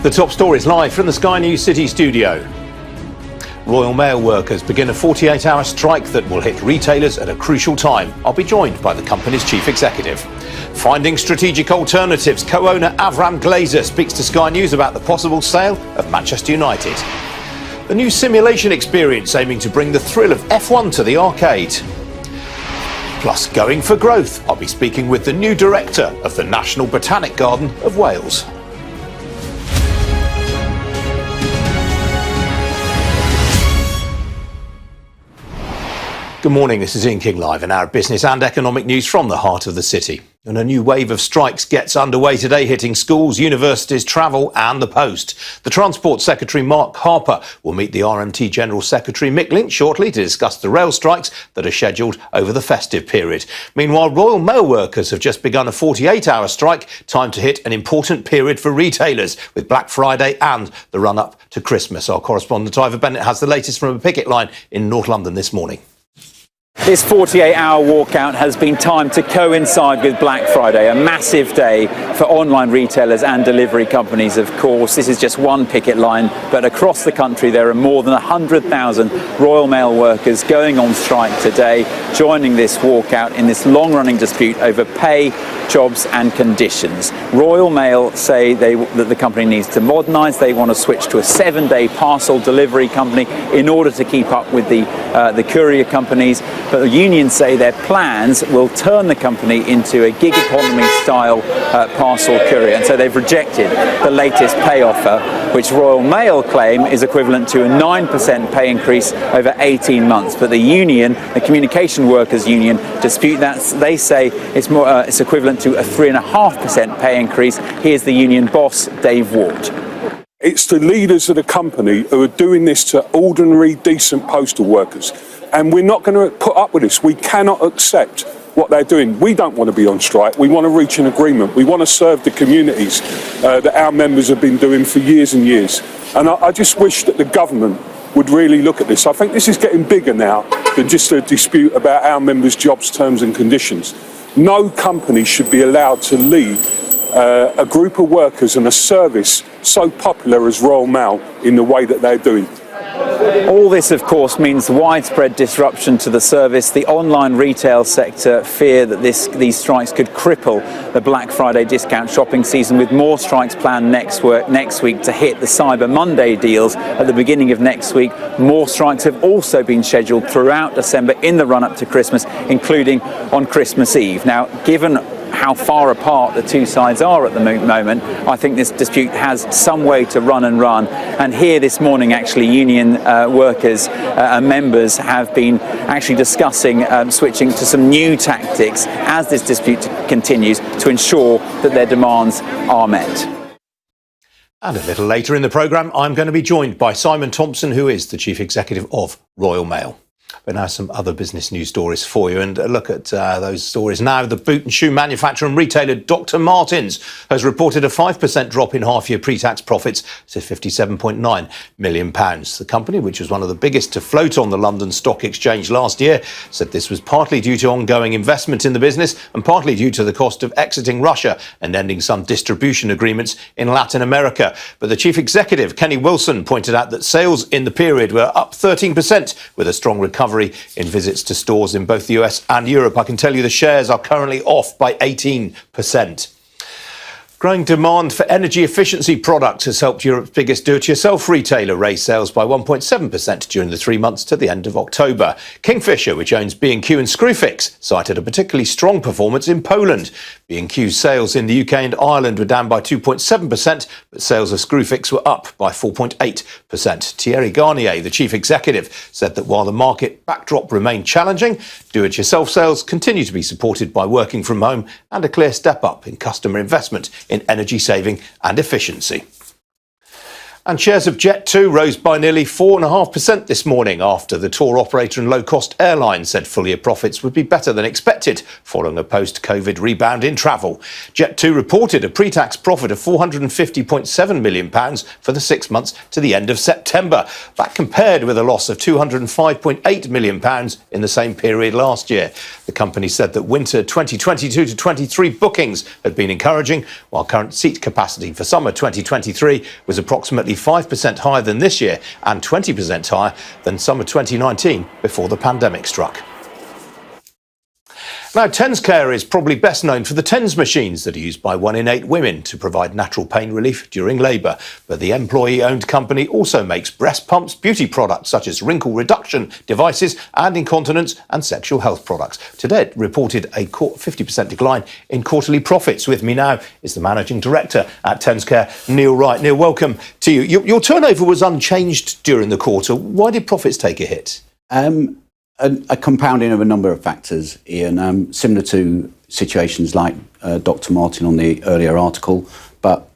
The top stories live from the Sky News City studio. Royal Mail workers begin a 48-hour strike that will hit retailers at a crucial time. I'll be joined by the company's chief executive. Finding strategic alternatives, co-owner Avram Glazer speaks to Sky News about the possible sale of Manchester United. The new simulation experience aiming to bring the thrill of F1 to the arcade. Plus, going for growth, I'll be speaking with the new director of the National Botanic Garden of Wales. Good morning, this is Ian King Live, and our business and economic news from the heart of the city. And a new wave of strikes gets underway today, hitting schools, universities, travel and the post. The Transport Secretary Mark Harper will meet the RMT General Secretary Mick Lynch shortly to discuss the rail strikes that are scheduled over the festive period. Meanwhile, Royal Mail workers have just begun a 48-hour strike, time to hit an important period for retailers with Black Friday and the run-up to Christmas. Our correspondent Ivor Bennett has the latest from a picket line in North London this morning. This 48-hour walkout has been timed to coincide with Black Friday, a massive day for online retailers and delivery companies, of course. This is just one picket line, but across the country there are more than 100,000 Royal Mail workers going on strike today, joining this walkout in this long-running dispute over pay, jobs and conditions. Royal Mail say that the company needs to modernise. They want to switch to a 7-day parcel delivery company in order to keep up with the courier companies. But the unions say their plans will turn the company into a gig economy style parcel courier. And so they've rejected the latest pay offer, which Royal Mail claim is equivalent to a 9% pay increase over 18 months. But the union, the Communication Workers Union, dispute that. They say it's equivalent to a 3.5% pay increase. Here's the union boss, Dave Ward. It's the leaders of the company who are doing this to ordinary, decent postal workers. And we're not going to put up with this. We cannot accept what they're doing. We don't want to be on strike. We want to reach an agreement. We want to serve the communities that our members have been doing for years and years. And I just wish that the government would really look at this. I think this is getting bigger now than just a dispute about our members' jobs, terms and conditions. No company should be allowed to lead a group of workers and a service so popular as Royal Mail in the way that they're doing. All this, of course, means widespread disruption to the service. The online retail sector fear that these strikes could cripple the Black Friday discount shopping season, with more strikes planned next week to hit the Cyber Monday deals at the beginning of next week. More strikes have also been scheduled throughout December in the run-up to Christmas, including on Christmas Eve. Now, given how far apart the two sides are at the moment, I think this dispute has some way to run. And here this morning, actually, union workers and members have been actually discussing switching to some new tactics as this dispute continues to ensure that their demands are met. And a little later in the programme, I'm going to be joined by Simon Thompson, who is the chief executive of Royal Mail. But now some other business news stories for you, and a look at those stories now. The boot and shoe manufacturer and retailer Dr. Martens has reported a 5% drop in half-year pre-tax profits to £57.9 million. The company, which was one of the biggest to float on the London Stock Exchange last year, said this was partly due to ongoing investment in the business and partly due to the cost of exiting Russia and ending some distribution agreements in Latin America. But the chief executive, Kenny Wilson, pointed out that sales in the period were up 13%, with a strong recovery in visits to stores in both the US and Europe. I can tell you the shares are currently off by 18%. Growing demand for energy efficiency products has helped Europe's biggest do-it-yourself retailer raise sales by 1.7% during the 3 months to the end of October. Kingfisher, which owns B&Q and Screwfix, cited a particularly strong performance in Poland. B&Q's sales in the UK and Ireland were down by 2.7%, but sales of Screwfix were up by 4.8%. Thierry Garnier, the chief executive, said that while the market backdrop remained challenging, do-it-yourself sales continue to be supported by working from home and a clear step up in customer investment in energy saving and efficiency. And shares of Jet2 rose by nearly 4.5% this morning after the tour operator and low-cost airline said full-year profits would be better than expected following a post-COVID rebound in travel. Jet2 reported a pre-tax profit of £450.7 million for the 6 months to the end of September. That compared with a loss of £205.8 million in the same period last year. The company said that winter 2022 to 23 bookings had been encouraging, while current seat capacity for summer 2023 was approximately 5% higher than this year and 20% higher than summer 2019 before the pandemic struck. Now, TensCare is probably best known for the TENS machines that are used by 1 in 8 women to provide natural pain relief during labour. But the employee-owned company also makes breast pumps, beauty products such as wrinkle reduction devices and incontinence and sexual health products. Today, it reported a 50% decline in quarterly profits. With me now is the Managing Director at TensCare, Neil Wright. Neil, welcome to you. Your turnover was unchanged during the quarter. Why did profits take a hit? A compounding of a number of factors, Ian, similar to situations like Dr. Martin on the earlier article. But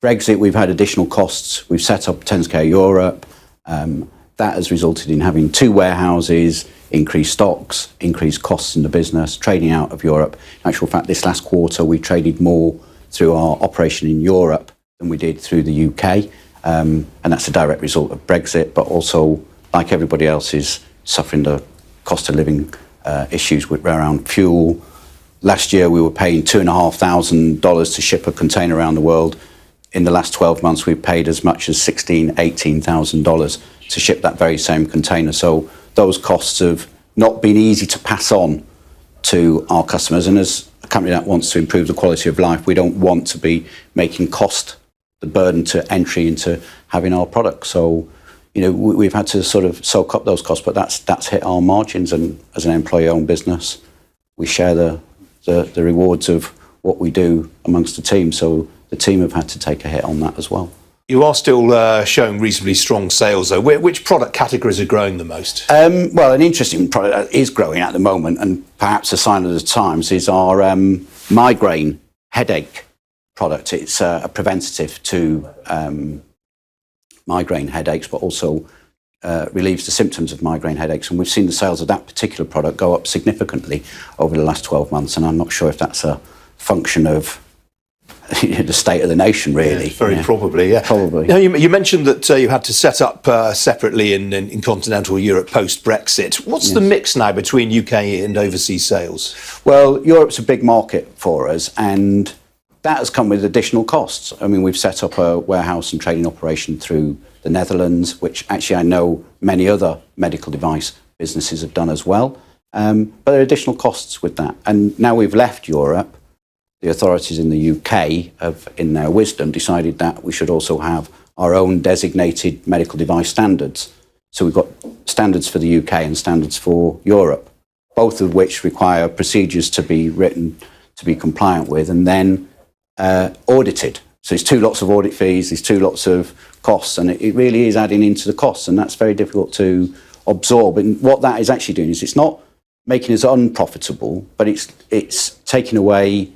Brexit, we've had additional costs. We've set up TensCare Europe. That has resulted in having 2 warehouses, increased stocks, increased costs in the business, trading out of Europe. In actual fact, this last quarter, we traded more through our operation in Europe than we did through the UK. And that's a direct result of Brexit, but also, like everybody else, is suffering the cost of living issues around fuel. Last year, we were paying $2,500 to ship a container around the world. In the last 12 months, we've paid as much as $16,000, $18,000 to ship that very same container. So those costs have not been easy to pass on to our customers. And as a company that wants to improve the quality of life, we don't want to be making cost the burden to entry into having our product. So we've had to sort of soak up those costs, but that's hit our margins. And as an employee-owned business, we share the rewards of what we do amongst the team. So the team have had to take a hit on that as well. You are still showing reasonably strong sales, though. Which product categories are growing the most? Well, an interesting product that is growing at the moment, and perhaps a sign of the times, is our migraine headache product. It's a preventative to migraine headaches, but also relieves the symptoms of migraine headaches. And we've seen the sales of that particular product go up significantly over the last 12 months. And I'm not sure if that's a function of the state of the nation, really. Yeah, probably, yeah. Probably. Now, you mentioned that you had to set up separately in continental Europe post-Brexit. What's the mix now between UK and overseas sales? Well, Europe's a big market for us, and that has come with additional costs. I mean, we've set up a warehouse and trading operation through the Netherlands, which actually I know many other medical device businesses have done as well. But there are additional costs with that. And now we've left Europe, the authorities in the UK have, in their wisdom, decided that we should also have our own designated medical device standards. So we've got standards for the UK and standards for Europe, both of which require procedures to be written, to be compliant with, and then audited. So there's 2 lots of audit fees, there's 2 lots of costs, and it really is adding into the costs, and that's very difficult to absorb. And what that is actually doing is it's not making us unprofitable, but it's taking away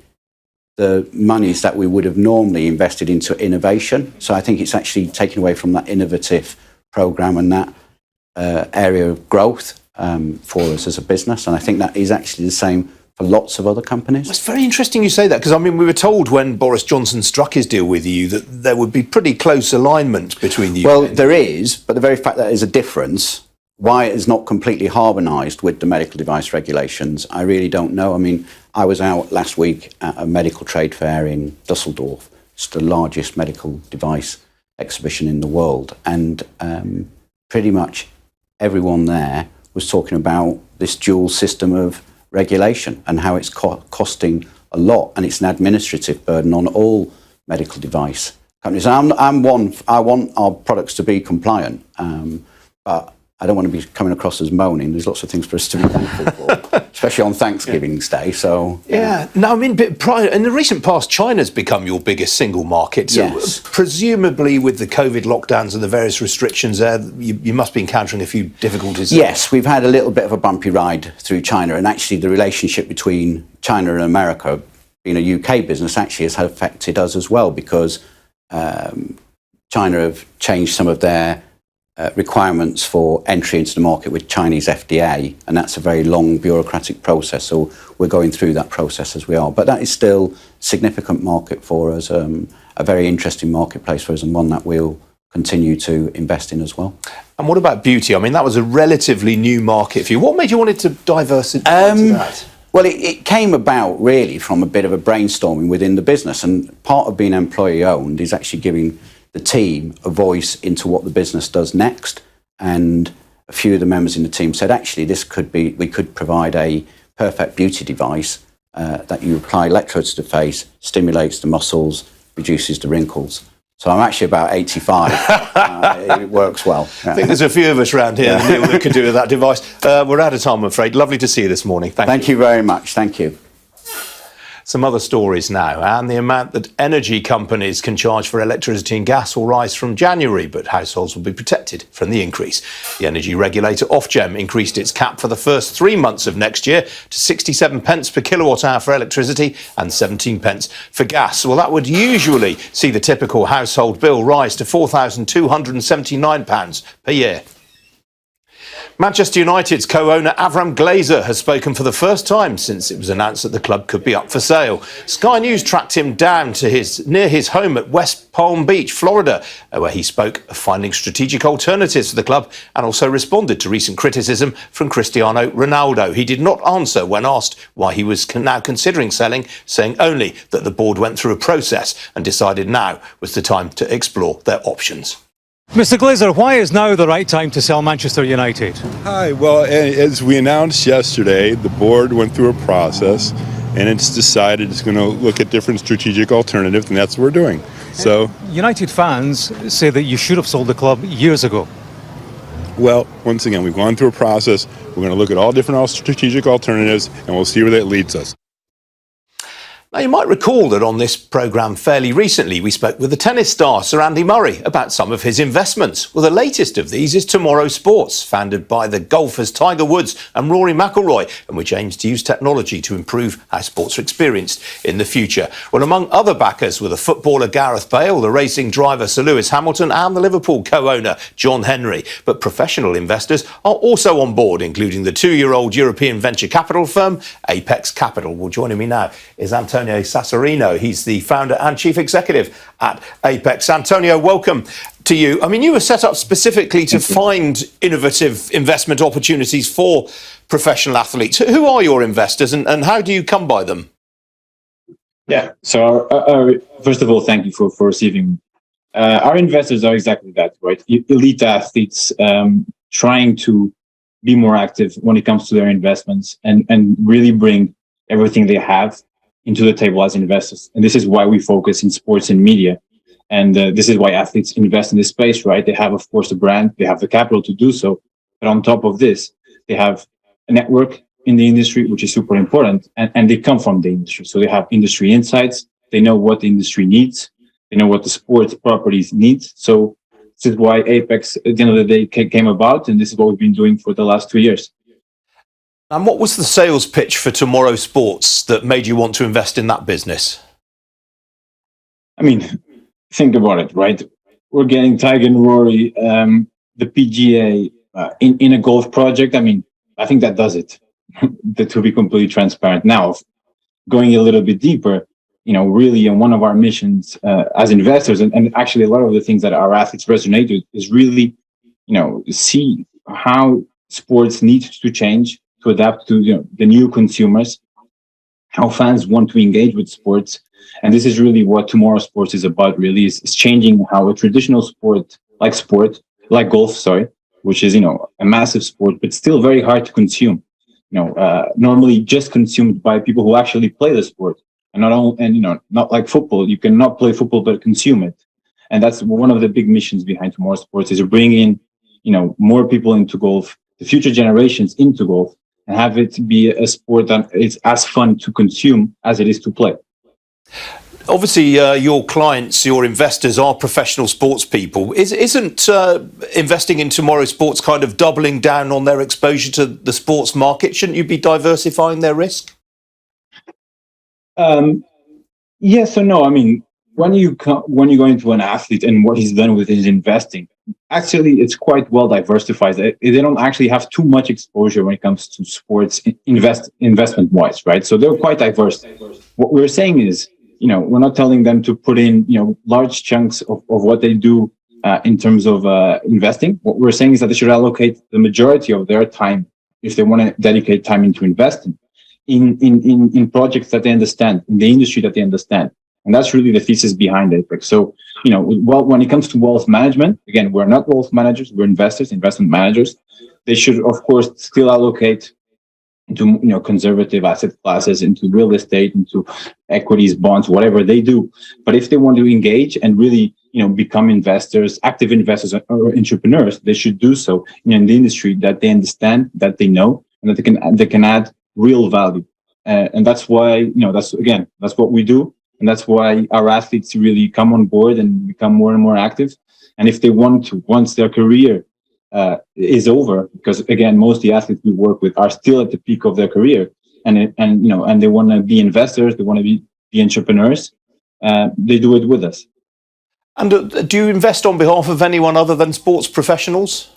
the monies that we would have normally invested into innovation. So I think it's actually taken away from that innovative program and that area of growth for us as a business. And I think that is actually the same for lots of other companies. It's very interesting you say that, because I mean, we were told when Boris Johnson struck his deal with you that there would be pretty close alignment between you. Well, there is, but the very fact that there's a difference, why it is not completely harmonised with the medical device regulations, I really don't know. I mean, I was out last week at a medical trade fair in Dusseldorf. It's the largest medical device exhibition in the world, and pretty much everyone there was talking about this dual system of regulation and how it's costing a lot, and it's an administrative burden on all medical device companies. I want our products to be compliant, but I don't want to be coming across as moaning. There's lots of things for us to be thankful for, especially on Thanksgiving's Day. So No, I mean, in the recent past, China's become your biggest single market. So yes. Presumably, with the COVID lockdowns and the various restrictions there, you must be encountering a few difficulties. Yes, we've had a little bit of a bumpy ride through China, and actually the relationship between China and America, being a UK business, actually has affected us as well, because China have changed some of their requirements for entry into the market with Chinese FDA, and that's a very long bureaucratic process. So we're going through that process as we are. But that is still a significant market for us, a very interesting marketplace for us, and one that we'll continue to invest in as well. And what about beauty? I mean, that was a relatively new market for you. What made you want to diversify into that? Well, it came about really from a bit of a brainstorming within the business, and part of being employee owned is actually giving the team a voice into what the business does next. And a few of the members in the team said, actually, we could provide a perfect beauty device that you apply electrodes to the face, stimulates the muscles, reduces the wrinkles. So I'm actually about 85. It works well. Yeah. I think there's a few of us around here that could do with that device. We're out of time, I'm afraid. Lovely to see you this morning. Thank you very much. Thank you. Some other stories now, and the amount that energy companies can charge for electricity and gas will rise from January, but households will be protected from the increase. The energy regulator Ofgem increased its cap for the first 3 months of next year to 67 pence per kilowatt hour for electricity and 17 pence for gas. Well, that would usually see the typical household bill rise to £4,279 per year. Manchester United's co-owner Avram Glazer has spoken for the first time since it was announced that the club could be up for sale. Sky News tracked him down to near his home at West Palm Beach, Florida, where he spoke of finding strategic alternatives for the club and also responded to recent criticism from Cristiano Ronaldo. He did not answer when asked why he was now considering selling, saying only that the board went through a process and decided now was the time to explore their options. Mr. Glazer, why is now the right time to sell Manchester United? Hi, well, as we announced yesterday, the board went through a process and it's decided it's going to look at different strategic alternatives, and that's what we're doing. So, United fans say that you should have sold the club years ago. well, once again, we've gone through a process. We're going to look at all different strategic alternatives and we'll see where that leads us. Now, you might recall that on this programme fairly recently, we spoke with the tennis star Sir Andy Murray about some of his investments. Well, the latest of these is Tomorrow Sports, founded by the golfers Tiger Woods and Rory McIlroy, and which aims to use technology to improve how sports are experienced in the future. Well, among other backers were the footballer Gareth Bale, the racing driver Sir Lewis Hamilton and the Liverpool co-owner John Henry. But professional investors are also on board, including the 2-year-old European venture capital firm Apex Capital. Well, joining me now is Antonio Sassarino. He's the founder and chief executive at Apex. Antonio, welcome to you. I mean, you were set up specifically to find innovative investment opportunities for professional athletes. Who are your investors and how do you come by them? Yeah, so first of all, thank you for receiving me. Our investors are exactly that, right? Elite athletes trying to be more active when it comes to their investments and really bring everything they have into the table as investors. And this is why we focus in sports and media. And this is why athletes invest in this space, right? They have, of course, a brand, they have the capital to do so. But on top of this, they have a network in the industry, which is super important. And they come from the industry. So they have industry insights. They know what the industry needs. They know what the sports properties need. So this is why Apex, at the end of the day, came about. And this is what we've been doing for the last 2 years. And what was the sales pitch for Tomorrow Sports that made you want to invest in that business? I mean, think about it, right? We're getting Tiger and Rory, the PGA in a golf project. I mean, I think that does it, to be completely transparent. Now, going a little bit deeper, really one of our missions as investors, and actually a lot of the things that our athletes resonate with is really, see how sports need to change to adapt to the new consumers, how fans want to engage with sports. And this is really what Tomorrow Sports is about, really, is changing how a traditional sport, like golf, which is, a massive sport, but still very hard to consume. Normally just consumed by people who actually play the sport. And not like football. You cannot play football, but consume it. And that's one of the big missions behind Tomorrow Sports, is to bring in, more people into golf, the future generations into golf, and have it be a sport that is as fun to consume as it is to play. Obviously, your clients, your investors are professional sports people. Isn't investing in Tomorrow Sports kind of doubling down on their exposure to the sports market? Shouldn't you be diversifying their risk? Yes or no. I mean, when you go into an athlete and what he's done with his investing, actually it's quite well diversified. They don't actually have too much exposure when it comes to sports investment wise, right? So they're quite diverse. What we're saying is, we're not telling them to put in, large chunks of what they do in terms of investing. What we're saying is that they should allocate the majority of their time, if they want to dedicate time into investing, in projects that they understand, in the industry that they understand. And that's really the thesis behind Apex. So, when it comes to wealth management, again, we're not wealth managers, we're investors, investment managers. They should, of course, still allocate into, conservative asset classes, into real estate, into equities, bonds, whatever they do. But if they want to engage and really, become investors, active investors or entrepreneurs, they should do so in the industry that they understand, that they know, and that they can add real value. And that's why, that's what we do. And that's why our athletes really come on board and become more and more active. And if they want to, once their career is over, because again, most of the athletes we work with are still at the peak of their career, and they want to be investors, they want to be entrepreneurs, they do it with us. And do you invest on behalf of anyone other than sports professionals?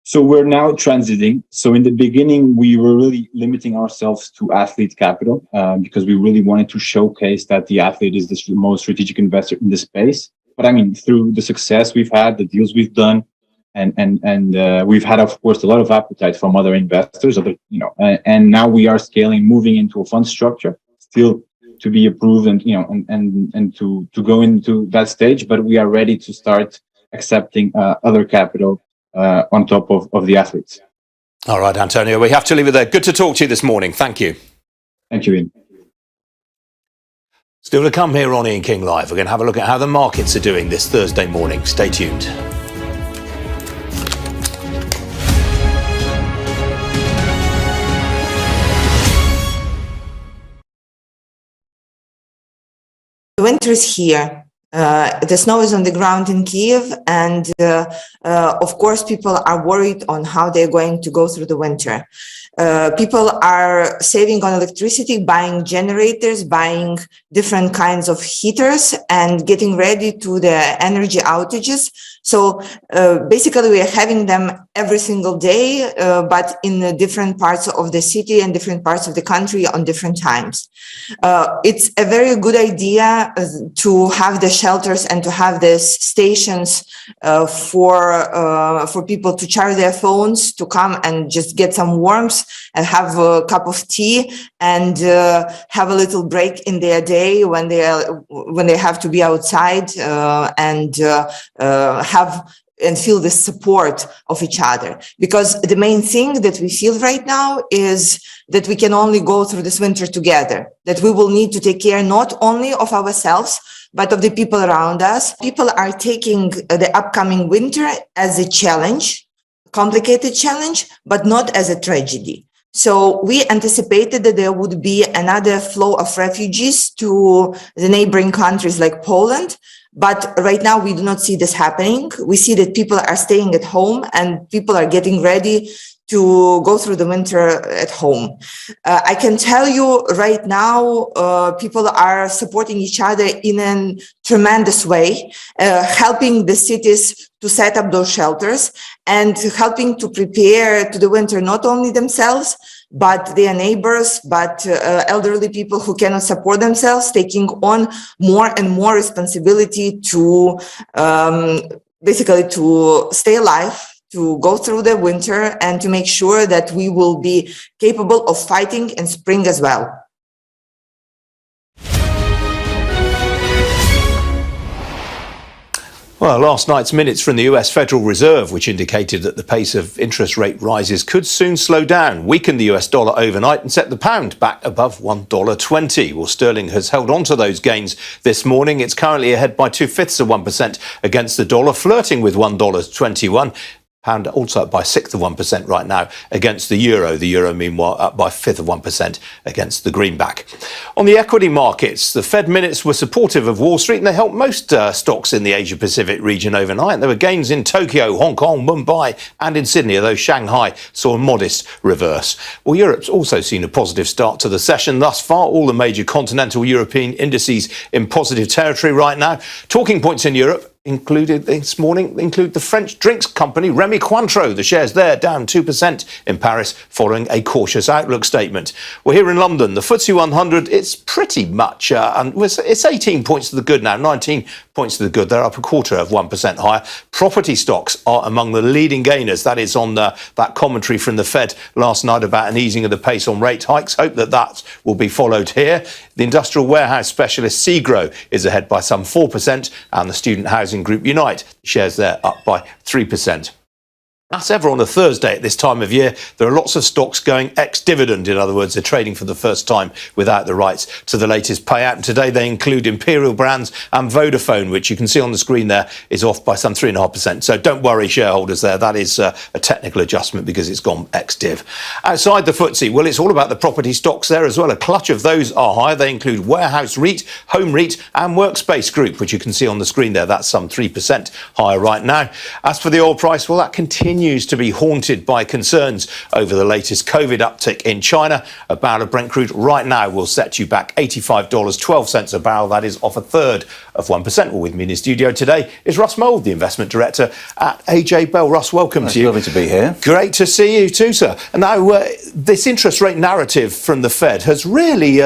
So we're now transiting. So in the beginning, we were really limiting ourselves to athlete capital because we really wanted to showcase that the athlete is the most strategic investor in the space. But I mean, through the success we've had, the deals we've done, and we've had, of course, a lot of appetite from other investors. And now we are scaling, moving into a fund structure, still to be approved, and and to go into that stage. But we are ready to start accepting other capital on top of the athletes. All right, Antonio, we have to leave it there. Good to talk to you this morning. Thank you. Thank you, Ian. Still to come here on Ian King Live. We're going to have a look at how the markets are doing this Thursday morning. Stay tuned. The winter is here. The snow is on the ground in Kiev, and of course, people are worried on how they're going to go through the winter. People are saving on electricity, buying generators, buying different kinds of heaters, and getting ready to the energy outages. So basically, we are having them every single day, but in different parts of the city and different parts of the country on different times. It's a very good idea to have the shelters and to have these stations for people to charge their phones, to come and just get some warmth and have a cup of tea and have a little break in their day when they have to be outside and have and feel the support of each other. Because the main thing that we feel right now is that we can only go through this winter together, that we will need to take care not only of ourselves, but of the people around us. People are taking the upcoming winter as a challenge, complicated challenge, but not as a tragedy. So we anticipated that there would be another flow of refugees to the neighboring countries like Poland. But right now, we do not see this happening. We see that people are staying at home and people are getting ready to go through the winter at home. I can tell you right now, people are supporting each other in a tremendous way, helping the cities to set up those shelters and helping to prepare to the winter, not only themselves, but their neighbors, but elderly people who cannot support themselves, taking on more and more responsibility to basically to stay alive, to go through the winter, and to make sure that we will be capable of fighting in spring as well. Well, last night's minutes from the US Federal Reserve, which indicated that the pace of interest rate rises could soon slow down, weakened the US dollar overnight and set the pound back above $1.20. Well, sterling has held on to those gains this morning. It's currently ahead by 0.2% against the dollar, flirting with $1.21. pound also up by 1/6 of 1% right now against the euro. The euro, meanwhile, up by 1/5 of 1% against the greenback. On the equity markets, the Fed minutes were supportive of Wall Street and they helped most stocks in the Asia-Pacific region overnight. There were gains in Tokyo, Hong Kong, Mumbai and in Sydney, although Shanghai saw a modest reverse. Well, Europe's also seen a positive start to the session thus far. All the major continental European indices in positive territory right now. Talking points in Europe included this morning include the French drinks company Rémy Cointreau. The shares there down 2% in Paris following a cautious outlook statement. Well, here in London, the FTSE 100, it's pretty much, it's 18 points to the good now, 19 points to the good. They're up 1/4% higher. Property stocks are among the leading gainers. That is on that commentary from the Fed last night about an easing of the pace on rate hikes. Hope that will be followed here. The industrial warehouse specialist Segro is ahead by some 4%, and the student housing group Unite shares there up by 3%. That's ever on a Thursday at this time of year. There are lots of stocks going ex-dividend. In other words, they're trading for the first time without the rights to the latest payout. And today they include Imperial Brands and Vodafone, which you can see on the screen there is off by some 3.5%. So don't worry, shareholders there. That is a technical adjustment because it's gone ex-div. Outside the FTSE, well, it's all about the property stocks there as well. A clutch of those are higher. They include Warehouse REIT, Home REIT and Workspace Group, which you can see on the screen there. That's some 3% higher right now. As for the oil price, well, that continues to be haunted by concerns over the latest COVID uptick in China. A barrel of Brent crude right now will set you back $85.12 a barrel. That is off 1/3 of 1%. Well, with me in the studio today is Russ Mould, the investment director at AJ Bell. Russ, welcome to you. Lovely to be here. Great to see you too, sir. And now this interest rate narrative from the Fed has really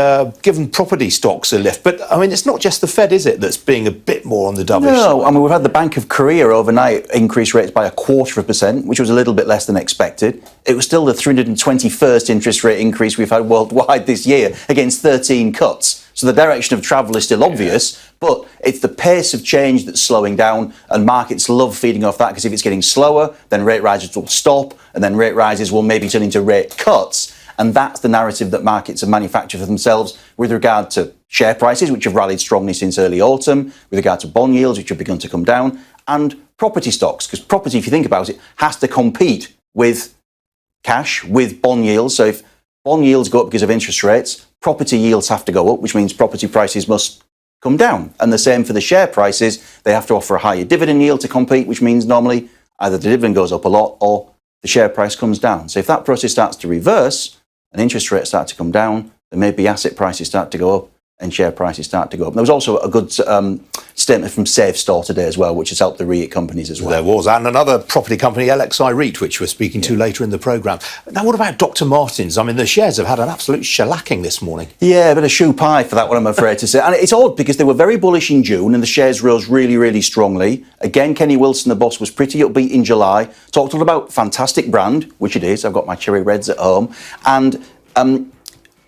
given property stocks a lift. But I mean, it's not just the Fed, is it, that's being a bit more on the dovish side? No, I mean, we've had the Bank of Korea overnight increase rates by 1/4%, which was a little bit less than expected. It was still the 321st interest rate increase we've had worldwide this year against 13 cuts. So the direction of travel is still obvious, but it's the pace of change that's slowing down, and markets love feeding off that because if it's getting slower, then rate rises will stop, and then rate rises will maybe turn into rate cuts. And that's the narrative that markets have manufactured for themselves with regard to share prices, which have rallied strongly since early autumn, with regard to bond yields, which have begun to come down, and property stocks, because property, if you think about it, has to compete with cash, with bond yields. So if bond yields go up because of interest rates, property yields have to go up, which means property prices must come down. And the same for the share prices. They have to offer a higher dividend yield to compete, which means normally either the dividend goes up a lot or the share price comes down. So if that process starts to reverse and interest rates start to come down, then maybe asset prices start to go up and share prices start to go up. There was also a good statement from Starr today as well, which has helped the REIT companies as well. There was, and another property company, LXI REIT, which we're speaking to later in the programme. Now, what about Dr. Martens? I mean, the shares have had an absolute shellacking this morning. Yeah, a bit of shoe pie for that one, I'm afraid to say. And it's odd because they were very bullish in June and the shares rose really, really strongly. Again, Kenny Wilson, the boss, was pretty upbeat in July. Talked all about fantastic brand, which it is. I've got my Cherry Reds at home. And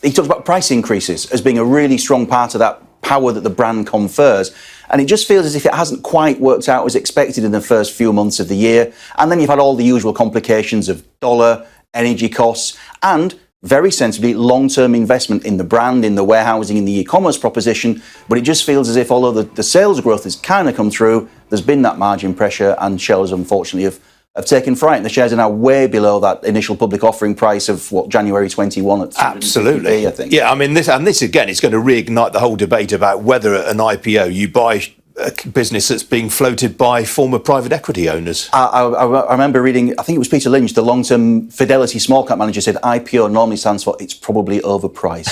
he talked about price increases as being a really strong part of that power that the brand confers. And it just feels as if it hasn't quite worked out as expected in the first few months of the year. And then you've had all the usual complications of dollar, energy costs, and very sensibly long-term investment in the brand, in the warehousing, in the e-commerce proposition. But it just feels as if although the sales growth has kind of come through, there's been that margin pressure, and shares unfortunately have taken fright. And the shares are now way below that initial public offering price of January 21 at absolutely, I think. Yeah, I mean, this again is going to reignite the whole debate about whether at an IPO you buy a business that's being floated by former private equity owners. I remember reading, I think it was Peter Lynch, the long-term Fidelity small cap manager, said IPO normally stands for it's probably overpriced.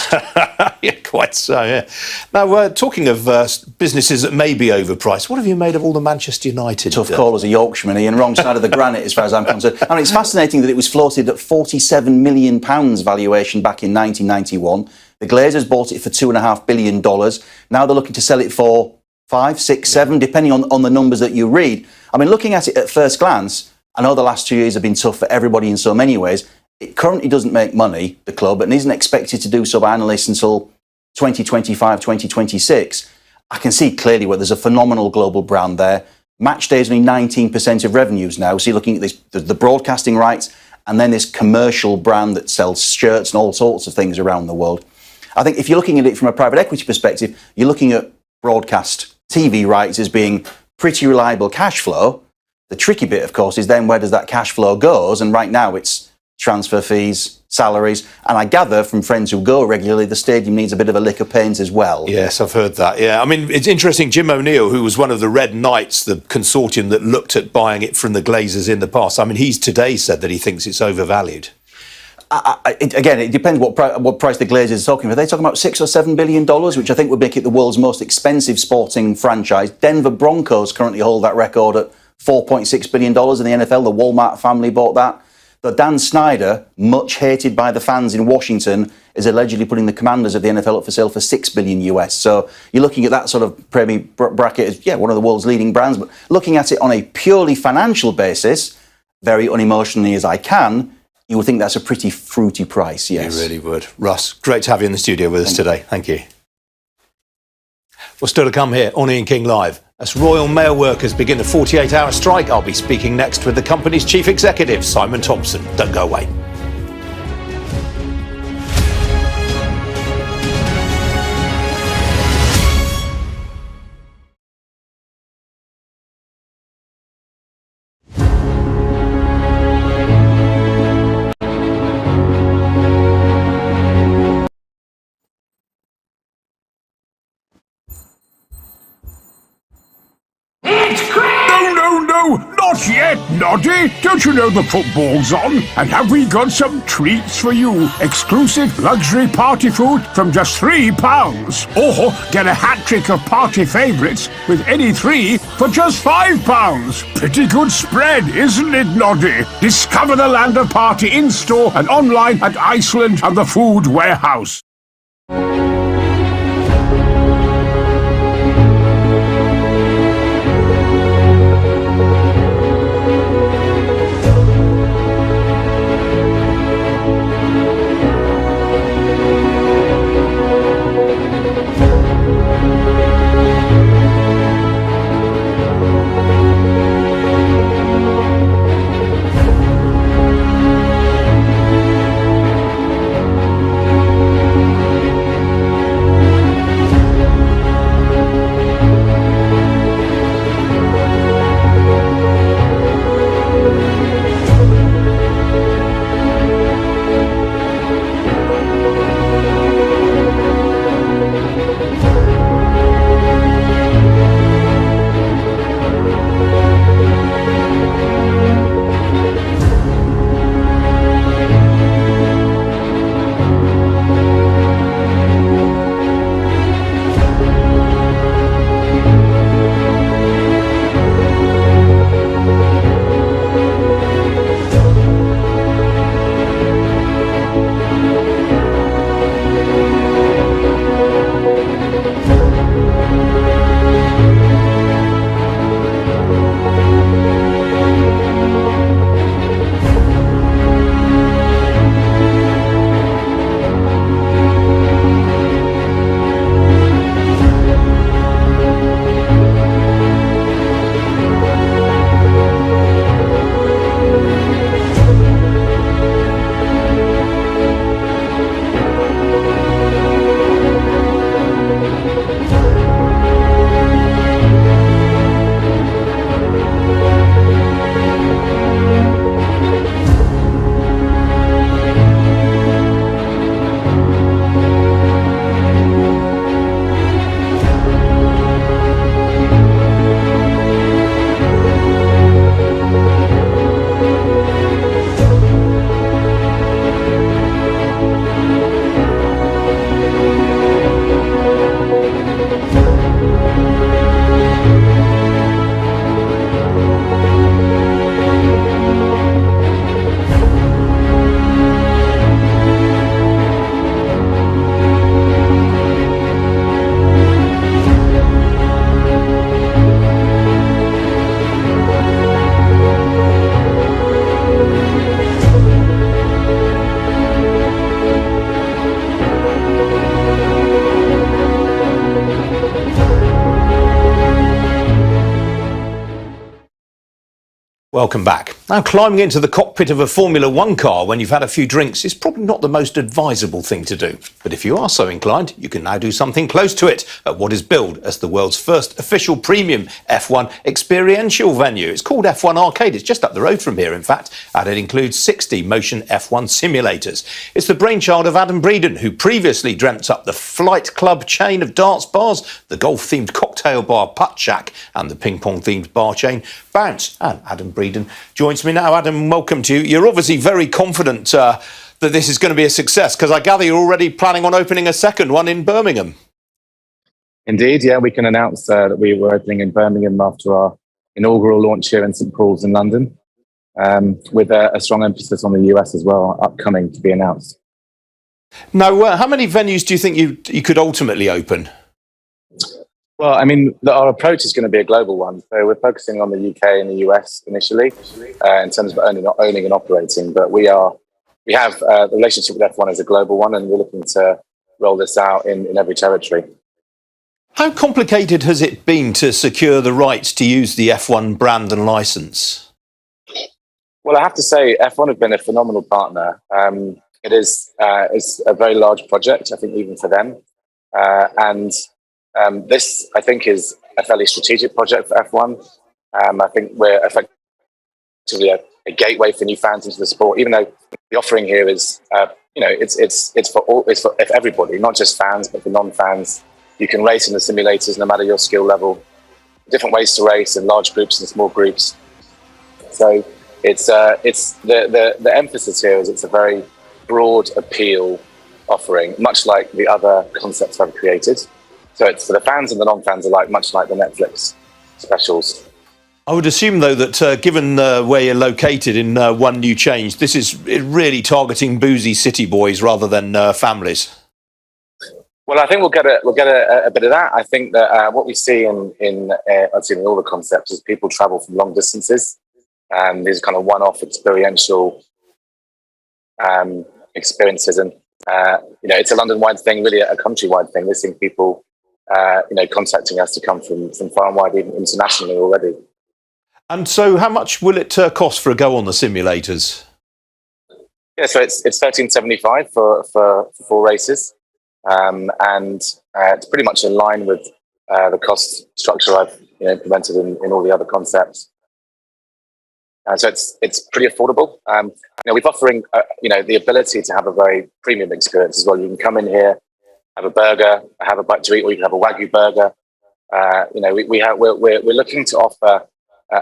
Yeah, quite so, yeah. Now, talking of businesses that may be overpriced, what have you made of all the Manchester United? Tough call as a Yorkshireman, Ian. Wrong side of the granite as far as I'm concerned. I mean, it's fascinating that it was floated at £47 million valuation back in 1991. The Glazers bought it for $2.5 billion. Now they're looking to sell it for 5, 6, 7, depending on the numbers that you read. I mean, looking at it at first glance, I know the last 2 years have been tough for everybody in so many ways. It currently doesn't make money, the club, and isn't expected to do so by analysts until 2025, 2026. I can see clearly where there's a phenomenal global brand there. Match day is only 19% of revenues now. So you're looking at this, the broadcasting rights, and then this commercial brand that sells shirts and all sorts of things around the world. I think if you're looking at it from a private equity perspective, you're looking at broadcast TV rights as being pretty reliable cash flow. The tricky bit, of course, is then where does that cash flow goes? And right now it's transfer fees, salaries, and I gather from friends who go regularly, the stadium needs a bit of a lick of paint as well. Yes, I've heard that. Yeah, I mean, it's interesting. Jim O'Neill, who was one of the Red Knights, the consortium that looked at buying it from the Glazers in the past, I mean, he's today said that he thinks it's overvalued. Again, it depends what price the Glazers are talking about. They're talking about $6 or $7 billion, which I think would make it the world's most expensive sporting franchise. Denver Broncos currently hold that record at $4.6 billion in the NFL. The Walmart family bought that. Though Dan Snyder, much hated by the fans in Washington, is allegedly putting the Commanders of the NFL up for sale for $6 billion US. So you're looking at that sort of Premier bracket as, one of the world's leading brands. But looking at it on a purely financial basis, very unemotionally as I can, you would think that's a pretty fruity price, yes. You really would. Russ, great to have you in the studio with us today. Thank you. Well, still to come here on Ian King Live. As Royal Mail workers begin a 48-hour strike, I'll be speaking next with the company's chief executive, Simon Thompson. Don't go away. No, not yet, Noddy. Don't you know the football's on? And have we got some treats for you? Exclusive luxury party food from just £3. Or get a hat-trick of party favourites with any three for just £5. Pretty good spread, isn't it, Noddy? Discover the land of party in-store and online at Iceland and the Food Warehouse. Welcome back. Now, climbing into the cockpit of a Formula One car when you've had a few drinks is probably not the most advisable thing to do. But if you are so inclined, you can now do something close to it at what is billed as the world's first official premium F1 experiential venue. It's called F1 Arcade. It's just up the road from here, in fact, and it includes 60 motion F1 simulators. It's the brainchild of Adam Breeden, who previously dreamt up the Flight Club chain of darts bars, the golf-themed cocktail bar Putt Shack, and the ping-pong-themed bar chain Bounce. And Adam Breeden joins me now. Adam, welcome to you. You're obviously very confident that this is going to be a success, because I gather you're already planning on opening a second one in Birmingham. Indeed, yeah, we can announce that we were opening in Birmingham after our inaugural launch here in St Paul's in London, with a strong emphasis on the US as well, upcoming to be announced. Now, how many venues do you think you could ultimately open? Well, I mean, our approach is going to be a global one. So we're focusing on the UK and the US initially in terms of owning and operating. But we have the relationship with F1 as a global one, and we're looking to roll this out in every territory. How complicated has it been to secure the rights to use the F1 brand and licence? Well, I have to say, F1 have been a phenomenal partner. It's a very large project, I think, even for them. This, I think, is a fairly strategic project for F1. I think we're effectively a gateway for new fans into the sport, even though the offering here is, it's for everybody, not just fans, but for non-fans. You can race in the simulators no matter your skill level. Different ways to race in large groups and small groups. So it's the emphasis here is it's a very broad appeal offering, much like the other concepts I've created. So it's for the fans and the non-fans alike, much like the Netflix specials. I would assume, though, that given where you're located in One New Change, this is really targeting boozy city boys rather than families. Well, I think we'll get a bit of that. I think that what we see in all the concepts is people travel from long distances. These are kind of one-off experiential experiences, and it's a London-wide thing, really a country-wide thing. We're seeing people contacting us to come from far and wide, even internationally already. And so how much will it cost for a go on the simulators? Yeah, so it's $13.75 for 4 races. And it's pretty much in line with the cost structure I've implemented in all the other concepts. So it's pretty affordable. We're offering the ability to have a very premium experience as well. You can come in here, have a burger, have a bite to eat, or you can have a Wagyu burger. We're looking to offer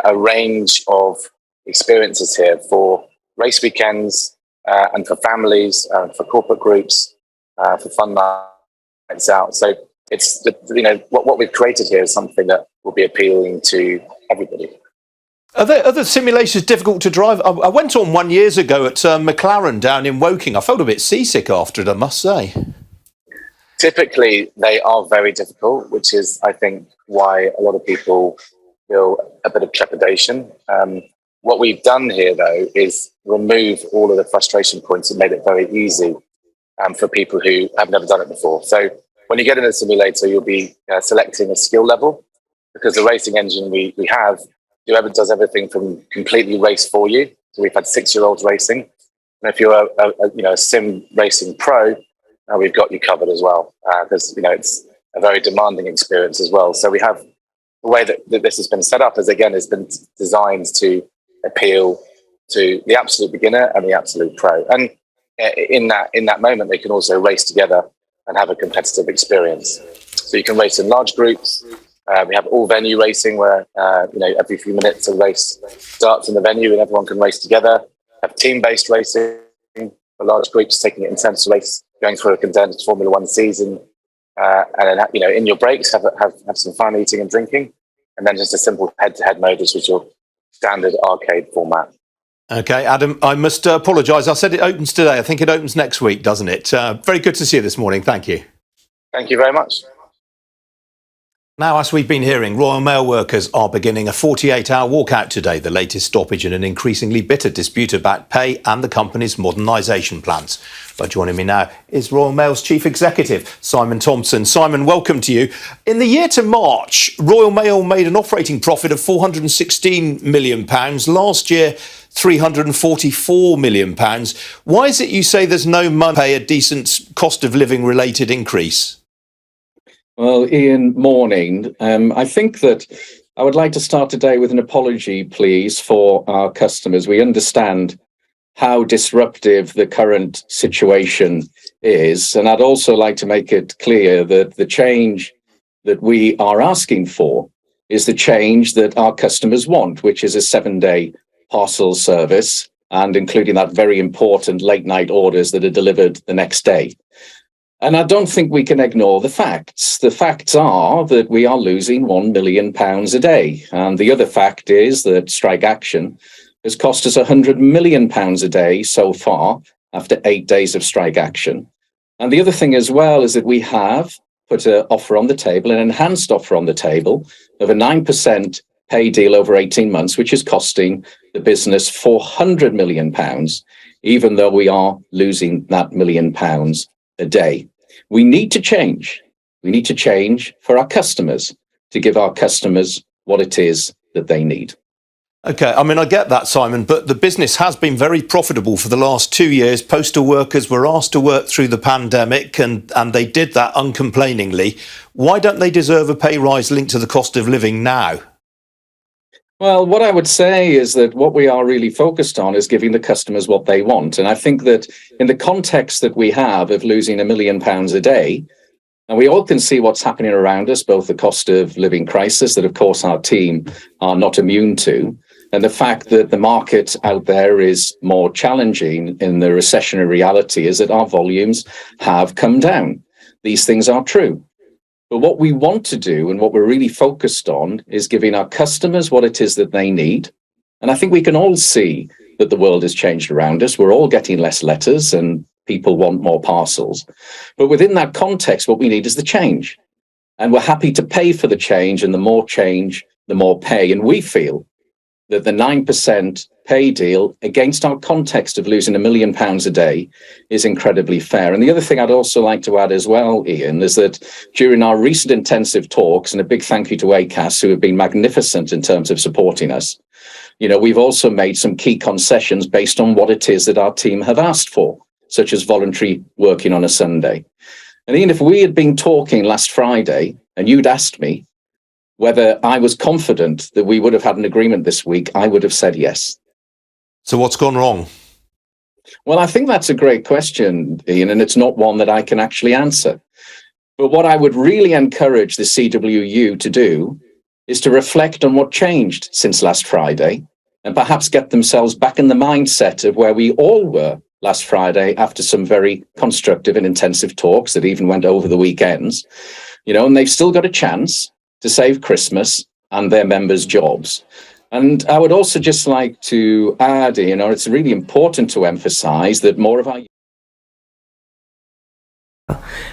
a range of experiences here for race weekends and for families, for corporate groups, for fun nights out. So it's what we've created here is something that will be appealing to everybody. Are the simulators difficult to drive? I went on one years ago at McLaren down in Woking. I felt a bit seasick after it, I must say. Typically, they are very difficult, which is, I think, why a lot of people feel a bit of trepidation. What we've done here, though, is remove all of the frustration points and made it very easy for people who have never done it before. So when you get in a simulator, you'll be selecting a skill level, because the racing engine we have does everything from completely race for you. So we've had 6-year-olds racing. And if you're a sim racing pro, we've got you covered as well, because it's a very demanding experience as well. So we have the way that this has been set up has been designed to appeal to the absolute beginner and the absolute pro. And in that moment, they can also race together and have a competitive experience. So you can race in large groups. We have all venue racing where every few minutes a race starts in the venue and everyone can race together. Have team-based racing for large groups, taking it intense race, going through a condensed Formula One season, and then in your breaks have some fun eating and drinking, and then just a simple head-to-head mode, which is your standard arcade format. Okay, Adam, I must apologise. I said it opens today. I think it opens next week, doesn't it? Very good to see you this morning. Thank you. Thank you very much. Now, as we've been hearing, Royal Mail workers are beginning a 48-hour walkout today, the latest stoppage in an increasingly bitter dispute about pay and the company's modernisation plans. But joining me now is Royal Mail's Chief Executive, Simon Thompson. Simon, welcome to you. In the year to March, Royal Mail made an operating profit of £416 million. Last year, £344 million. Why is it you say there's no money to pay a decent cost of living related increase? Well, Ian, morning. I think that I would like to start today with an apology, please, for our customers. We understand how disruptive the current situation is. And I'd also like to make it clear that the change that we are asking for is the change that our customers want, which is a 7-day parcel service, and including that very important late night orders that are delivered the next day. And I don't think we can ignore the facts. The facts are that we are losing £1 million a day. And the other fact is that strike action has cost us £100 million a day so far after 8 days of strike action. And the other thing as well is that we have put an offer on the table, an enhanced offer on the table of a 9% pay deal over 18 months, which is costing the business £400 million, even though we are losing that £1 million a day. We need to change. We need to change for our customers, to give our customers what it is that they need. OK, I mean, I get that, Simon, but the business has been very profitable for the last 2 years. Postal workers were asked to work through the pandemic and they did that uncomplainingly. Why don't they deserve a pay rise linked to the cost of living now? Well, what I would say is that what we are really focused on is giving the customers what they want. And I think that in the context that we have of losing £1 million a day, and we all can see what's happening around us, both the cost of living crisis that, of course, our team are not immune to, and the fact that the market out there is more challenging in the recessionary reality is that our volumes have come down. These things are true. But what we want to do and what we're really focused on is giving our customers what it is that they need. And I think we can all see that the world has changed around us. We're all getting less letters and people want more parcels. But within that context, what we need is the change. And we're happy to pay for the change, and the more change, the more pay. And we feel that the 9% pay deal against our context of losing £1 million a day is incredibly fair. And the other thing I'd also like to add as well, Ian, is that during our recent intensive talks, and a big thank you to ACAS, who have been magnificent in terms of supporting us, we've also made some key concessions based on what it is that our team have asked for, such as voluntary working on a Sunday. And Ian, if we had been talking last Friday and you'd asked me whether I was confident that we would have had an agreement this week, I would have said yes. So what's gone wrong? Well, I think that's a great question, Ian, and it's not one that I can actually answer. But what I would really encourage the CWU to do is to reflect on what changed since last Friday and perhaps get themselves back in the mindset of where we all were last Friday after some very constructive and intensive talks that even went over the weekends, and they've still got a chance to save Christmas and their members' jobs. And I would also just like to add, it's really important to emphasize that more of our...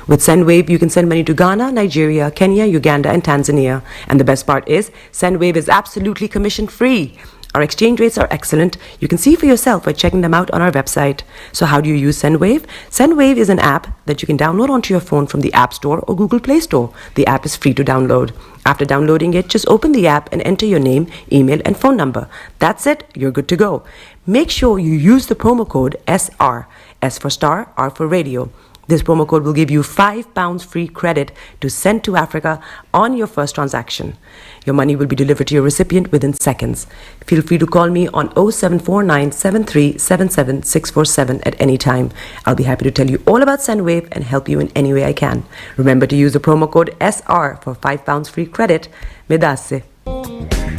With SendWave, you can send money to Ghana, Nigeria, Kenya, Uganda, and Tanzania. And the best part is, SendWave is absolutely commission-free. Our exchange rates are excellent. You can see for yourself by checking them out on our website. So how do you use SendWave? SendWave is an app that you can download onto your phone from the App Store or Google Play Store. The app is free to download. After downloading it, just open the app and enter your name, email, and phone number. That's it. You're good to go. Make sure you use the promo code SR, S for Star, R for Radio. This promo code will give you £5 free credit to send to Africa on your first transaction. Your money will be delivered to your recipient within seconds. Feel free to call me on 0749 7377 647 at any time. I'll be happy to tell you all about SendWave and help you in any way I can. Remember to use the promo code SR for £5 free credit. Medasse.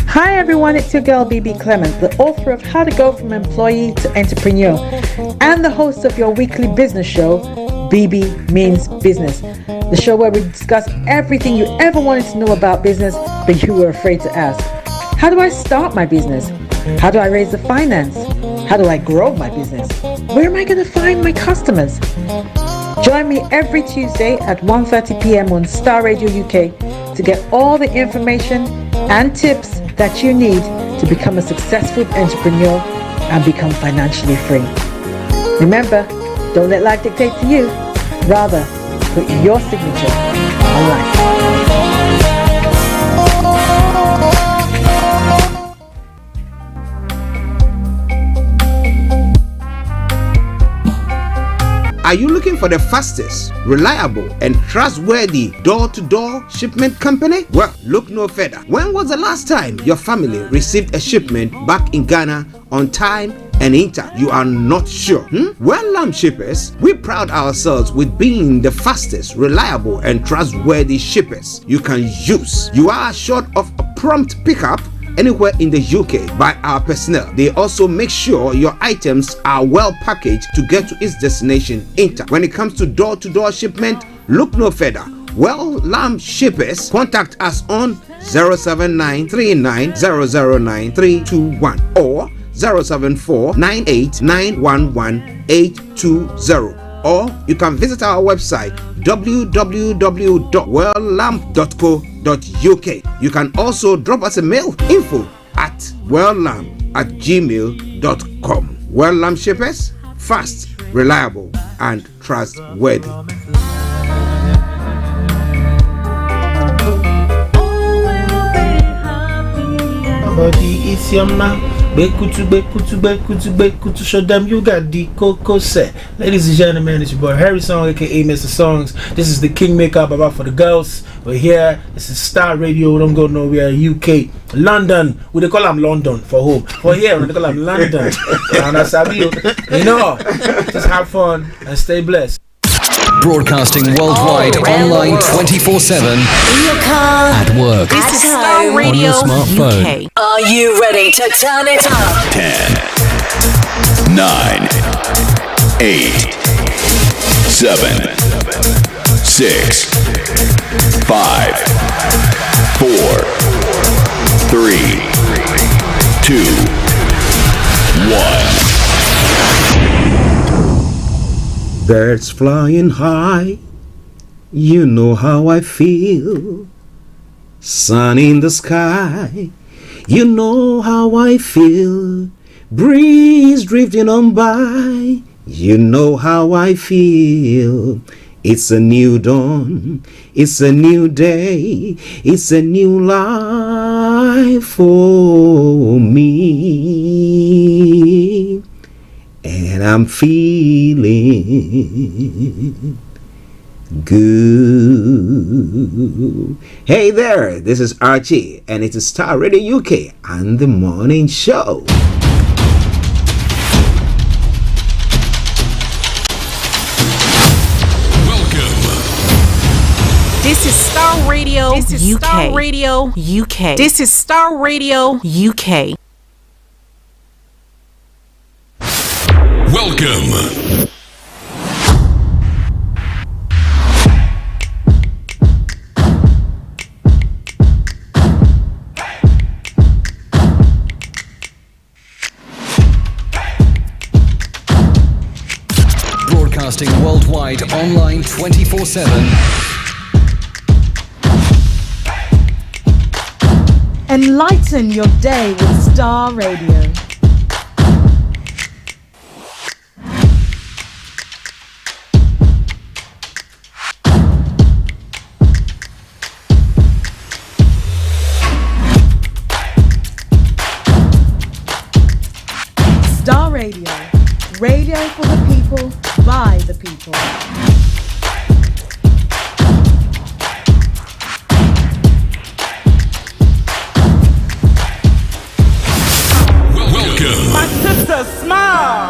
Hi everyone, it's your girl BB Clement, the author of How to Go From Employee to Entrepreneur and the host of your weekly business show, BB Means Business, the show where we discuss everything you ever wanted to know about business but you were afraid to ask. How do I start my business? How do I raise the finance? How do I grow my business? Where am I going to find my customers? Join me every Tuesday at 1:30 p.m. on Starr Radio UK to get all the information and tips that you need to become a successful entrepreneur and become financially free. Remember, don't let life dictate to you. Rather, put your signature on life. Are you looking for the fastest, reliable, and trustworthy door-to-door shipment company? Well, look no further. When was the last time your family received a shipment back in Ghana on time and in time? You are not sure? Well, Lamb Shippers, we pride ourselves with being the fastest, reliable, and trustworthy shippers you can use. You are assured of a prompt pickup anywhere in the UK by our personnel. They also make sure your items are well packaged to get to its destination in time. When it comes to door-to-door shipment, look no further. Well, Lamb Shippers, contact us on 07939009321 or 07498911820. Or you can visit our website www.welllamb.co.uk. You can also drop us a mail, info@welllamb@gmail.com. Well Lamb Shippers, fast, reliable, and trustworthy. Show them you got the cocoa set. Ladies and gentlemen, it's your boy Harry Song, aka Mr. Songs. This is the Kingmaker Baba for the girls. We're here. This is Starr Radio. We don't go nowhere. UK, London. We they call them London for home. For here, we they call them London. And that's how you know. Just have fun and stay blessed. Broadcasting worldwide, online 24/7. In your car, at work, this is Starr Radio on your smartphone. UK. Are you ready to turn it up? 10, 9, 8, 7, 6, 5, 4, 3, 2, 1. Birds flying high, you know how I feel. Sun in the sky, you know how I feel. Breeze drifting on by, you know how I feel. It's a new dawn, it's a new day, it's a new life for me. And I'm feeling good. Hey there, this is Archie, and it's Starr Radio UK and the morning show. This is Starr Radio. This is UK. Starr Radio UK. This is Starr Radio UK. Welcome. Broadcasting worldwide, online 24/7. Enlighten your day with Starr Radio. Starr Radio. Radio for the people, by the people. Welcome. My sister, smile.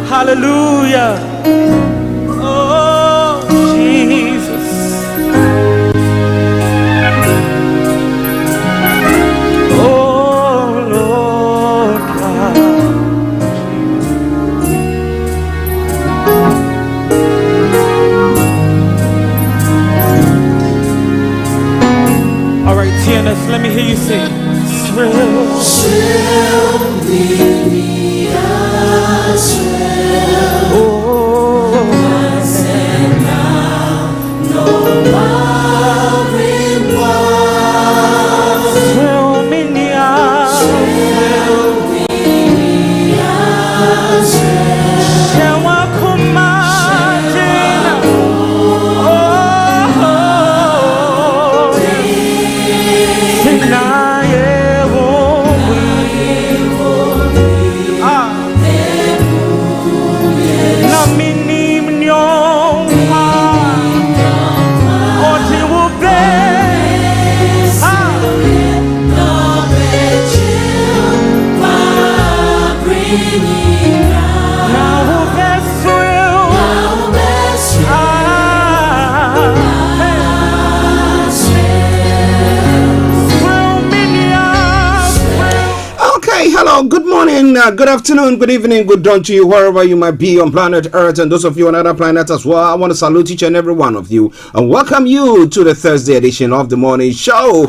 Hallelujah. Oh, Jesus. Oh, Lord God. All right, TNS, let me hear you sing. Oh, Good morning, good afternoon, good evening, good dawn to you, wherever you might be on planet Earth, and those of you on other planets as well. I want to salute each and every one of you and welcome you to the Thursday edition of the morning show.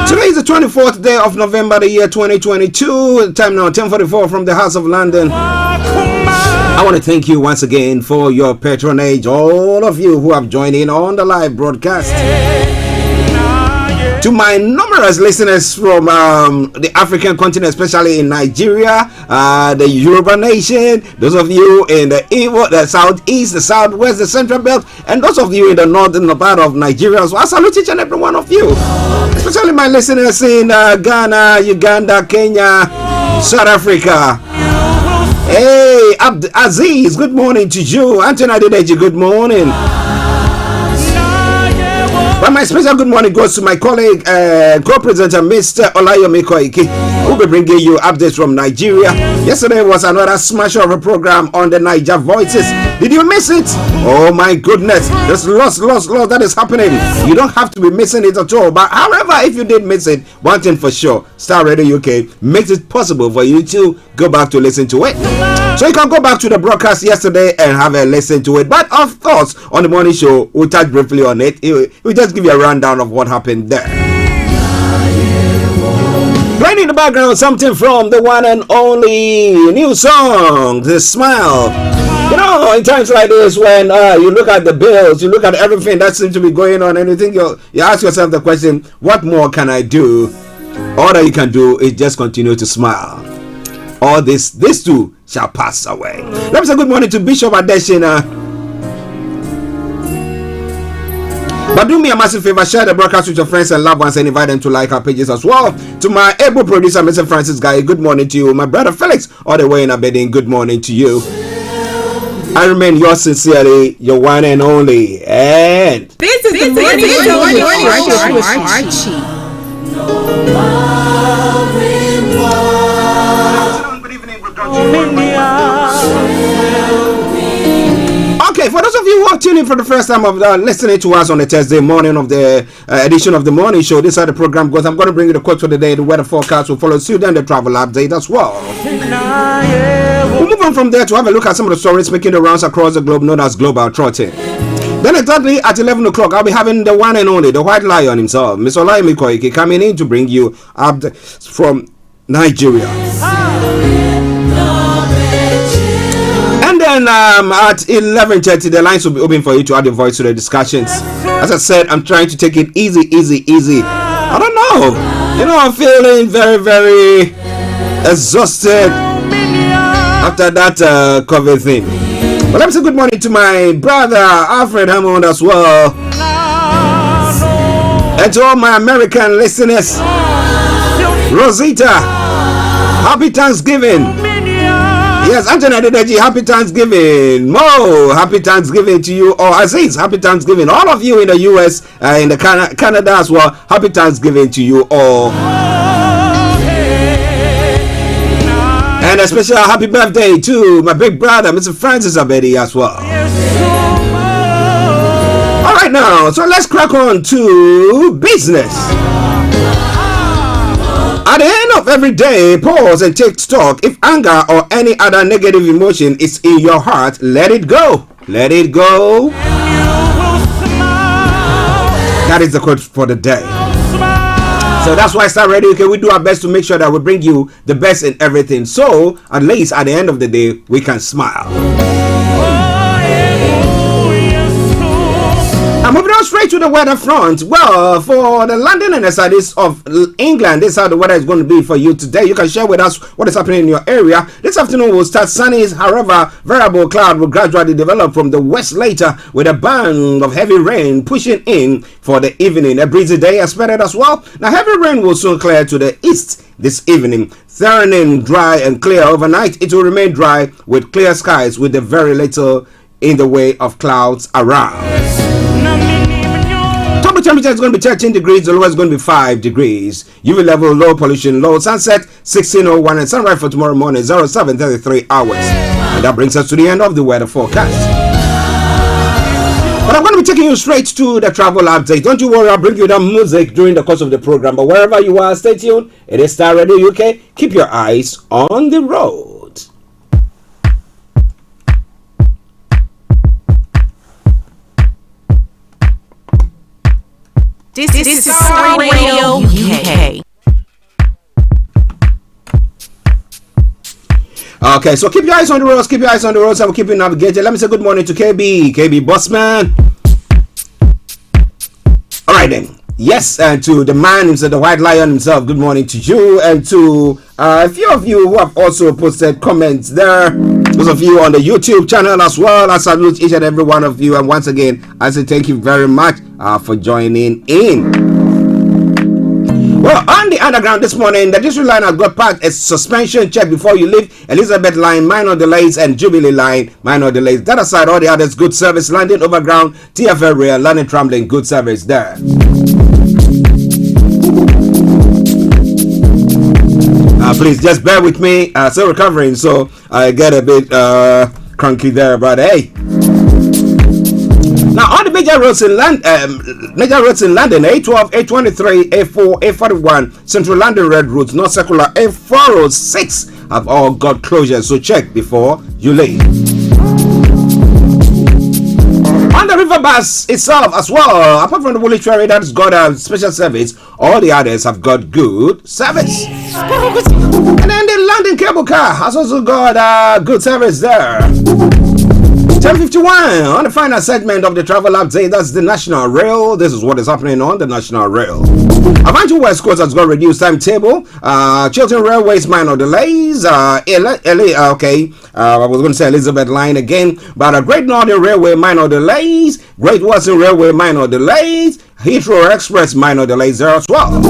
Today is the 24th day of November, the year 2022. Time now 10:44 from the House of London. I want to thank you once again for your patronage, all of you who have joined in on the live broadcast. To my numerous listeners from the African continent, especially in Nigeria, the Yoruba nation, those of you in the Igbo, the southeast, the southwest, the central belt, and those of you in the northern part of Nigeria. So I salute each and every one of you, especially my listeners in Ghana, Uganda, Kenya, South Africa. Hey, Aziz, good morning to you. Anthony Adedeji, good morning. But my special good morning goes to my colleague, co-presenter, Mr. Olayomi Koiki, who will be bringing you updates from Nigeria. Yesterday was another smasher of a program on the Niger Voices. Did you miss it? Oh my goodness, there's lots that is happening. You don't have to be missing it at all. But however, if you did miss it, one thing for sure, Starr Radio UK makes it possible for you to go back to listen to it. So you can go back to the broadcast yesterday and have a listen to it. But of course, on the morning show, we'll touch briefly on it. We'll just give you a rundown of what happened there. Playing in the background, something from the one and only new song, The Smile. You know, in times like this, when you look at the bills, you look at everything that seems to be going on, and you think you ask yourself the question, what more can I do? All that you can do is just continue to smile. All this too shall pass away. Let me say good morning to Bishop Adeshina. But do me a massive favor, share the broadcast with your friends and loved ones and invite them to like our pages as well. To my able producer, Mr. Francis Guy, good morning to you. My brother Felix, all the way in Aberdeen, good morning to you. I remain yours sincerely, your one and only. And this is the morning show with Archie. Okay, for those of you who are tuning for the first time of listening to us on a Thursday morning of the edition of the morning show, this is how the program goes. I'm going to bring you the quote for the day. The weather forecast will follow suit and the travel update as well. We'll move on from there to have a look at some of the stories making the rounds across the globe, known as Global Trotting. Then exactly at 11 o'clock, I'll be having the one and only, the White Lion himself, Mr. Olayomi Koiki, coming in to bring you updates from Nigeria. And then at 11:30, the lines will be open for you to add your voice to the discussions. As I said, I'm trying to take it easy. I don't know. You know, I'm feeling very, very exhausted after that COVID thing. But let me say good morning to my brother Alfred Hammond as well, and to all my American listeners. Rosita, happy Thanksgiving. Yes, Anthony Adedeji, happy Thanksgiving. Mo, happy Thanksgiving to you. Or Aziz, happy Thanksgiving. All of you in the US, in the Canada as well, happy Thanksgiving to you all. And a special happy birthday to my big brother, Mr. Francis Abedi as well. All right now, so let's crack on to business. At the end of every day, pause and take stock. If anger or any other negative emotion is in your heart, let it go. Let it go. That is the quote for the day. So that's why Starr Radio UK, we do our best to make sure that we bring you the best in everything. So at least at the end of the day, we can smile. Now, moving on straight to the weather front. Well, for the London and the southeast of England, this is how the weather is going to be for you today. You can share with us what is happening in your area. This afternoon will start sunny. However, variable cloud will gradually develop from the west later with a band of heavy rain pushing in for the evening. A breezy day expected as well. Now, heavy rain will soon clear to the east this evening. Turning dry and clear overnight, it will remain dry with clear skies with a very little in the way of clouds around. Top temperature is going to be 13 degrees, the lowest is going to be 5 degrees. UV level, low pollution, low sunset 16:01, and sunrise for tomorrow morning 07:33 hours. And that brings us to the end of the weather forecast. But I'm going to be taking you straight to the travel update. Don't you worry, I'll bring you the music during the course of the program. But wherever you are, stay tuned. It is Starr Radio UK. Keep your eyes on the road. This is Starr Radio UK. Okay, so keep your eyes on the roads, keep your eyes on the roads, and we'll keep you navigated. Let me say good morning to KB Bossman. All right then. Yes, and to the man himself, the White Lion himself, good morning to you, and to a few of you who have also posted comments there. Those of you on the YouTube channel as well, I salute each and every one of you, and once again, I say thank you very much for joining in. Well, on the underground this morning, the district line has got parked a suspension check before you leave. Elizabeth line, minor delays, and Jubilee line, minor delays. That aside, all the others, good service. Landing overground, TFL rail, landing tramline, good service there. Please just bear with me. Still recovering, so I get a bit cranky there, but hey. Now on the major roads in London, A12, A23, A4, A41, Central London Red Routes, North Circular, A406 have all got closures, so check before you leave. On the river bus itself as well, apart from the Woolwich ferry that's got a special service, all the others have got good service. And then the London cable car has also got good service there. 10:51 on the final segment of the travel update. That's the National Rail. This is what is happening on the National Rail. Avanti West Coast has got reduced timetable. Chiltern Railways minor delays. I was going to say Elizabeth Line again, but Great Northern Railway minor delays. Great Western Railway minor delays. Heathrow Express minor delays there as well.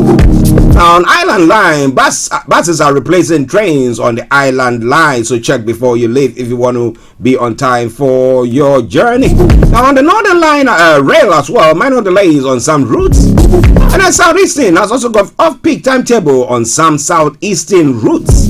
On Island Line, buses are replacing trains on the Island Line, so check before you leave if you want to be on time for your journey. Now on the Northern Line rail as well, minor delays on some routes. And then Southeastern has also got off-peak timetable on some Southeastern routes.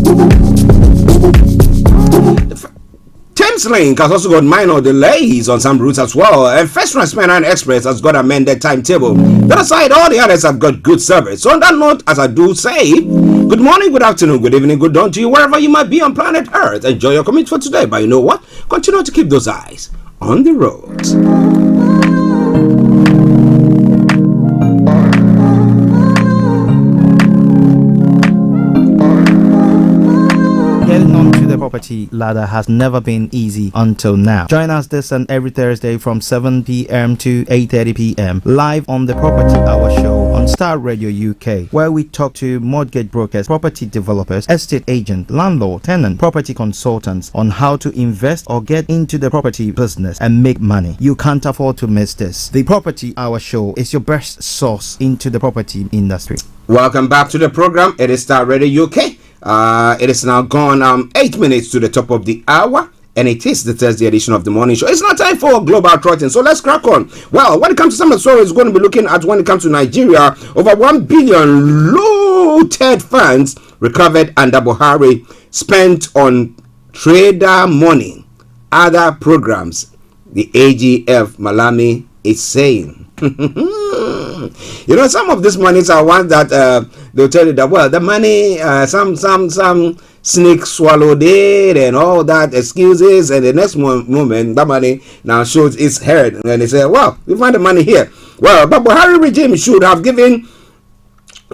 Thames Link has also got minor delays on some routes as well, and First Transmanite Express has got amended timetable. That aside, all the others have got good service. So on that note, as I do say, good morning, good afternoon, good evening, good dawn to you wherever you might be on planet Earth. Enjoy your commute for today, but you know what? Continue to keep those eyes on the road. Getting onto the property ladder has never been easy until now. Join us this and every Thursday from 7 p.m. to 8:30 p.m. live on the Property Hour Show on Starr Radio UK, where we talk to mortgage brokers, property developers, estate agents, landlord, tenant, property consultants on how to invest or get into the property business and make money. You can't afford to miss this. The Property Hour Show is your best source into the property industry. Welcome back to the program. It is Starr Radio UK. It is now gone 8 minutes to the top of the hour, and it is the Thursday edition of the morning show. It's not time for global trotting, so let's crack on. Well, when it comes to some of the stories, we're going to be looking at when it comes to Nigeria, over 1 billion looted funds recovered under Buhari spent on trader money, other programs, the AGF Malami is saying. You know, some of these monies are ones that they'll tell you that, well, the money, some snake swallowed it and all that excuses, and the next moment that money now shows its head, and they say, well, we find the money here. Well, but Buhari regime should have given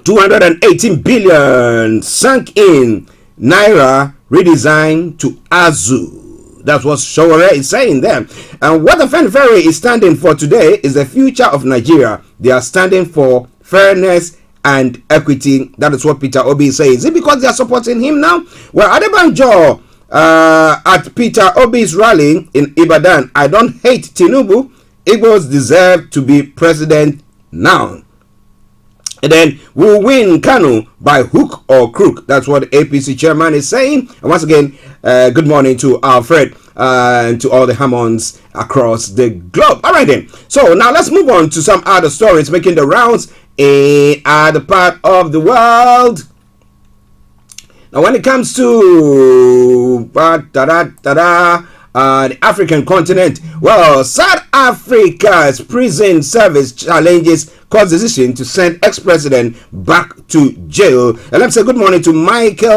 218 billion sunk in naira redesign to Azu. That's what Showore is saying there. And what the Fanfare is standing for today is the future of Nigeria. They are standing for fairness and equity. That is what Peter Obi is saying. Is it because they are supporting him now? Well, Adebanjo at Peter Obi's rally in Ibadan, I don't hate Tinubu. Igbos deserve to be president now. And then we'll win Kano by hook or crook. That's what the APC chairman is saying. And once again, good morning to Alfred and to all the Hammonds across the globe. All right then. So now let's move on to some other stories making the rounds in other part of the world. Now when it comes to the African continent, well, South Africa's prison service challenges court's decision to send ex-president back to jail. And let's say good morning to Michael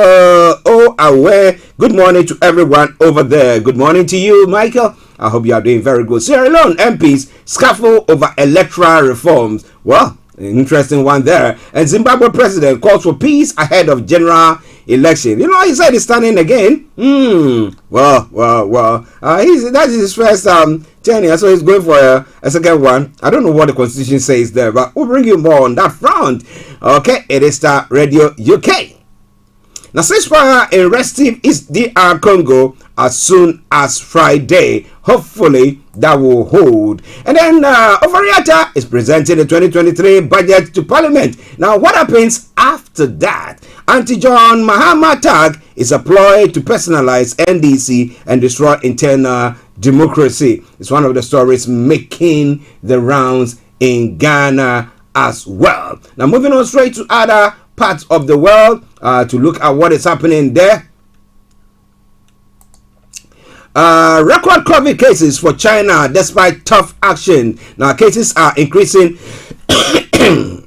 Oawe. Good morning to everyone over there. Good morning to you, Michael. I hope you are doing very good. Sierra Leone MPs scuffle over electoral reforms. Well, interesting one there. And Zimbabwe president calls for peace ahead of general election. You know, he said he's standing again. Well. That is his first tenure, so he's going for a second one. I don't know what the constitution says there, but we'll bring you more on that front. Okay, it is Starr Radio UK. Now, ceasefire in restive East DR Congo as soon as Friday. Hopefully, that will hold. And then Ovariata is presenting the 2023 budget to Parliament. Now, what happens after that? Anti-John Mahama tag is employed to personalize NDC and destroy internal democracy. It's one of the stories making the rounds in Ghana as well. Now, moving on straight to other parts of the world to look at what is happening there. Record COVID cases for China despite tough action. Now cases are increasing.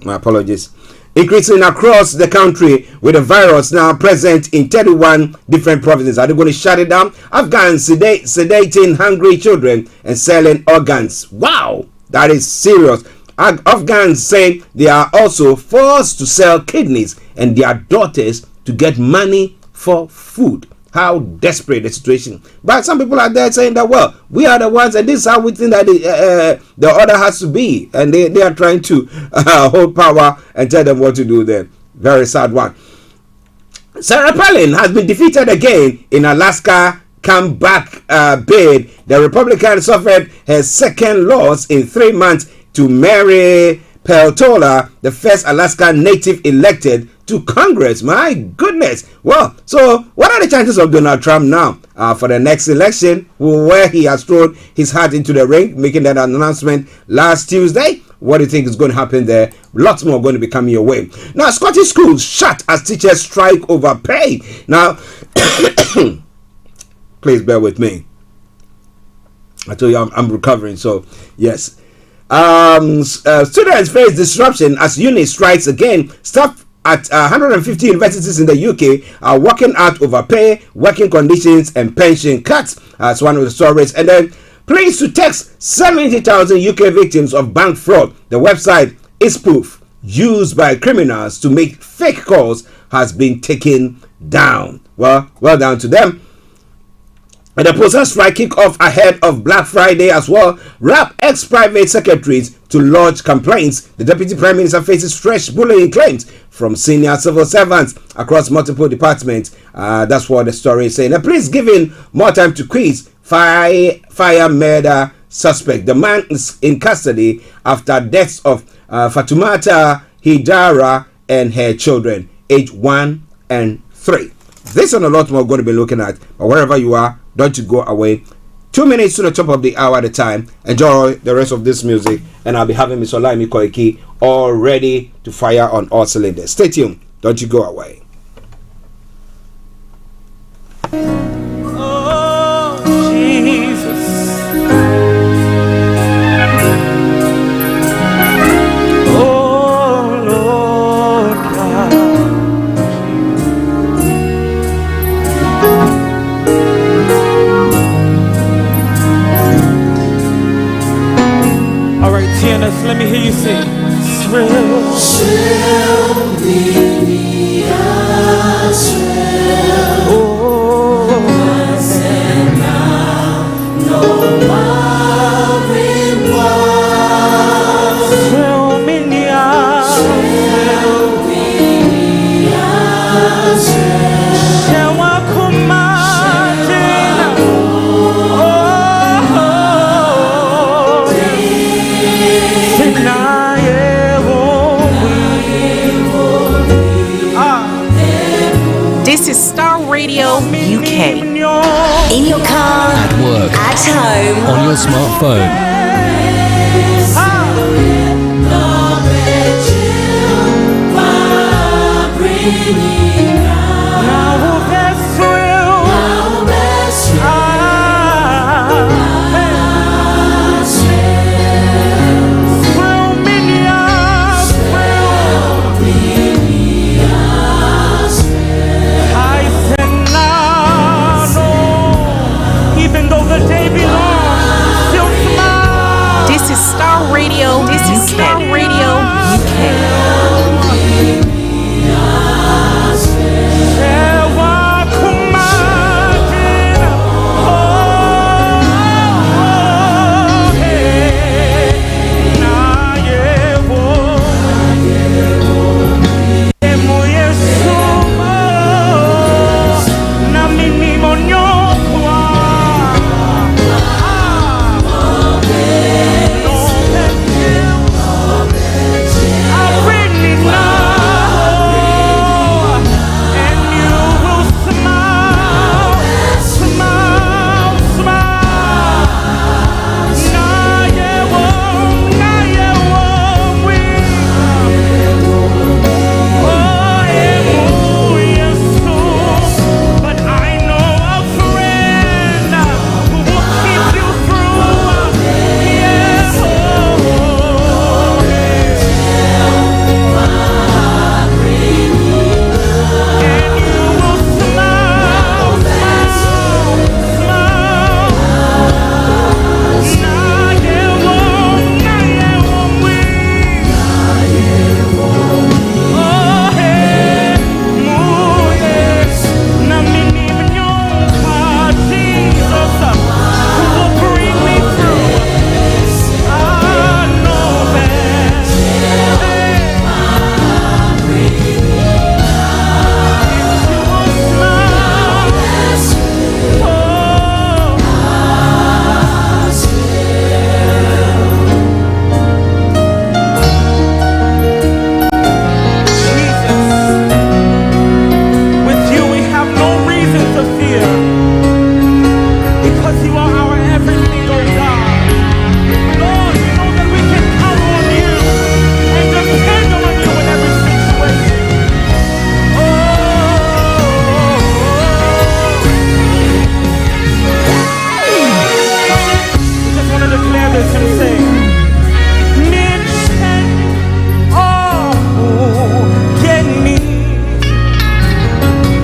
My apologies. Increasing across the country with the virus now present in 31 different provinces. Are they going to shut it down? Afghans sedating hungry children and selling organs. Wow, that is serious. Afghans say they are also forced to sell kidneys and their daughters to get money for food. How desperate the situation. But some people are there saying that, well, we are the ones and this is how we think that the order has to be. And they are trying to hold power and tell them what to do there. Very sad one. Sarah Palin has been defeated again in Alaska comeback bid. The Republican suffered her second loss in 3 months to Mary Peltola, the first Alaska native elected to Congress. My goodness. Well, so what are the chances of Donald Trump now for the next election, where he has thrown his hat into the ring, making that announcement last Tuesday? What do you think is going to happen there? Lots more going to be coming your way. Now, Scottish schools shut as teachers strike over pay. Now, please bear with me. I told you I'm recovering, so yes. Students face disruption as uni strikes again. Staff at 150 universities in the UK are working out overpay, working conditions, and pension cuts. That's one of the stories. And then, please to text 70,000 UK victims of bank fraud. The website is spoof used by criminals to make fake calls has been taken down. Well done to them. And the postal strike kick off ahead of Black Friday as well. Rap ex-private secretaries to lodge complaints. The Deputy Prime Minister faces fresh bullying claims from senior civil servants across multiple departments. That's what the story is saying. The police giving more time to quiz fire murder suspect. The man is in custody after deaths of Fatumata Hidara and her children, aged 1 and 3. This and a lot more going to be looking at. But wherever you are, don't you go away. 2 minutes to the top of the hour at a time. Enjoy the rest of this music. And I'll be having Miss Olayomi Koiki all ready to fire on all cylinders. Stay tuned. Don't you go away. Oh, Jesus. Oh, Lord God. All right, TNS, let me hear you sing. Shrill me, oh, and Radio UK. In your car, at work, at home, on your smartphone.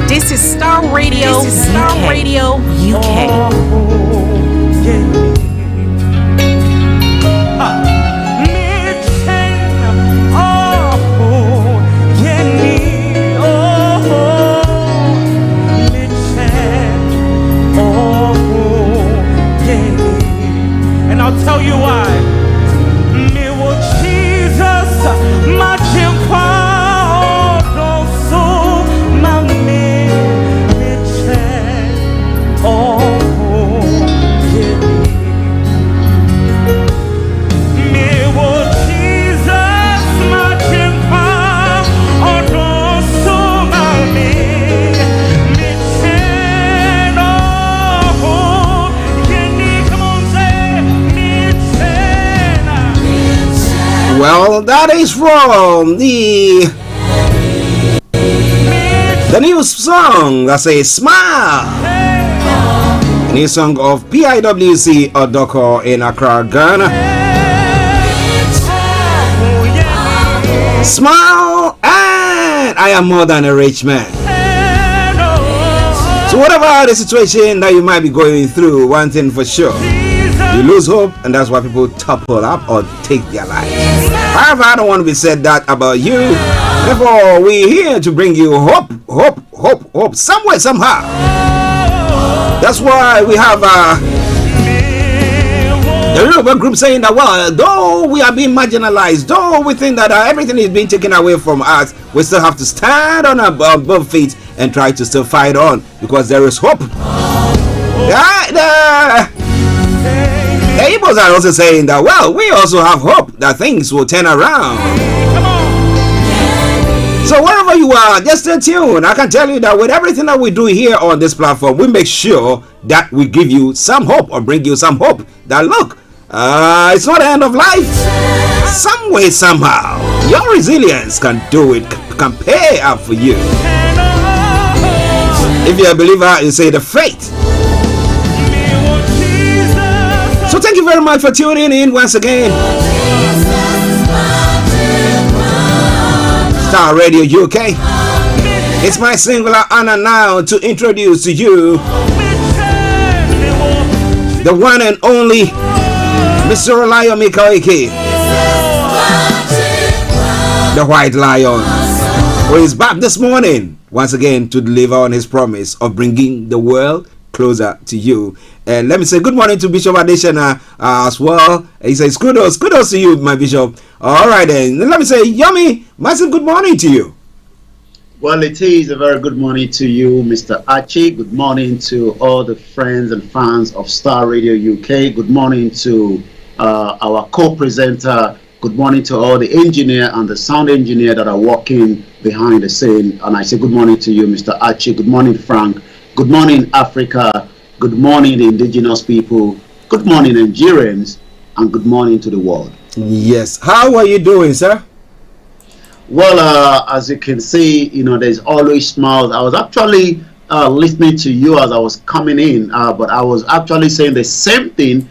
This is Starr Radio. This is Starr Radio UK. Well, that is from the new song that says Smile. The new song of PIWC Odoko in Accra, Ghana. Smile, and I am more than a rich man. So whatever the situation that you might be going through, one thing for sure, you lose hope, and that's why people topple up or take their lives. However, I don't want to be said that about you. Therefore, we're here to bring you hope, somewhere, somehow. That's why we have the Yoruba group saying that, well, though we are being marginalized, though we think that everything is being taken away from us, we still have to stand on our both feet and try to still fight on, because there is hope. The Igbos are also saying that, well, we also have hope that things will turn around. So wherever you are, just stay tuned. I can tell you that with everything that we do here on this platform, we make sure that we give you some hope or bring you some hope. That look, it's not the end of life. Some way, somehow, your resilience can do it, can pay out for you. If you're a believer, you say the faith. So thank you very much for tuning in once again. Starr Radio UK. It's my singular honor now to introduce to you the one and only Mr. Olayomi Koiki, the White Lion, who is back this morning once again to deliver on his promise of bringing the world closer to you. And let me say good morning to Bishop Adeshina as well. He says kudos to you, my bishop. All right then, let me say Yomi, massive good morning to you. Well, it is a very good morning to you, Mr. Archie. Good morning to all the friends and fans of Starr Radio UK. Good morning to our co-presenter. Good morning to all the engineer and the sound engineer that are working behind the scene. And I say good morning to you, Mr. Archie. Good morning, Frank. Good morning, Africa. Good morning, the indigenous people. Good morning, Nigerians. And good morning to the world. Yes. How are you doing, sir? Well, as you can see, there's always smiles. I was actually listening to you as I was coming in, but I was actually saying the same thing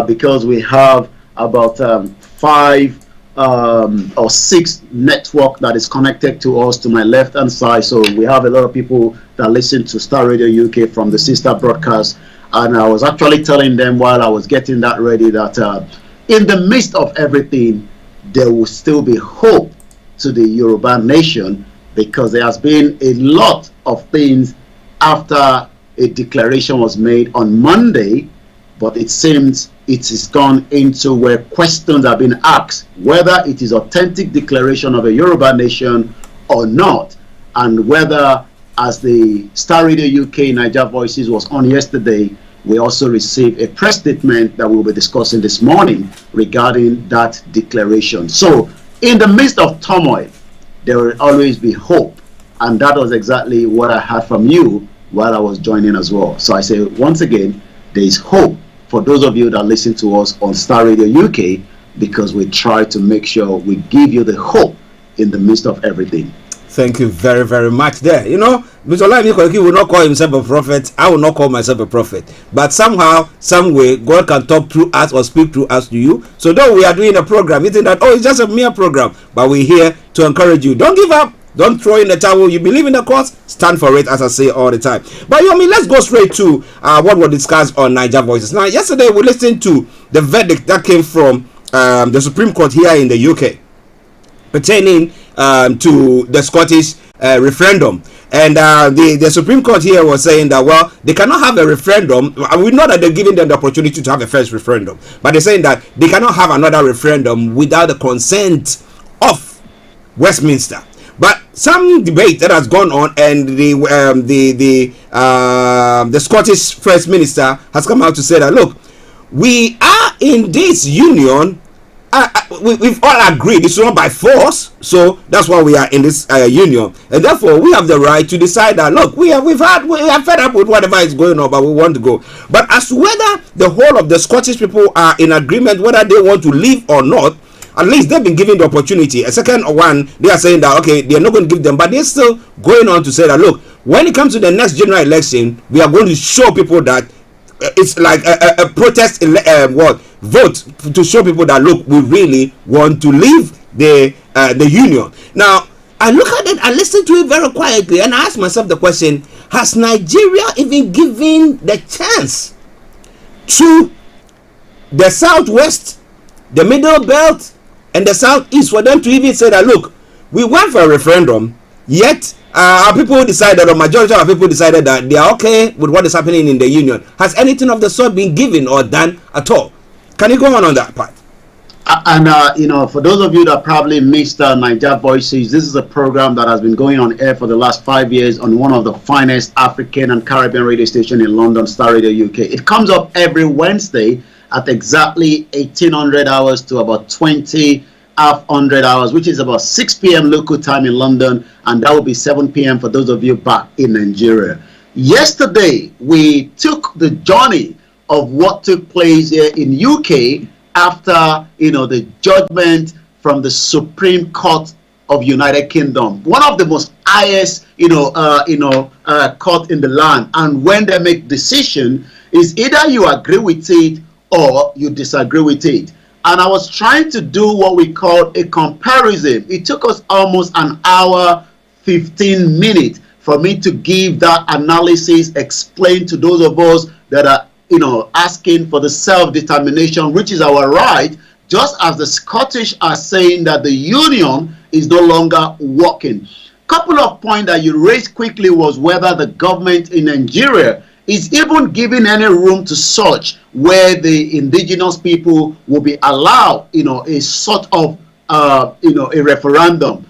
because we have about 5 or 6 network that is connected to us to my left hand side. So we have a lot of people that listen to Starr Radio UK from the sister broadcast. And I was actually telling them while I was getting that ready that in the midst of everything, there will still be hope to the Yoruba nation, because there has been a lot of things after a declaration was made on Monday, but it seems it is gone into where questions are being asked whether it is authentic declaration of a Yoruba nation or not, and whether, as the Starr Radio UK Niger Voices was on yesterday, we also received a press statement that we'll be discussing this morning regarding that declaration. So in the midst of turmoil, there will always be hope, and that was exactly what I heard from you while I was joining as well. So I say once again, there is hope for those of you that listen to us on Starr Radio UK, because we try to make sure we give you the hope in the midst of everything. Thank you very, very much there. Mr. Olayomi will not call himself a prophet. I will not call myself a prophet. But somehow, some way, God can talk through us or speak through us to you. So though we are doing a program, you think that, it's just a mere program. But we're here to encourage you. Don't give up. Don't throw in the towel. You believe in the cause, stand for it, as I say all the time. But let's go straight to what we discussed on Niger Voices. Now, yesterday we listened to the verdict that came from the Supreme Court here in the UK pertaining to the Scottish referendum. And the Supreme Court here was saying that, well, they cannot have a referendum. We know that they're giving them the opportunity to have a first referendum, but they're saying that they cannot have another referendum without the consent of Westminster. But some debate that has gone on, and the Scottish First Minister has come out to say that, look, we are in this union. We've all agreed it's not by force, so that's why we are in this union, and therefore we have the right to decide that, look, we are fed up with whatever is going on, but we want to go. But as to whether the whole of the Scottish people are in agreement whether they want to leave or not, at least they've been given the opportunity. A second one, they are saying that, okay, they're not going to give them, but they're still going on to say that, look, when it comes to the next general election, we are going to show people that it's like a protest vote to show people that, look, we really want to leave the union. Now, I look at it, I listen to it very quietly, and I ask myself the question, has Nigeria even given the chance to the southwest, the middle belt, and the southeast for them to even say that, look, we went for a referendum, yet our people decided, or majority of our people decided that they are okay with what is happening in the union? Has anything of the sort been given or done at all? Can you go on that part? And for those of you that probably missed Niger Voices, this is a program that has been going on air for the last 5 years on one of the finest African and Caribbean radio station in London, Starr Radio UK. It comes up every Wednesday at exactly 1800 hours to about 20 half 100 hours, which is about 6 p.m. local time in London, and that will be 7 p.m. for those of you back in Nigeria. Yesterday, we took the journey of what took place here in UK after, the judgment from the Supreme Court of United Kingdom, one of the most highest, court in the land. And when they make decision, is either you agree with it or you disagree with it. And I was trying to do what we call a comparison. It took us almost an hour, 15 minutes for me to give that analysis, explain to those of us that are, asking for the self-determination, which is our right, just as the Scottish are saying that the union is no longer working. Couple of points that you raised quickly was whether the government in Nigeria is even giving any room to search where the indigenous people will be allowed, a sort of, a referendum.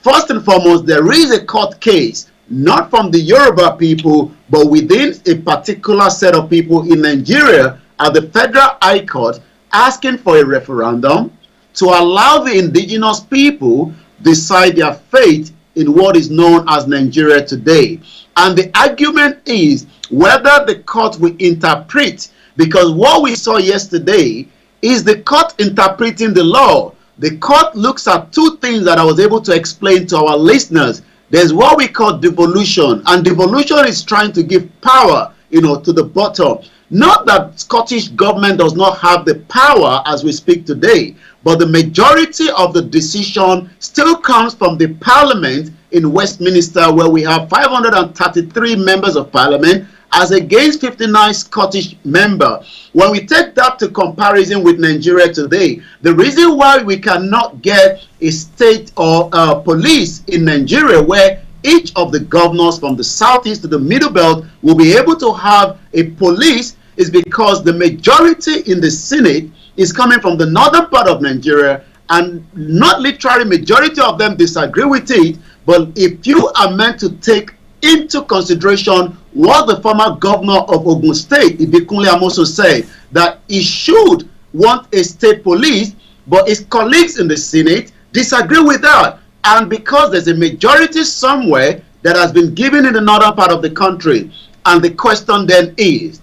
First and foremost, there is a court case, not from the Yoruba people, but within a particular set of people in Nigeria at the Federal High Court, asking for a referendum to allow the indigenous people decide their fate in what is known as Nigeria today. And the argument is whether the court will interpret, because what we saw yesterday is the court interpreting the law. The court looks at two things that I was able to explain to our listeners. There's what we call devolution, and devolution is trying to give power, to the bottom. Not that Scottish government does not have the power as we speak today, but the majority of the decision still comes from the Parliament in Westminster, where we have 533 members of Parliament as against 59 Scottish members. When we take that to comparison with Nigeria today, the reason why we cannot get a state or police in Nigeria where each of the governors from the southeast to the middle belt will be able to have a police is because the majority in the Senate is coming from the northern part of Nigeria, and not literally majority of them disagree with it, but if you are meant to take into consideration what the former governor of Ogun State, Ibikunle Amoso, said, that he should want a state police, but his colleagues in the Senate disagree with that. And because there's a majority somewhere that has been given in the northern part of the country, and the question then is,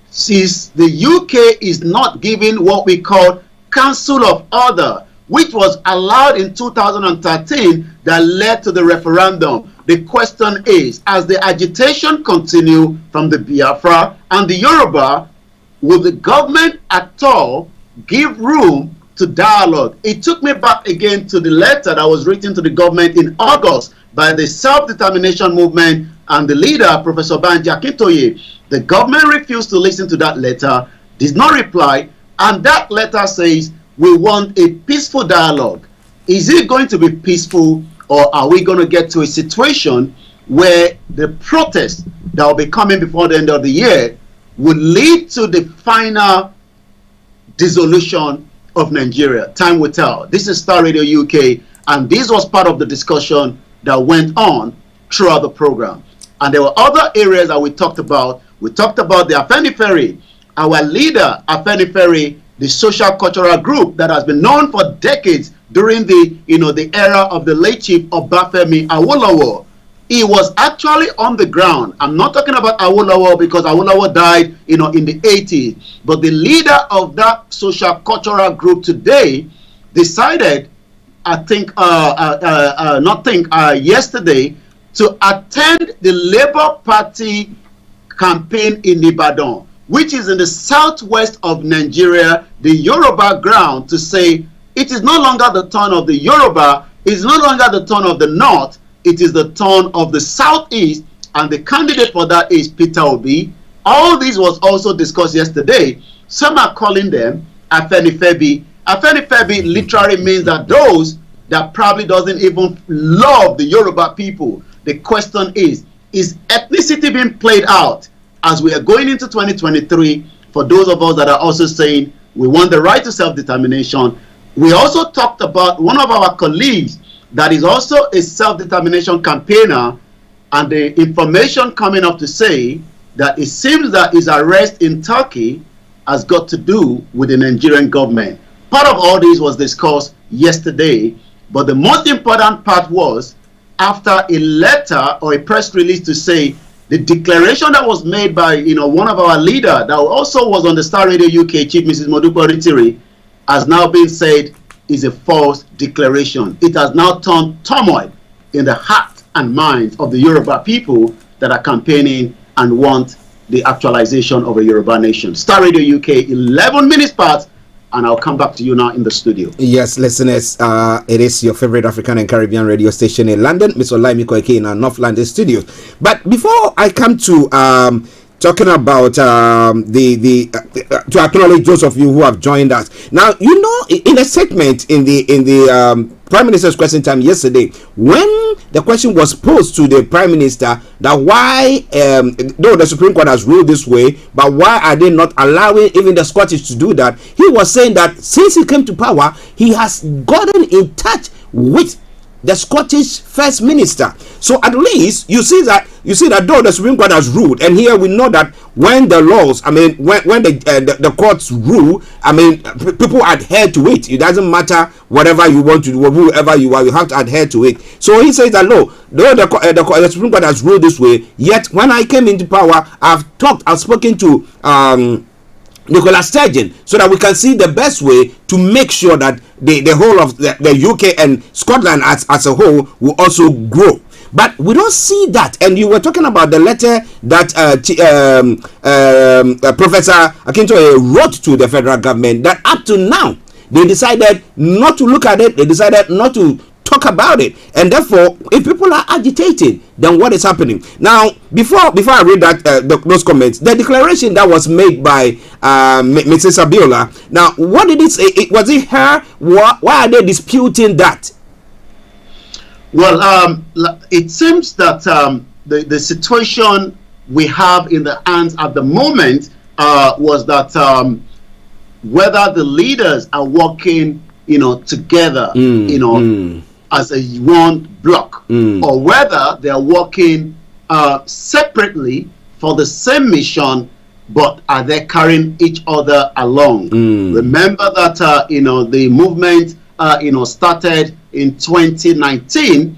since the UK is not giving what we call Council of Order, which was allowed in 2013 that led to the referendum, the question is, as the agitation continue from the Biafra and the Yoruba, will the government at all give room to dialogue? It took me back again to the letter that was written to the government in August by the self-determination movement and the leader, Professor Banji Akintoye. The government refused to listen to that letter, did not reply, and that letter says, we want a peaceful dialogue. Is it going to be peaceful, or are we going to get to a situation where the protest that will be coming before the end of the year will lead to the final dissolution of Nigeria? Time will tell. This is Starr Radio UK, and this was part of the discussion that went on throughout the program. And there were other areas that we talked about. We talked about the Afenifere, our leader, Afenifere, the social cultural group that has been known for decades during the era of the late Chief Obafemi Awolowo. He was actually on the ground. I'm not talking about Awolowo because Awolowo died, in the 80s. But the leader of that social cultural group today decided, yesterday, to attend the Labour Party campaign in Ibadan, which is in the southwest of Nigeria, the Yoruba ground, to say it is no longer the turn of the Yoruba, it is no longer the turn of the north, it is the turn of the southeast, and the candidate for that is Peter Obi. All this was also discussed yesterday. Some are calling them Afenifebi. Afenifebi literally means that those that probably doesn't even love the Yoruba people. The question is ethnicity being played out as we are going into 2023 for those of us that are also saying we want the right to self-determination? We also talked about one of our colleagues that is also a self-determination campaigner, and the information coming up to say that it seems that his arrest in Turkey has got to do with the Nigerian government. part of all this was discussed yesterday, but the most important part was after a letter or a press release to say the declaration that was made by one of our leader that also was on the Star Radio UK, Chief Mrs. Modupe Onitiri, has now been said is a false declaration. It has now turned turmoil in the heart and minds of the Yoruba people that are campaigning and want the actualization of a Yoruba nation. Star Radio UK, 11 minutes past, and I'll come back to you now in the studio. Yes, listeners, it is your favorite African and Caribbean radio station in London, Mr. Olayomi Koiki in our North London studios. But before I come to talking about to acknowledge those of you who have joined us. Now, in a segment in the Prime Minister's question time yesterday, when the question was posed to the Prime Minister that why, though the Supreme Court has ruled this way, but why are they not allowing even the Scottish to do that? He was saying that since he came to power, he has gotten in touch with the Scottish First Minister. So at least you see that though the Supreme Court has ruled, and here we know that when the laws, when the courts rule, people adhere to it. It doesn't matter whatever you want to do, whoever you are, you have to adhere to it. So he says that no, though the Supreme Court has ruled this way, yet when I came into power, I've spoken to Nicola Sturgeon, so that we can see the best way to make sure that the whole of the UK and Scotland as a whole will also grow. But we don't see that. And you were talking about the letter that Professor Akintoye wrote to the federal government, that up to now they decided not to look at it. They decided not to talk about it, and therefore, if people are agitated, then what is happening now? Before I read that those comments, the declaration that was made by Mrs. Abiola. Now, what did it say? Was it her? Why are they disputing that? Well, it seems that the situation we have in the hands at the moment was that whether the leaders are working, together, as a one block, or whether they are working separately for the same mission, but are they carrying each other along? Remember that the movement started in 2019,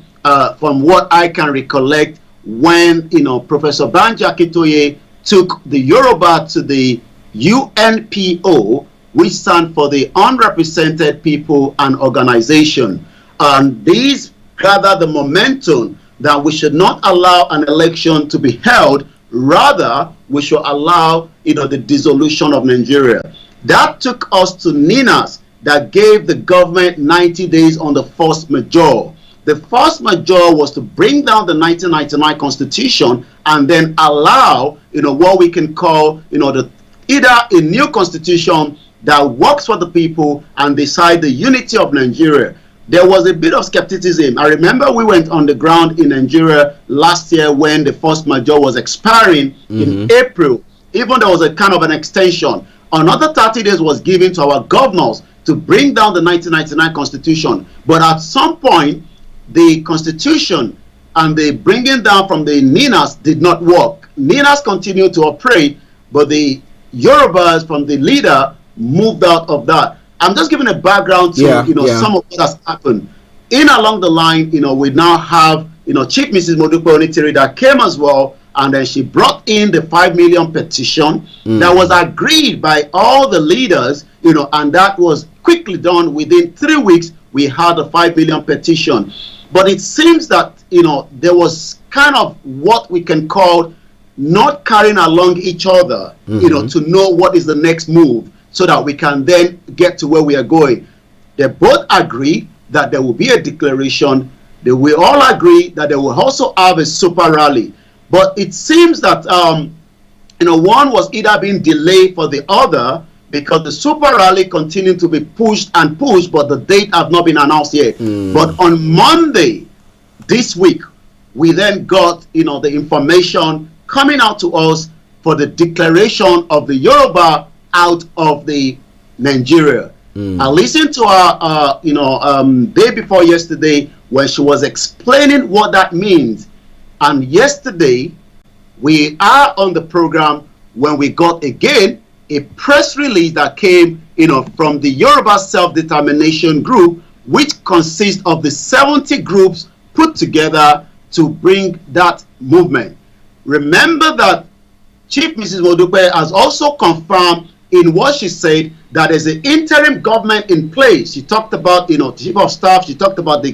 from what I can recollect, when Professor Banji Akintoye took the Yoruba to the UNPO, which stand for the Unrepresented People and Organization. And these gather the momentum that we should not allow an election to be held, rather we should allow the dissolution of Nigeria. That took us to NINAS, that gave the government 90 days on the force majeure. The force majeure was to bring down the 1999 constitution and then allow what we can call either a new constitution that works for the people and decide the unity of Nigeria. There was a bit of skepticism. I remember we went on the ground in Nigeria last year when the force majeure was expiring in April. Even there was a kind of an extension. Another 30 days was given to our governors to bring down the 1999 constitution. But at some point, the constitution and the bringing down from the NINAS did not work. NINAS continued to operate, but the Yorubas from the leader moved out of that. I'm just giving a background to some of what has happened. In along the line, we now have Chief Mrs. Modupe Onitiri that came as well, and then she brought in the 5 million petition that was agreed by all the leaders, and that was quickly done. Within 3 weeks, we had a 5 million petition. But it seems that there was kind of what we can call not carrying along each other, to know what is the next move, so that we can then get to where we are going. They both agree that there will be a declaration. They will all agree that they will also have a super rally. But it seems that one was either being delayed for the other, because the super rally continued to be pushed and pushed, but the date have not been announced yet. But on Monday this week, we then got the information coming out to us for the declaration of the Yoruba out of the Nigeria. I listened to her day before yesterday when she was explaining what that means, and yesterday we are on the program when we got again a press release that came from the Yoruba Self-Determination Group, which consists of the 70 groups put together to bring that movement. Remember that Chief Mrs. Modupe has also confirmed in what she said that there's an interim government in place. She talked about, the chief of staff. She talked about the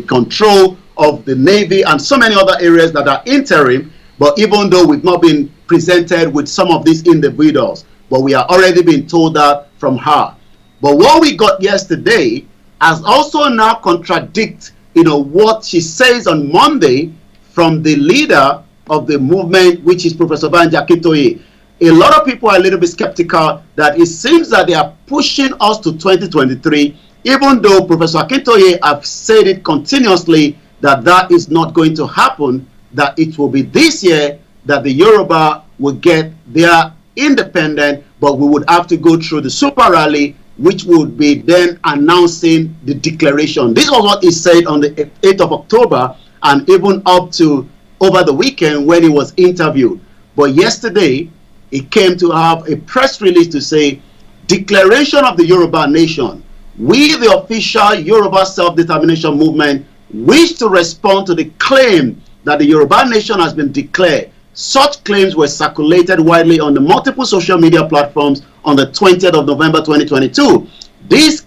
control of the Navy and so many other areas that are interim. But even though we've not been presented with some of these individuals, but we are already being told that from her. But what we got yesterday has also now contradict, what she says on Monday from the leader of the movement, which is Professor Banji Akintoye. A lot of people are a little bit skeptical that it seems that they are pushing us to 2023, even though Professor Akintoye have said it continuously that that is not going to happen, that it will be this year that the Yoruba will get their independent, but we would have to go through the super rally, which would be then announcing the declaration. This was what he said on the 8th of October and even up to over the weekend when he was interviewed. But yesterday, he came to have a press release to say, declaration of the Yoruba nation. We, the official Yoruba self-determination movement, wish to respond to the claim that the Yoruba nation has been declared. Such claims were circulated widely on the multiple social media platforms on the 20th of November 2022. These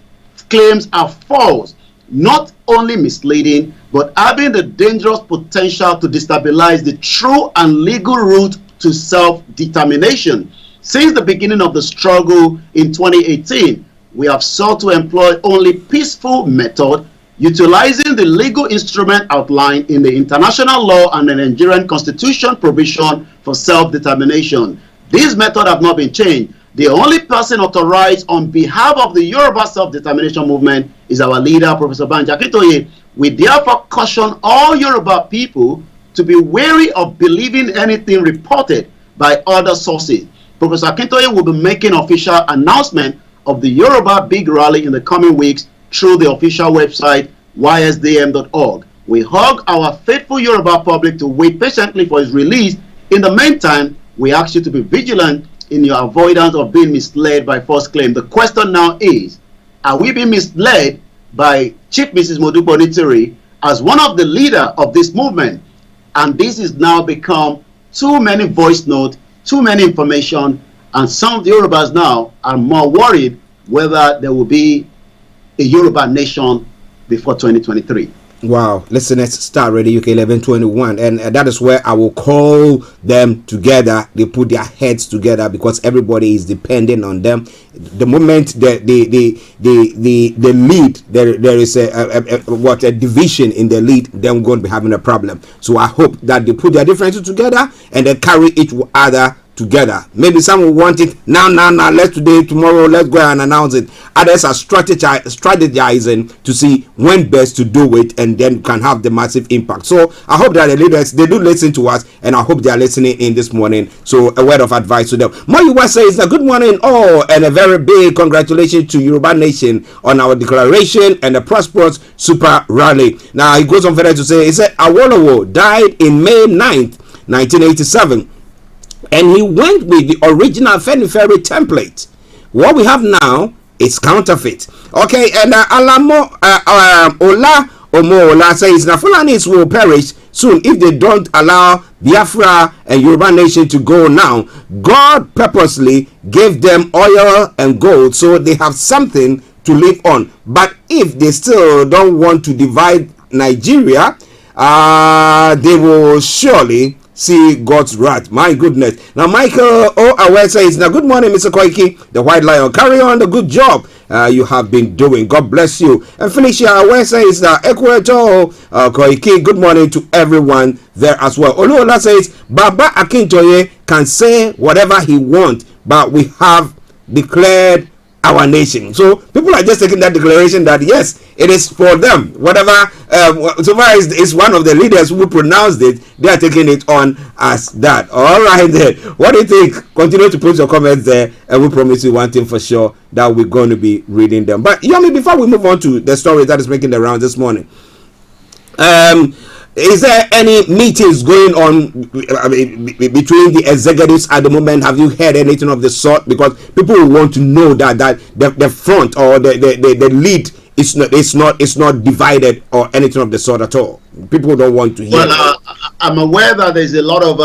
claims are false, not only misleading, but having the dangerous potential to destabilize the true and legal route to self-determination. Since the beginning of the struggle in 2018, we have sought to employ only peaceful method, utilizing the legal instrument outlined in the international law and the Nigerian constitution provision for self-determination. These methods have not been changed. The only person authorized on behalf of the Yoruba self-determination movement is our leader, Professor Banji Akintoye. We therefore caution all Yoruba people to be wary of believing anything reported by other sources. Professor Akintoye will be making official announcement of the Yoruba Big Rally in the coming weeks through the official website ysdm.org. We hug our faithful Yoruba public to wait patiently for his release. In the meantime, we ask you to be vigilant in your avoidance of being misled by false claim. The question now is, are we being misled by Chief Mrs. Modupe Onitiri as one of the leader of this movement? And this has now become too many voice notes, too many information, and some of the Yorubas now are more worried whether there will be a Yoruba nation before 2023. Wow, listeners, Starr Radio UK 1121, and that is where I will call them together. They put their heads together because everybody is depending on them. The moment the lead, there is a division in the lead, then we're going to be having a problem. So I hope that they put their differences together and they carry each other together. Maybe some will want it now, let's today, tomorrow, let's go and announce it. Others are strategizing to see when best to do it, and then can have the massive impact. So I hope that the leaders, they do listen to us, and I hope they are listening in this morning. So a word of advice to them. Moyiwa says, good morning all, and a very big congratulations to Yoruba Nation on our declaration and a prosperous super rally. Now he goes on further to say, he said Awolowo died in May 9th, 1987. And he went with the original Fenifere template. What we have now is counterfeit. Okay, and Alamo Ola says the Fulanis will perish soon if they don't allow Biafra and Yoruba Nation to go now. God purposely gave them oil and gold so they have something to live on. But if they still don't want to divide Nigeria, they will surely see God's wrath. My goodness. Now Michael Awe says, now good morning Mr. Koiki, the White Lion, carry on the good job you have been doing. God bless you. And Felicia Awe says, Equator Koiki, good morning to everyone there as well. Oluola says, Baba Akintoye can say whatever he wants, but we have declared our nation. So people are just taking that declaration that yes, it is for them. Whatever, so far is one of the leaders who pronounced it, they are taking it on as that. All right then. What do you think? Continue to put your comments there, and we promise you one thing for sure, that we're going to be reading them. But Yomi, before we move on to the story that is making the round this morning, is there any meetings going on between the executives at the moment? Have you heard anything of the sort? Because people will want to know that the front or the lead is not divided or anything of the sort at all. People don't want to hear. Well, I'm aware that there's a lot of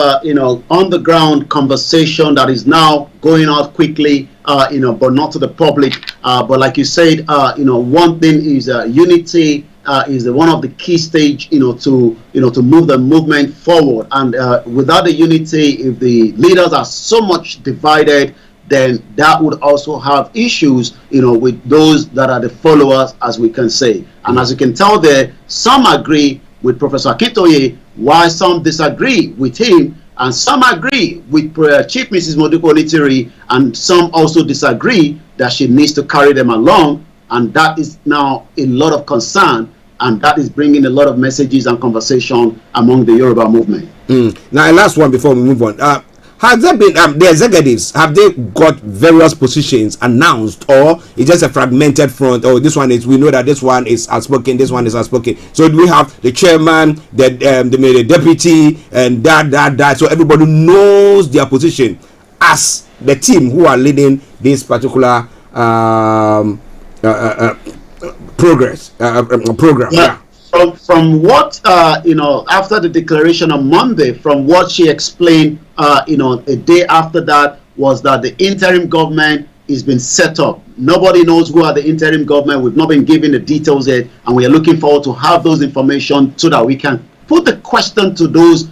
on the ground conversation that is now going out quickly, but not to the public. But like you said, one thing is unity. Is one of the key stage, to move the movement forward. And without the unity, if the leaders are so much divided, then that would also have issues, with those that are the followers, as we can say. And as you can tell there, some agree with Professor Akintoye, while some disagree with him, and some agree with Chief Mrs. Modupe Onitiri, and some also disagree that she needs to carry them along. And that is now a lot of concern. And that is bringing a lot of messages and conversation among the Yoruba movement. Now, last one before we move on. Has there been the executives? Have they got various positions announced, or it's just a fragmented front? Or this one is, we know that this one is outspoken, this one is outspoken. So do we have the chairman, the deputy, and that? So everybody knows their position as the team who are leading this particular program. Yeah. From what after the declaration on Monday, from what she explained, a day after that, was that the interim government is been set up. Nobody knows who are the interim government. We've not been given the details yet, and we are looking forward to have those information so that we can put the question to those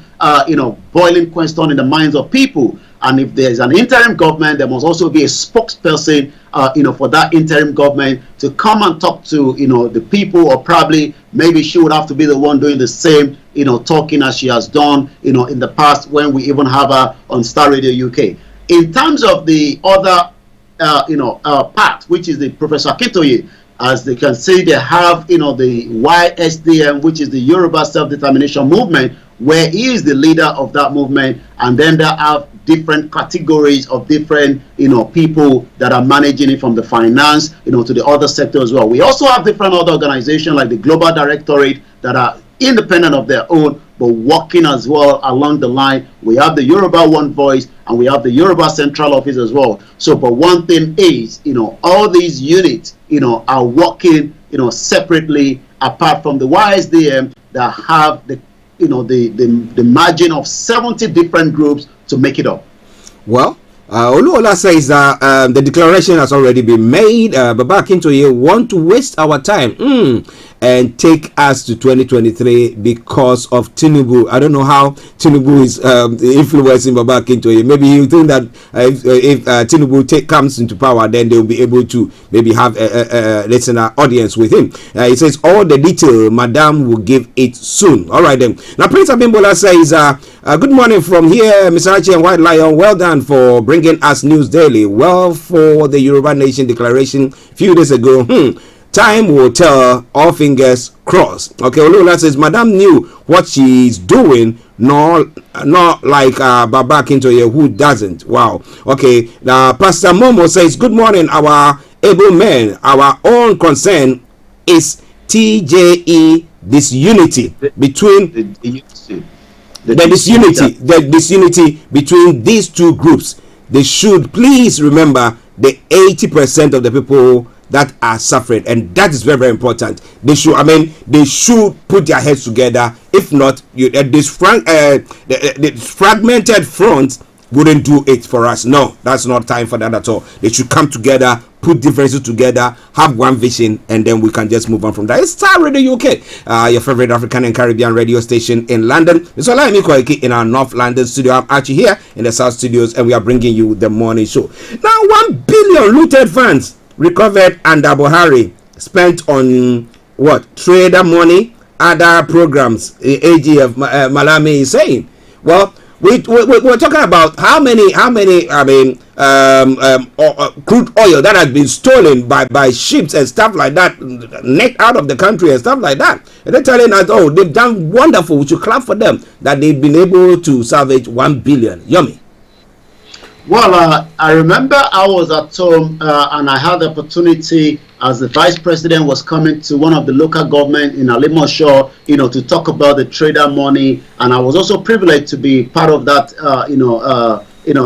boiling question in the minds of people. And if there's an interim government, there must also be a spokesperson, for that interim government to come and talk to, the people, or probably maybe she would have to be the one doing the same, talking as she has done, in the past when we even have her on Starr Radio UK. In terms of the other, part, which is the Professor Akintoye, as they can see, they have, the YSDM, which is the Yoruba Self-Determination Movement, where he is the leader of that movement, and then they have different categories of different people that are managing it, from the finance to the other sector as well. We also have different other organizations like the Global Directorate that are independent of their own, but working as well along the line. We have the Yoruba One Voice, and we have the Yoruba Central Office as well. So, but one thing is, all these units are working separately, apart from the YSDM that have the margin of 70 different groups to make it up. Well, Oluola says that the declaration has already been made. Baba Akintoye want to waste our time and take us to 2023 because of Tinubu. I don't know how Tinubu is influencing Baba Akintoye. Maybe you think that if Tinubu comes into power, then they will be able to maybe have a listener audience with him. It says all the detail, Madam will give it soon. All right then. Now Prince Abimbola says, good morning from here, Mr. Archie and White Lion. Well done for bringing us news daily. Well, for the Yoruba Nation declaration a few days ago. Time will tell, all fingers crossed. Okay, Olola says, Madam knew what she's doing, not like Baba Akintoye, who doesn't. Wow. Okay, now Pastor Momo says, good morning, our able men. Our own concern is TJE disunity between the disunity between these two groups. They should please remember the 80% of the people that are suffering, and that is very, very important. They should put their heads together. If not, this fragmented front wouldn't do it for us. No, that's not time for that at all. They should come together, put differences together, have one vision, and then we can just move on from that. It's Starr Radio UK, your favorite African and Caribbean radio station in London. It's Olayomi Koiki in our North London studio. I'm Archie here in the South Studios, and we are bringing you the morning show. Now, 1 billion looted funds recovered under Buhari, spent on what? Trader money, other programs. AG of Malami is saying. Well, we're talking about how many crude oil that has been stolen by ships and stuff like that, necked out of the country and stuff like that. And they're telling us, oh, they've done wonderful. We should clap for them that they've been able to salvage 1 billion. Yummy. Well, I remember I was at home and I had the opportunity as the vice president was coming to one of the local government in Alimosho, to talk about the trader money. And I was also privileged to be part of that,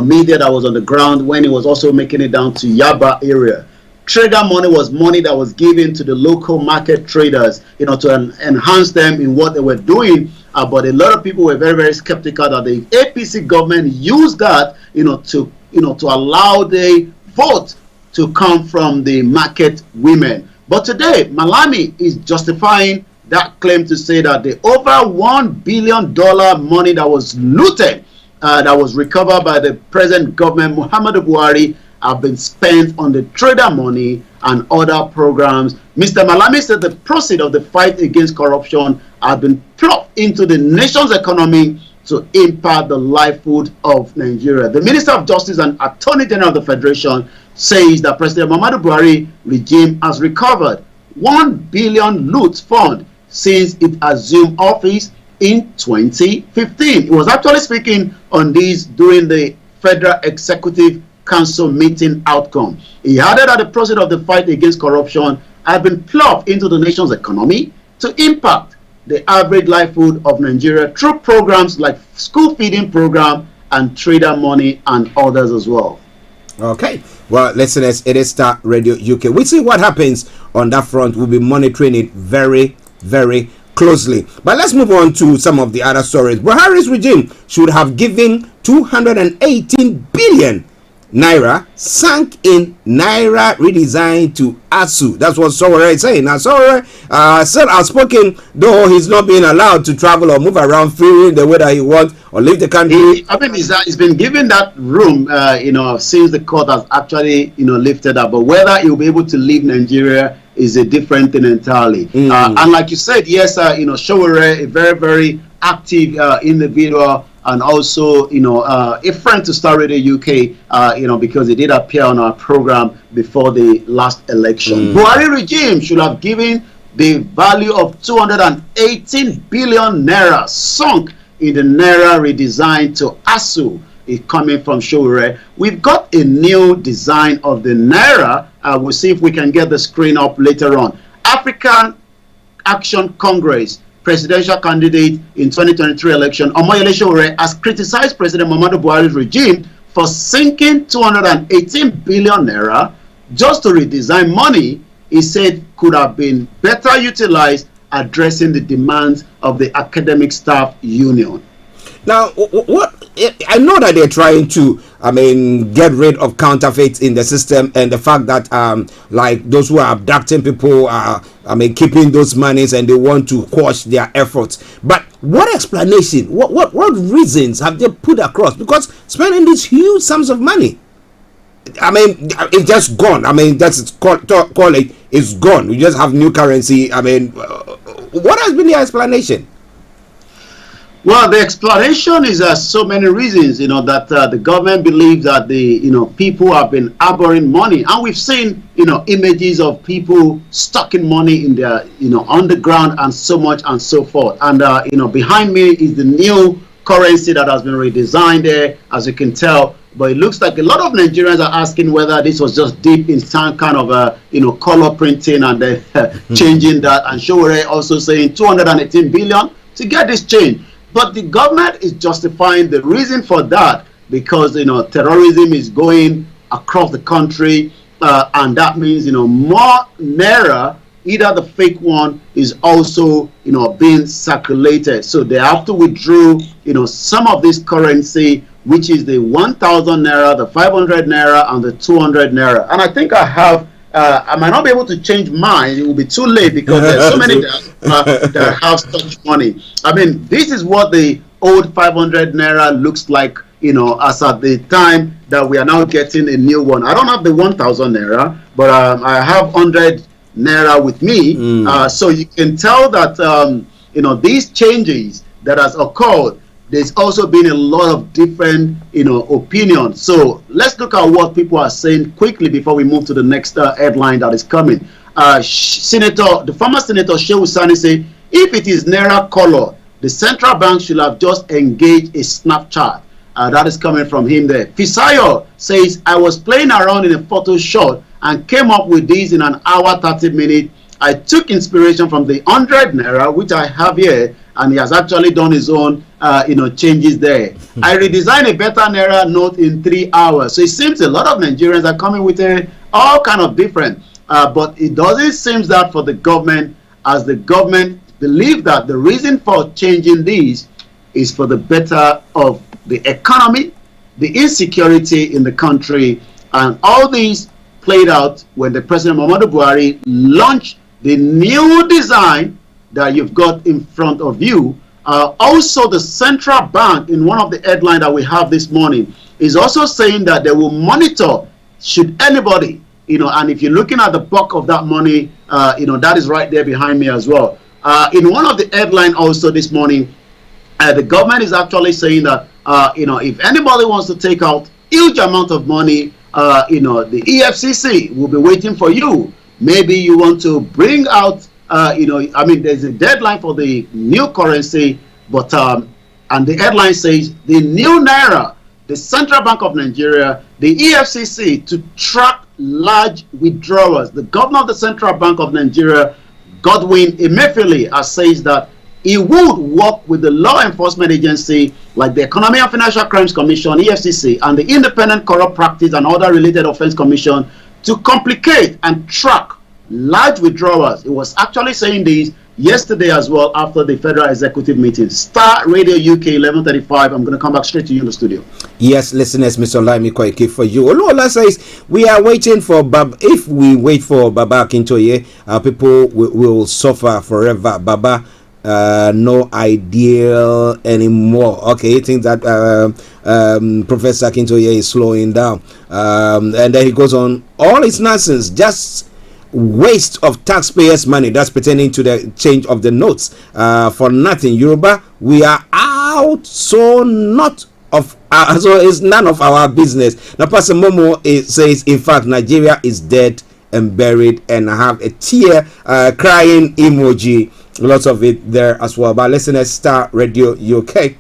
media that was on the ground when he was also making it down to Yaba area. Trader money was money that was given to the local market traders, to enhance them in what they were doing. But a lot of people were very, very skeptical that the APC government used that, to allow the vote to come from the market women. But today, Malami is justifying that claim to say that the over $1 billion money that was looted, that was recovered by the present government, Muhammadu Buhari, have been spent on the trader money and other programs. Mr. Malami said the proceeds of the fight against corruption have been plopped into the nation's economy to impact the livelihood of Nigeria. The Minister of Justice and Attorney General of the Federation says that President Muhammadu Buhari regime has recovered 1 billion loot fund since it assumed office in 2015. He was actually speaking on this during the Federal Executive Council meeting outcome. He added that the process of the fight against corruption had been plopped into the nation's economy to impact the average livelihood of Nigeria through programs like school feeding program and trader money and others as well. Okay, well, listeners, it is Starr Radio UK. We see what happens on that front. We'll be monitoring it very, very closely. But let's move on to some of the other stories. Buhari's regime should have given 218 billion naira sank in naira redesign to ASU. That's what Sowore is saying. Now Sowore still outspoken, though he's not being allowed to travel or move around freely the way that he wants or leave the country. He's been given that room, since the court has actually, lifted up. But whether he'll be able to leave Nigeria is a different thing entirely. And like you said, yes, Sowore, a very, very active individual, and also, a friend to Starr Radio UK, because he did appear on our program before the last election. Buhari regime should have given the value of 218 billion naira sunk in the naira redesign to ASU. It's coming from Sowore. We've got a new design of the naira. We'll see if we can get the screen up later on. African Action Congress presidential candidate in 2023 election, Omoyele Sowore, has criticized President Muhammadu Buhari's regime for sinking 218 billion naira just to redesign money he said could have been better utilized addressing the demands of the academic staff union. Now, what I know that they're trying to, get rid of counterfeits in the system, and the fact that, like those who are abducting people are, keeping those monies, and they want to quash their efforts. But what explanation, what reasons have they put across? Because spending these huge sums of money, it's just gone. That's call it. It's gone. We just have new currency. What has been the explanation? Well, the explanation is so many reasons, that the government believes that the, people have been harboring money. And we've seen, images of people stocking money in their, underground and so much and so forth. And, behind me is the new currency that has been redesigned there, as you can tell. But it looks like a lot of Nigerians are asking whether this was just deep in some kind of color printing and then changing that. And Sowore also saying 218 billion to get this change. But the government is justifying the reason for that because, terrorism is going across the country. And that means, more naira, either the fake one is also, being circulated. So they have to withdraw, some of this currency, which is the 1,000 naira, the 500 naira, and the 200 naira. And I think I have, I might not be able to change mine. It will be too late because there's so many that have such money. This is what the old 500 naira looks like, as at the time that we are now getting a new one. I don't have the 1,000 naira, but I have 100 naira with me. So you can tell that, these changes that has occurred, there's also been a lot of different, opinions. So let's look at what people are saying quickly before we move to the next headline that is coming. The former Senator Shehu Sani say, if it is naira color, the central bank should have just engaged a Snapchat. That is coming from him there. Fisayo says, I was playing around in a photo shot and came up with this in an hour 30 minutes. I took inspiration from the 100 naira, which I have here, and he has actually done his own changes there. I redesigned a better naira note in 3 hours. So it seems a lot of Nigerians are coming with all kind of different, but it doesn't seem that for the government, as the government believe that the reason for changing these is for the better of the economy, the insecurity in the country, and all these played out when the President Muhammadu Buhari launched the new design that you've got in front of you. Also, the central bank, in one of the headlines that we have this morning, is also saying that they will monitor should anybody, and if you're looking at the bulk of that money, that is right there behind me as well. In one of the headlines also this morning, the government is actually saying that, if anybody wants to take out huge amount of money, the EFCC will be waiting for you. Maybe you want to bring out, there's a deadline for the new currency, but, and the headline says the new naira, the Central Bank of Nigeria, the EFCC, to track large withdrawals. The governor of the Central Bank of Nigeria, Godwin Emefiele, says that he would work with the law enforcement agency like the Economic and Financial Crimes Commission, EFCC, and the Independent Corrupt Practice and Other Related Offense Commission to complicate and track large withdrawals. He was actually saying this yesterday as well after the Federal Executive meeting. Starr Radio UK 11:35. I'm going to come back straight to you in the studio. Yes, listeners, Mr. Olayomi Koiki for you. Oluola says we are waiting for if we wait for Baba Akintoye, people will suffer forever. Baba, no ideal anymore. Okay, he thinks that Professor Akintoye is slowing down. And then he goes on, all it's nonsense, just waste of taxpayers' money. That's pertaining to the change of the notes for nothing. Yoruba, we are out, so it's none of our business. Now, Pastor Momo says, in fact, Nigeria is dead and buried, and I have a tear crying emoji. Lots of it there as well. But listeners, Starr Radio UK,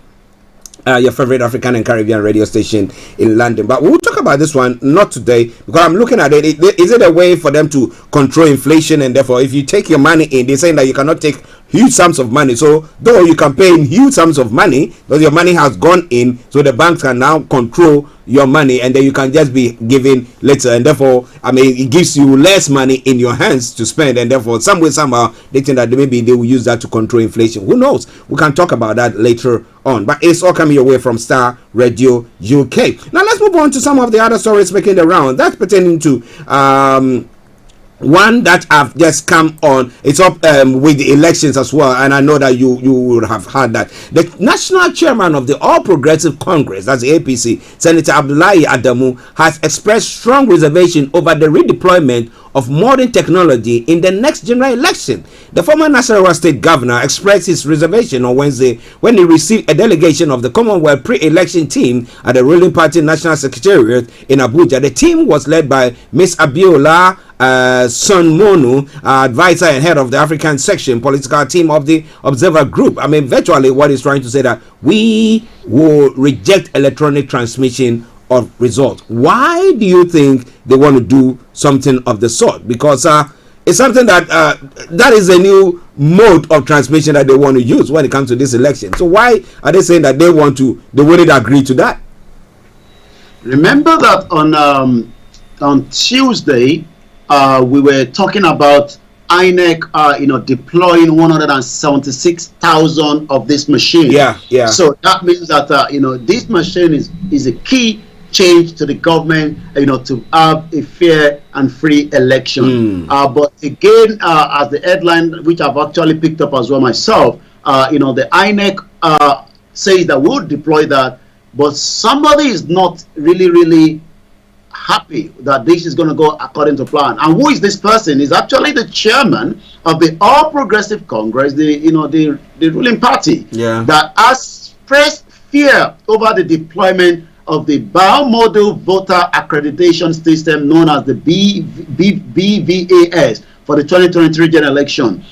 your favorite African and Caribbean radio station in London. But we'll talk about this one not today, because I'm looking at it. Is it a way for them to control inflation? And therefore, if you take your money in, they're saying that you cannot take huge sums of money. So though you can pay in huge sums of money, because your money has gone in, so the banks can now control your money, and then you can just be given later, and therefore, it gives you less money in your hands to spend, and therefore, some way, somehow, they think that maybe they will use that to control inflation. Who knows? We can talk about that later on, but it's all coming your way from Starr Radio UK. Now, let's move on to some of the other stories making the round. That's pertaining to one that I've just come on. It's up with the elections as well, and I know that you would have heard that the national chairman of the All Progressive Congress, that's the APC, Senator Abdullahi Adamu, has expressed strong reservation over the redeployment of modern technology in the next general election. The former Nasarawa State governor expressed his reservation on Wednesday when he received a delegation of the Commonwealth pre-election team at the ruling party National Secretariat in Abuja. The team was led by Ms. Abiola Sonmonu, advisor and head of the African section political team of the Observer Group. Virtually what he's trying to say that we will reject electronic transmission of results. Why do you think they want to do something of the sort? Because it's something that is a new mode of transmission that they want to use when it comes to this election. So why are they saying that they wouldn't agree to that? Remember that on Tuesday, we were talking about INEC, deploying 176,000 of this machine. Yeah. So that means that this machine is a key change to the government, to have a fair and free election. But again, as the headline, which I've actually picked up as well myself, the INEC says that we'll deploy that, but somebody is not really happy that this is going to go according to plan. And who is this person? Is actually the chairman of the All Progressive Congress, the ruling party, that has expressed fear over the deployment of the biomodal voter accreditation system known as the BVAS for the 2023 general election.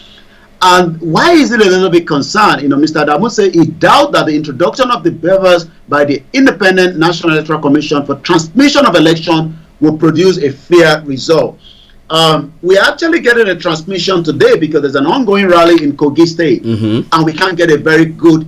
And why is it a little bit concerned? Mr. Adamu said he doubts that the introduction of the BVAS by the Independent National Electoral Commission for transmission of election will produce a fair result. We're actually getting a transmission today because there's an ongoing rally in Kogi State, and we can't get a very good,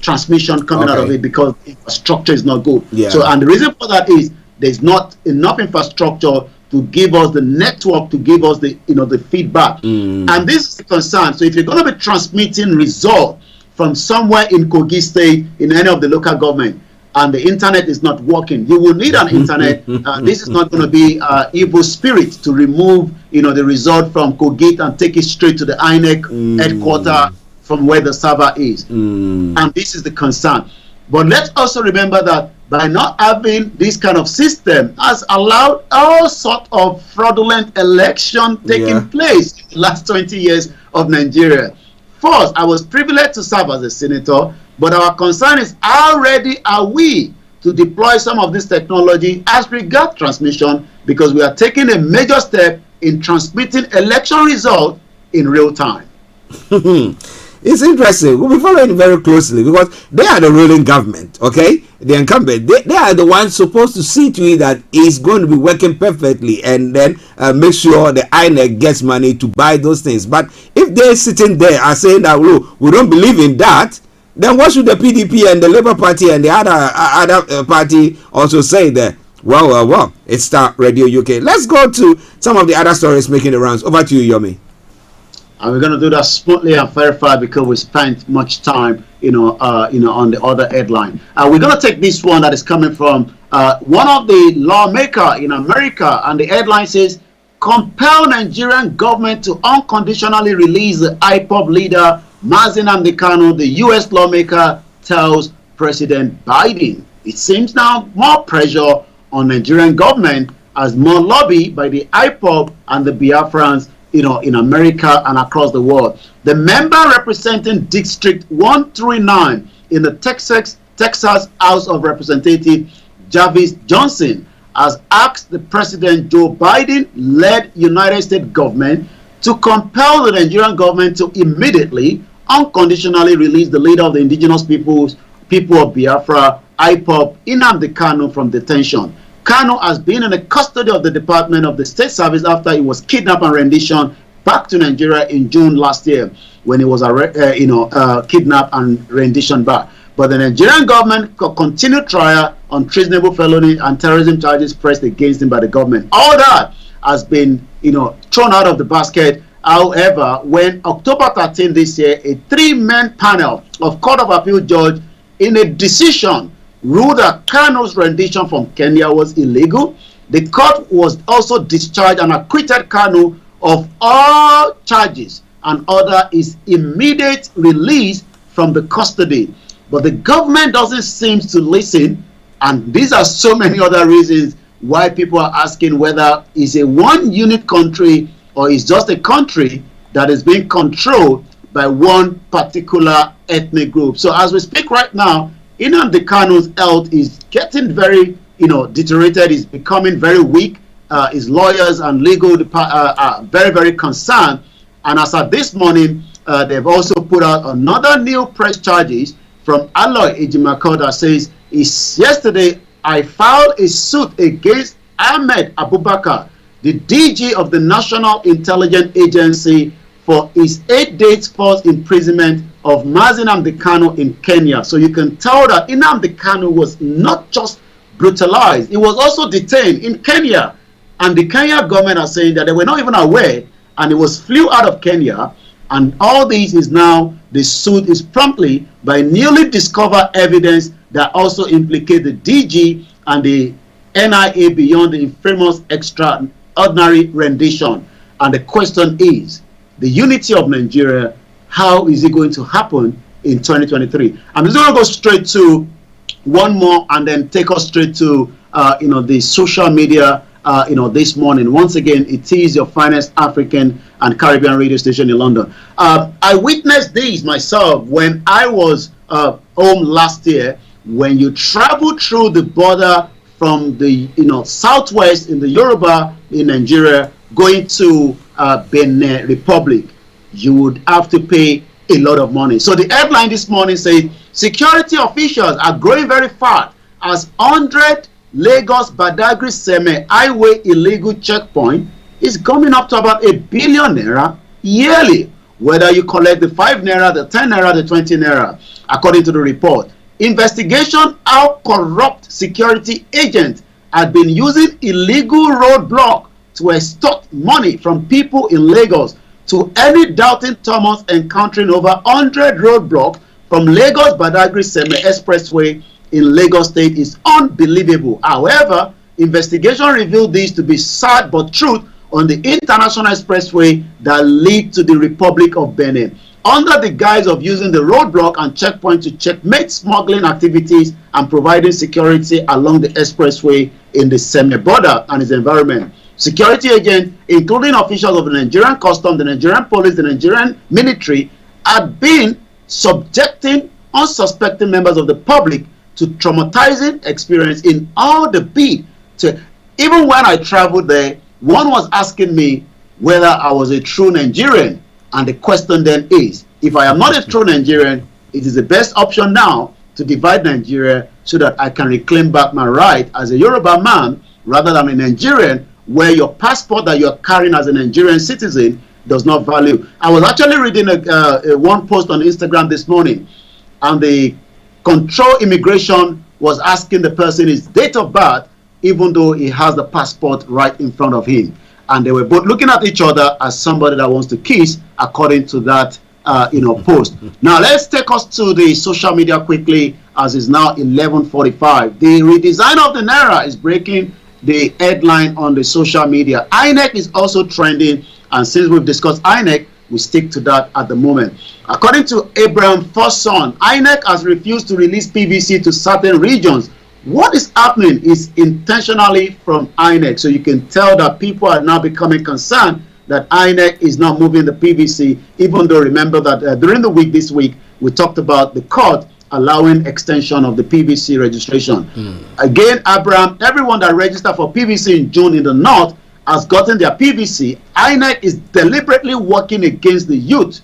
transmission coming out of it because infrastructure is not good. So, and the reason for that is there's not enough infrastructure to give us the network, to give us the, the feedback. And this is the concern. So if you're going to be transmitting results from somewhere in Kogi State, in any of the local government, and the internet is not working, you will need an internet. This is not going to be evil spirit to remove, the result from Kogi and take it straight to the INEC headquarters from where the server is. And this is the concern. But let's also remember that by not having this kind of system has allowed all sort of fraudulent election taking place in the last 20 years of Nigeria. First, I was privileged to serve as a senator, but our concern is how ready are we to deploy some of this technology as regard transmission, because we are taking a major step in transmitting election results in real time. It's interesting. We'll be following very closely because they are the ruling government, okay? The incumbent. They are the ones supposed to see to it that it's going to be working perfectly and then make sure the INEC gets money to buy those things. But if they're sitting there and saying that, look, we don't believe in that, then what should the PDP and the Labour Party and the other party also say there? Well, it's Starr Radio UK. Let's go to some of the other stories making the rounds. Over to you, Yomi. And we're going to do that smoothly and verified because we spent much time, on the other headline. We're going to take this one that is coming from one of the lawmaker in America, and the headline says, compel Nigerian government to unconditionally release the IPOB leader Mazi Nnamdi Kanu, the U.S. lawmaker tells President Biden. It seems now more pressure on Nigerian government as more lobby by the IPOB and the Biafrans in America and across the world. The member representing District 139 in the Texas House of Representatives, Jarvis Johnson, has asked the President Joe Biden-led United States government to compel the Nigerian government to immediately, unconditionally release the leader of the indigenous people of Biafra, IPOB, Nnamdi Kanu, from detention. Kanu has been in the custody of the Department of the State Service after he was kidnapped and renditioned back to Nigeria in June last year, when he was kidnapped and renditioned back. But the Nigerian government continued trial on treasonable felony and terrorism charges pressed against him by the government. All that has been, thrown out of the basket. However, when October 13 this year, a 3-man panel of Court of Appeal judge in a decision ruled that Kanu's rendition from Kenya was illegal, the court was also discharged and acquitted Kanu of all charges and ordered his immediate release from the custody. But the government doesn't seem to listen, and these are so many other reasons why people are asking whether it's a one-unit country or it's just a country that is being controlled by one particular ethnic group. So as we speak right now, Nnamdi Kanu's health is getting very, deteriorated. He's becoming very weak. His lawyers and legal are very, very concerned. And as of this morning, they've also put out another new press charges from Aloy Ejimako that says, yesterday I filed a suit against Ahmed Abubakar, the DG of the National Intelligence Agency, for his 8-day false imprisonment of Mazi Nnamdi Kanu in Kenya. So you can tell that Nnamdi Kanu was not just brutalized, he was also detained in Kenya. And the Kenya government are saying that they were not even aware, and he flew out of Kenya. And all this is now, the suit is promptly by newly discovered evidence that also implicate the DG and the NIA beyond the infamous extraordinary rendition. And the question is, the unity of Nigeria, how is it going to happen in 2023? I'm just going to go straight to one more and then take us straight to the social media this morning. Once again, it is your finest African and Caribbean radio station in London. I witnessed this myself when I was home last year. When you travel through the border from the southwest in the Yoruba in Nigeria going to Benin Republic, you would have to pay a lot of money. So the headline this morning says security officials are growing very fast as 100 Lagos Badagry Seme Highway illegal checkpoint is coming up to about ₦1 billion yearly, whether you collect the 5 naira, the 10 naira, the 20 naira, according to the report. Investigation how corrupt security agents had been using illegal roadblock to extort money from people in Lagos. To any doubting Thomas encountering over 100 roadblocks from Lagos Badagry Seme Expressway in Lagos State is unbelievable. However, investigation revealed this to be sad but truth on the international expressway that lead to the Republic of Benin. Under the guise of using the roadblock and checkpoint to checkmate smuggling activities and providing security along the expressway in the Seme border and its environment. Security agents, including officials of the Nigerian Customs, the Nigerian Police, the Nigerian military, had been subjecting unsuspecting members of the public to traumatizing experience in all the bid to. Even when I traveled there, one was asking me whether I was a true Nigerian, and the question then is, if I am not a true Nigerian, it is the best option now to divide Nigeria so that I can reclaim back my right as a Yoruba man rather than a Nigerian, where your passport that you're carrying as a Nigerian citizen does not value. I was actually reading one post on Instagram this morning, and the control immigration was asking the person his date of birth, even though he has the passport right in front of him. And they were both looking at each other as somebody that wants to kiss, according to that post. Now let's take us to the social media quickly, as it's now 11:45. The redesign of the Naira is breaking the headline on the social media. INEC is also trending, and since we've discussed INEC, we stick to that at the moment. According to Abraham Fosson, INEC has refused to release PVC to certain regions. What is happening is intentionally from INEC, so you can tell that people are now becoming concerned that INEC is not moving the PVC, even though remember that during the week this week, we talked about the court allowing extension of the PVC registration. Again, Abraham, everyone that registered for PVC in June in the north has gotten their PVC. INEC is deliberately working against the youth.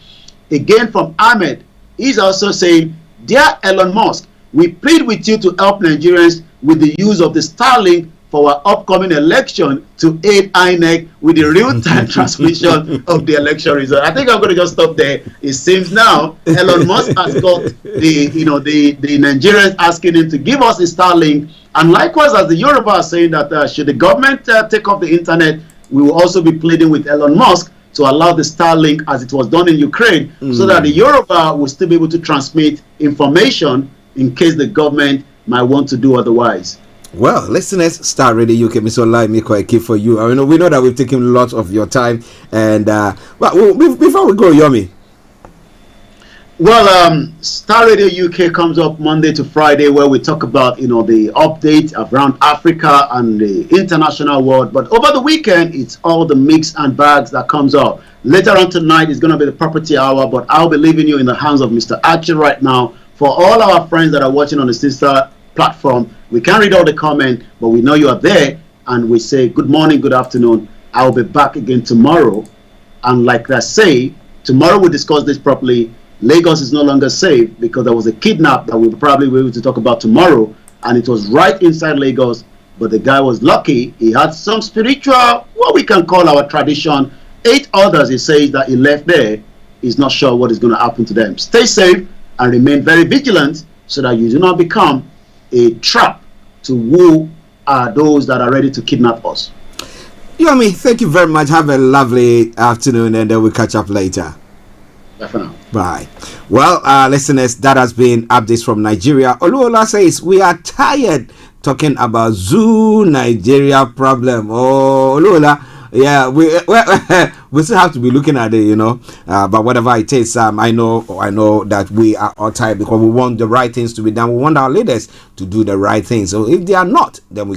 Again, from Ahmed, he's also saying, "Dear Elon Musk, we plead with you to help Nigerians with the use of the Starlink for our upcoming election to aid INEC with the real-time transmission of the election result." I think I'm going to just stop there. It seems now Elon Musk has got the Nigerians asking him to give us a Starlink, and likewise as the Yoruba are saying that should the government take off the internet, we will also be pleading with Elon Musk to allow the Starlink as it was done in Ukraine, so that the Yoruba will still be able to transmit information in case the government might want to do otherwise. Well, listeners, Starr Radio UK, Mr. Olayomi Koiki for you. I mean, we know that we've taken lots of your time, and but before we go, Yomi. Well, Starr Radio UK comes up Monday to Friday, where we talk about the update around Africa and the international world. But over the weekend, it's all the mix and bags that comes up. Later on tonight is going to be the property hour, but I'll be leaving you in the hands of Mr. Archie right now. For all our friends that are watching on the sister platform, we can't read all the comment, but we know you are there, and we say good morning, good afternoon. I'll be back again tomorrow, and like I say, tomorrow we'll discuss this properly. Lagos is no longer safe because there was a kidnap that we'll probably be able to talk about tomorrow, and it was right inside Lagos, but the guy was lucky. He had some spiritual, what we can call our tradition. 8 others, he says, that he left there. He's not sure what is going to happen to them. Stay safe and remain very vigilant so that you do not become a trap to who are those that are ready to kidnap us. Yomi, thank you very much. Have a lovely afternoon, and then we'll catch up later. Bye for now. Bye. Well, listeners, that has been updates from Nigeria. Oluola says, we are tired talking about Zoo Nigeria problem. Oh, Oluola. Yeah, we still have to be looking at it, but whatever it is, I know that we are all tired because we want the right things to be done. We want our leaders to do the right things. So if they are not, then we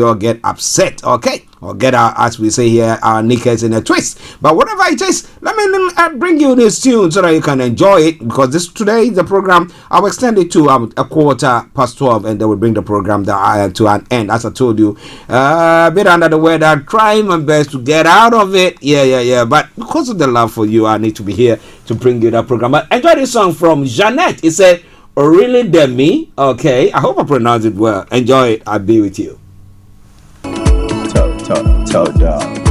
all get upset, okay? Or get our, as we say here, our knickers in a twist. But whatever it is, let me bring you this tune so that you can enjoy it, because today the program, I'll extend it to 12:15, and then we'll bring the program to an end. As I told you, a bit under the weather, trying my best to get out of it. Yeah. But because of the love for you, I need to be here to bring you that program. But enjoy this song from Jeanette. It said, Orilidemi. Okay, I hope I pronounced it well. Enjoy it. I'll be with you. Top dog.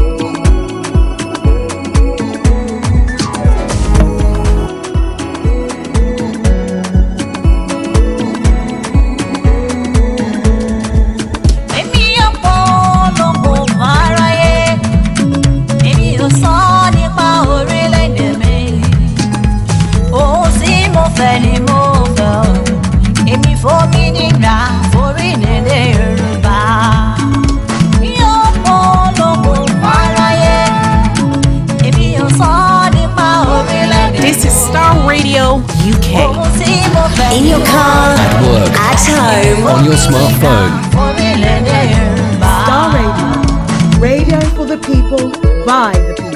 This is Starr Radio UK. In your car, At work. at home, On your smartphone. Star Radio. Radio for the people, by the people.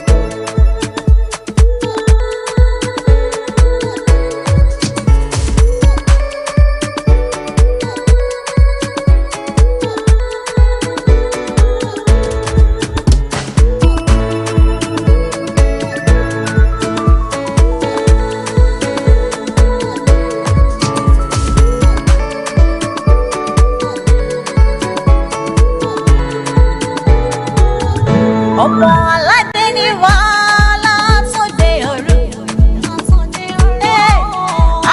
ọ̀pọ̀ aládé ní wàhálà sóde òru.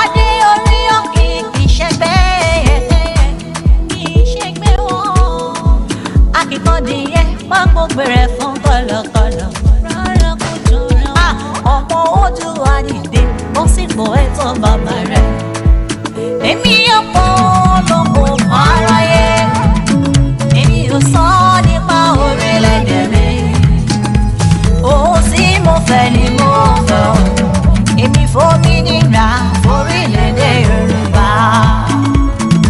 Adé orí òkè kì í ṣẹgbẹ́ wọn. Akíkandìyẹ má gbógbé rẹ̀ fún kọ̀lọ̀kọ̀lọ̀. Ọ̀pọ̀ ojú wa dìde bó sípò ẹ̀tọ́ bàbá rẹ̀. Èmi ọ̀pọ̀ lóko aráyé. Èmi ò sọ nípa orílẹ̀-èdè mi. Ohun tí mo fẹ́ ni mo fẹ́ o. Èmi fòmìnira orílẹ̀-èdè Yorùbá.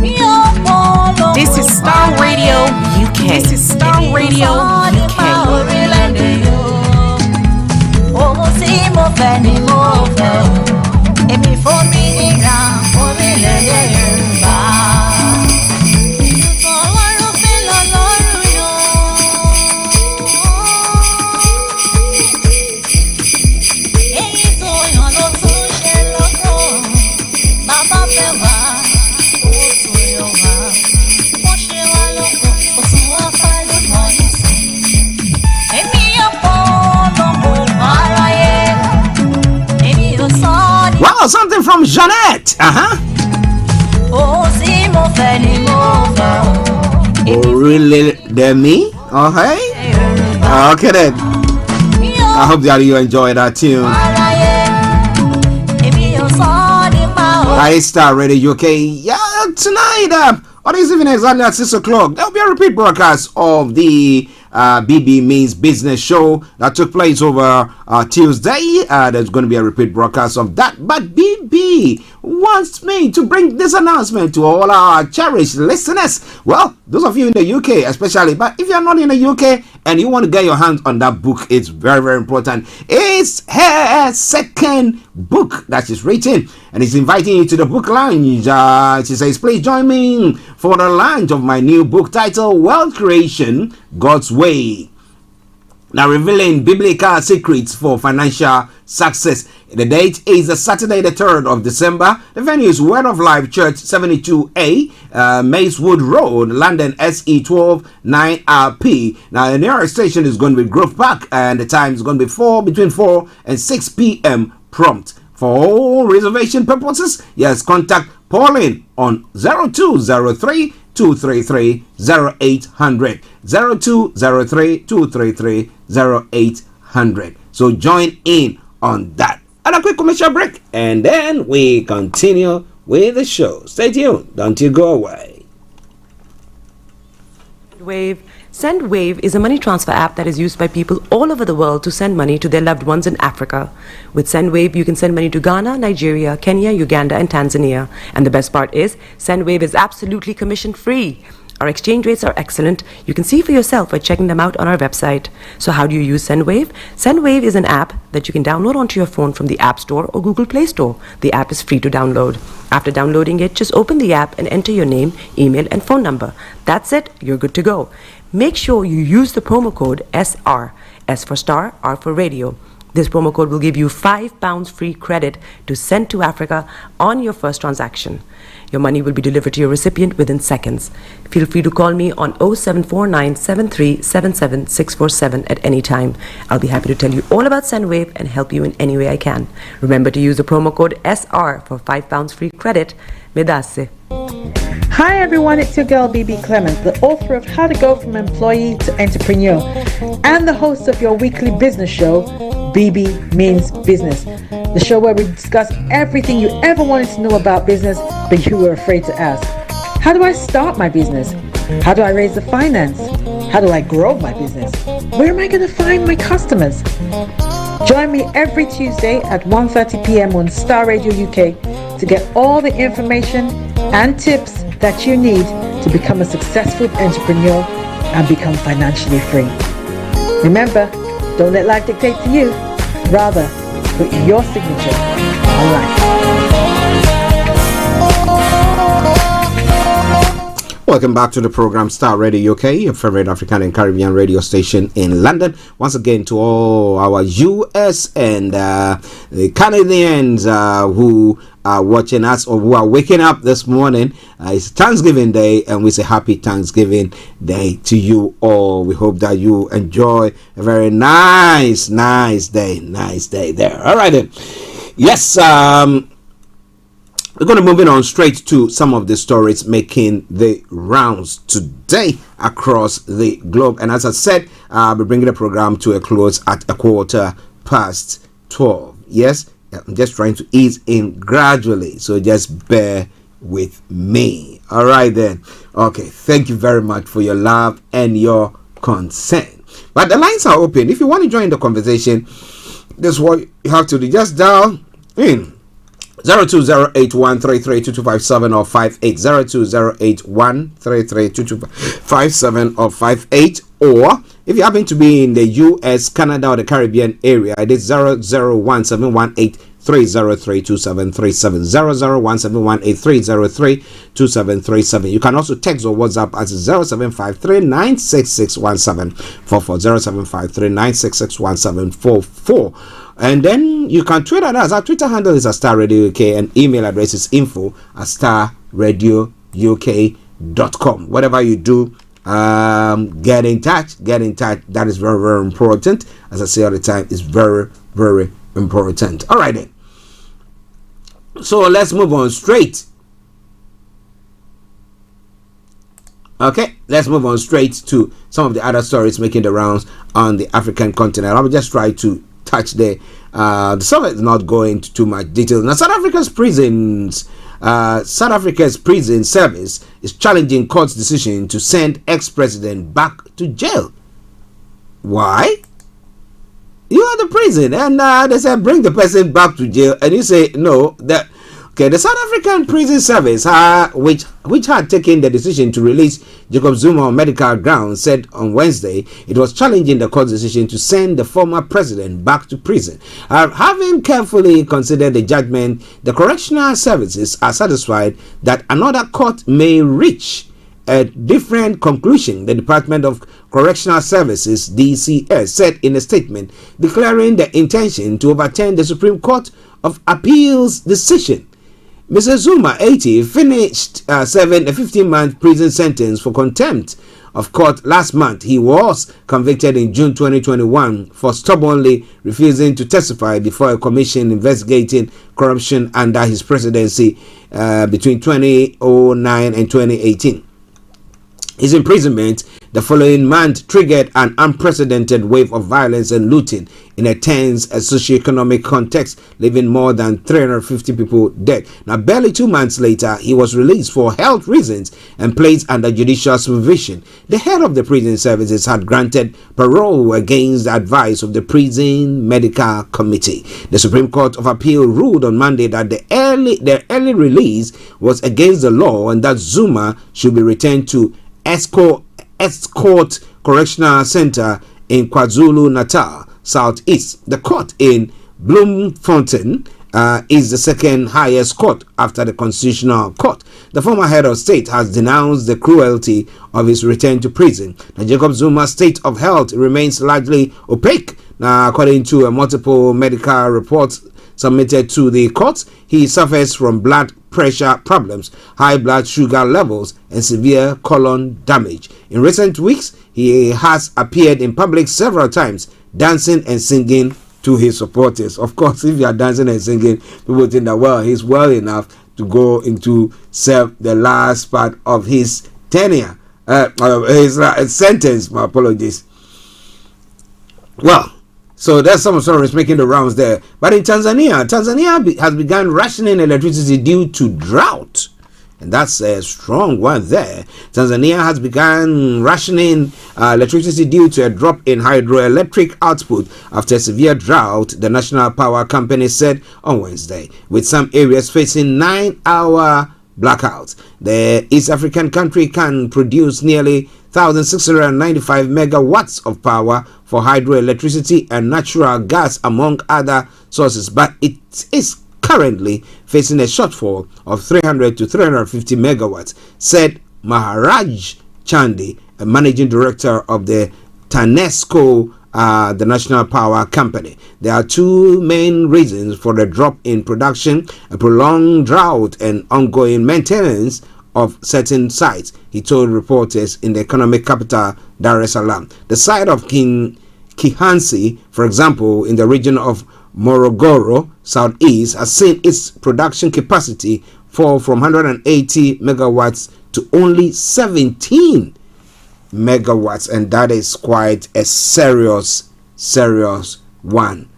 Mi ò pọ̀ lóko. This is Starr Radio UK. This is Starr Radio UK. Orílẹ̀-èdè Yorùbá. Ohun tí mo fẹ́ ni mo fẹ́ o. Èmi fòmìnira orílẹ̀-èdè Yorùbá. Ọlọ́run fẹ́ lọ́lọ́run yọ. Èyí tó yàn ló tún ṣe lọ́kọ̀. Bàbá fẹ́ wá, owó tó yọ wá. Wọ́n ṣe wá lọ́kọ̀, kò tún wá fá lọ́kọ̀ nísìnyí. Èmi yóò pọ̀ lọ́kọ̀ aráyé. Èmi yóò sọ ní. Wow, something from Jeanette. Ohun tí mo fẹ́ ni mo fẹ́ o. Orilidemi. Okay. Okay then. I hope that you enjoy that tune. Èmi yóò sọ nípa o. I Star Radio UK. Yeah, tonight, or this evening exactly at 6 o'clock, there'll be a repeat broadcast of the BB Means Business show that took place over Tuesday. There's going to be a repeat broadcast of that. But BB wants me to bring this announcement to all our cherished listeners. Well, those of you in the UK especially, but if you're not in the UK and you want to get your hands on that book, it's very, very important. It's her second book that she's written, and it's inviting you to the book lounge. She says, please join me for the launch of my new book titled Wealth Creation, God's Way. Now, revealing biblical secrets for financial success. The date is Saturday, the 3rd of December. The venue is Word of Life Church, 72A, Macewood Road, London, SE12 9RP. Now, the nearest station is going to be Grove Park, and the time is going to be between 4 and 6 p.m. prompt. For all reservation purposes, yes, contact Pauline on 0203 233 0800 0203 233 0800. So join in on that. And a quick commercial break, and then we continue with the show. Stay tuned, don't you go away. SendWave is a money transfer app that is used by people all over the world to send money to their loved ones in Africa. With SendWave, you can send money to Ghana, Nigeria, Kenya, Uganda, and Tanzania. And the best part is, SendWave is absolutely commission-free. Our exchange rates are excellent. You can see for yourself by checking them out on our website. So how do you use SendWave? SendWave is an app that you can download onto your phone from the App Store or Google Play Store. The app is free to download. After downloading it, just open the app and enter your name, email, and phone number. That's it. You're good to go. Make sure you use the promo code SR, S for Star, R for Radio. This promo code will give you £5 free credit to send to Africa on your first transaction. Your money will be delivered to your recipient within seconds. Feel free to call me on 0749 7377 647 at any time. I'll be happy to tell you all about SendWave and help you in any way I can. Remember to use the promo code SR for £5 free credit. Medasse. Hi everyone, it's your girl BB Clement, the author of How to Go From Employee to Entrepreneur and the host of your weekly business show, BB Means Business, the show where we discuss everything you ever wanted to know about business but you were afraid to ask. How do I start my business? How do I raise the finance? How do I grow my business? Where am I going to find my customers? Join me every Tuesday at 1:30 p.m. on Starr Radio UK to get all the information and tips that you need to become a successful entrepreneur and become financially free. Remember, don't let life dictate to you. Rather, put your signature on life. Welcome back to the program Starr Radio UK, your favorite African and Caribbean radio station in London. Once again, to all our US and the Canadians who are watching us or who are waking up this morning, it's Thanksgiving Day, and we say happy Thanksgiving Day to you all. We hope that you enjoy a very nice day there. All right then. Yes, we're going to move on straight to some of the stories making the rounds today across the globe. And as I said, I'll be bringing the program to a close at 12:15. Yes, I'm just trying to ease in gradually, so just bear with me. All right then. Okay, thank you very much for your love and your concern. But the lines are open. If you want to join the conversation, this is what you have to do. Just dial in 0208133257 or 58 0208133257 or 58, or if you happen to be in the US, Canada or the Caribbean area, it is 0017183032737 0017183032737. You can also text or WhatsApp at 0753966174 0753966174. And then you can tweet at us. Our Twitter handle is Starr Radio UK and email address is info@starradiouk.com. Whatever you do, get in touch. That is very, very important. As I say all the time, it's very, very important. All right then. So let's move on straight. Okay, let's move on straight to some of the other stories making the rounds on the African continent. I'll just try to touch there. The summit is not going into too much detail. Now, South Africa's prison service is challenging court's decision to send ex-president back to jail. Why? You are the prison, and they said bring the person back to jail, and you say no. The South African Prison Service, which had taken the decision to release Jacob Zuma on medical grounds, said on Wednesday it was challenging the court's decision to send the former president back to prison. Having carefully considered the judgment, the correctional services are satisfied that another court may reach a different conclusion. The Department of Correctional Services, DCS, said in a statement declaring the intention to overturn the Supreme Court of Appeal's decision. Mr. Zuma, 80, finished serving a 15-month prison sentence for contempt of court last month. He was convicted in June 2021 for stubbornly refusing to testify before a commission investigating corruption under his presidency between 2009 and 2018. His imprisonment the following month triggered an unprecedented wave of violence and looting in a tense socio-economic context, leaving more than 350 people dead. Now, barely 2 months later, he was released for health reasons and placed under judicial supervision. The head of the prison services had granted parole against the advice of the prison medical committee. The Supreme Court of Appeal ruled on Monday that the early release was against the law and that Zuma should be returned to Escort Correctional Center in KwaZulu-Natal, Southeast. The court in Bloemfontein is the second highest court after the Constitutional Court. The former head of state has denounced the cruelty of his return to prison. Now, Jacob Zuma's state of health remains largely opaque. Now, according to a multiple medical reports submitted to the court, he suffers from blood pressure problems, high blood sugar levels, and severe colon damage. In recent weeks, he has appeared in public several times, dancing and singing to his supporters. Of course, if you are dancing and singing, people think that, well, he's well enough to go into serve the last part of his tenure, his sentence. My apologies. Well, so that's some stories making the rounds there. But in Tanzania has begun rationing electricity due to drought. And that's a strong one there. Tanzania has begun rationing electricity due to a drop in hydroelectric output after severe drought, the national power company said on Wednesday, with some areas facing 9-hour blackouts. The East African country can produce nearly 1,695 megawatts of power for hydroelectricity and natural gas, among other sources, but it is currently facing a shortfall of 300 to 350 megawatts, said Maharaj Chandi, a managing director of the TANESCO, the national power company. There are two main reasons for the drop in production: a prolonged drought and ongoing maintenance of certain sites, he told reporters in the economic capital Dar es Salaam. The site of Kihansi, for example, in the region of Morogoro Southeast, has seen its production capacity fall from 180 megawatts to only 17 megawatts, and that is quite a serious one.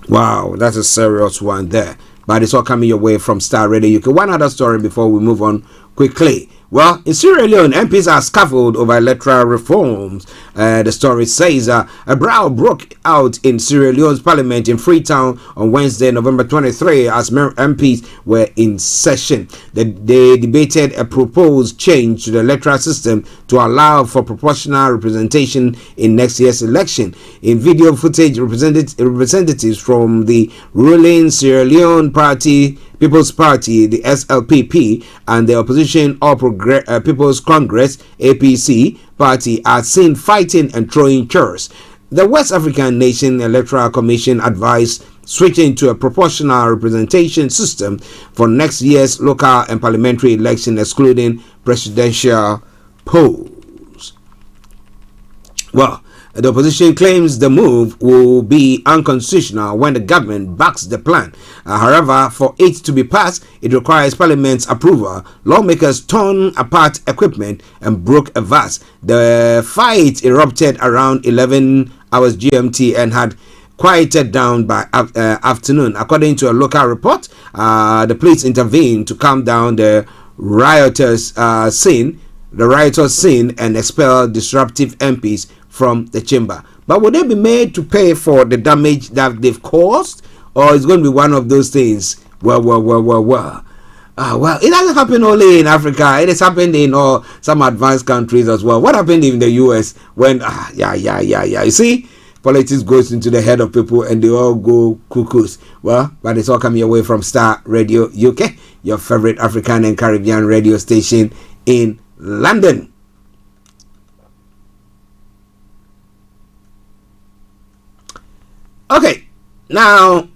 Wow, that's a serious one there. But it's all coming your way from Starr Radio UK. One other story before we move on quickly. Well, in Sierra Leone, MPs are scaffolded over electoral reforms. The story says a brawl broke out in Sierra Leone's parliament in Freetown on Wednesday, November 23, as MPs were in session. They debated a proposed change to the electoral system to allow for proportional representation in next year's election. In video footage, representatives from the ruling Sierra Leone People's Party, the SLPP, and the opposition People's Congress, APC, party are seen fighting and throwing chairs. The West African Nation Electoral Commission advised switching to a proportional representation system for next year's local and parliamentary election, excluding presidential polls. Well, the opposition claims the move will be unconstitutional when the government backs the plan. However, for it to be passed, it requires Parliament's approval. Lawmakers torn apart equipment and broke a vase. The fight erupted around 11 hours GMT and had quieted down by afternoon. According to a local report, the police intervened to calm down the riotous scene and expel disruptive MPs from the chamber. But will they be made to pay for the damage that they've caused, or it's going to be one of those things? Well, it doesn't happen only in Africa. It has happened in some advanced countries as well. What happened in the US when you see, politics goes into the head of people and they all go cuckoos. Well, but it's all coming away from Starr Radio UK, your favorite African and Caribbean radio station in London. Okay, now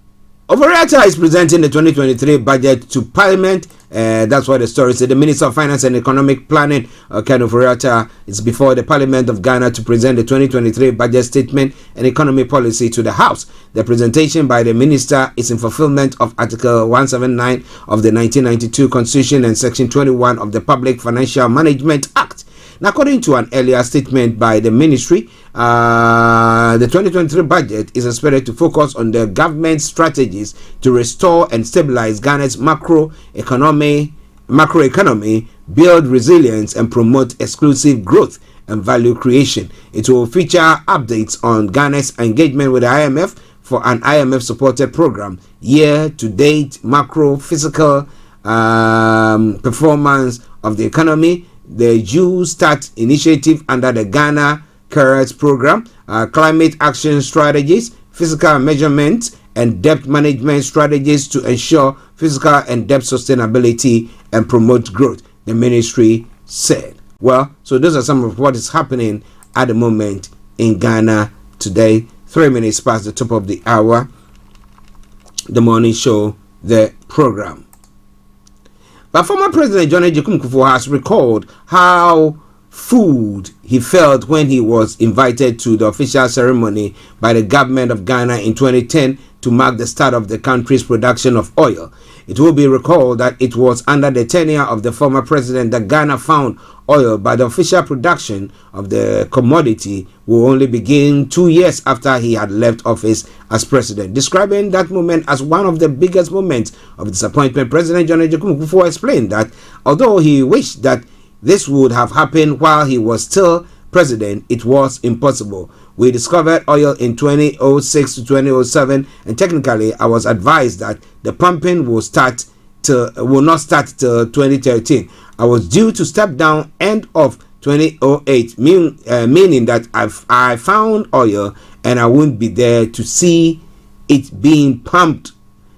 Overreactor is presenting the 2023 budget to Parliament. That's what the story said. The Minister of Finance and Economic Planning, Ken Overreactor, is before the Parliament of Ghana to present the 2023 budget statement and economy policy to the House. The presentation by the Minister is in fulfillment of Article 179 of the 1992 Constitution and Section 21 of the Public Financial Management Act. Now, according to an earlier statement by the ministry, the 2023 budget is expected to focus on the government's strategies to restore and stabilize Ghana's macroeconomy, build resilience, and promote exclusive growth and value creation. It will feature updates on Ghana's engagement with the IMF for an IMF-supported program, year-to-date macro-fiscal performance of the economy, the June Start initiative under the Ghana CARES program, climate action strategies, fiscal measurement, and debt management strategies to ensure fiscal and debt sustainability and promote growth, the ministry said. Well, so those are some of what is happening at the moment in Ghana today. 3 minutes past the top of the hour. The morning show, the program. But former President John Ejim Kufuor has recalled how fooled he felt when he was invited to the official ceremony by the government of Ghana in 2010 to mark the start of the country's production of oil. It will be recalled that it was under the tenure of the former president that Ghana found oil, but the official production of the commodity will only begin 2 years after he had left office as president. Describing that moment as one of the biggest moments of disappointment, President John Ejim Kufuor explained that although he wished that this would have happened while he was still president, it was impossible. We discovered oil in 2006 to 2007, and technically I was advised that the pumping will not start till 2013. I was due to step down end of 2008, meaning that I found oil and I wouldn't be there to see it being pumped.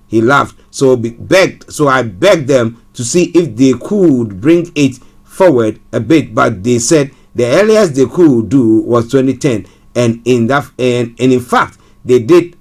He laughed. So I begged them to see if they could bring it forward a bit, but they said the earliest they could do was 2010, and in fact they did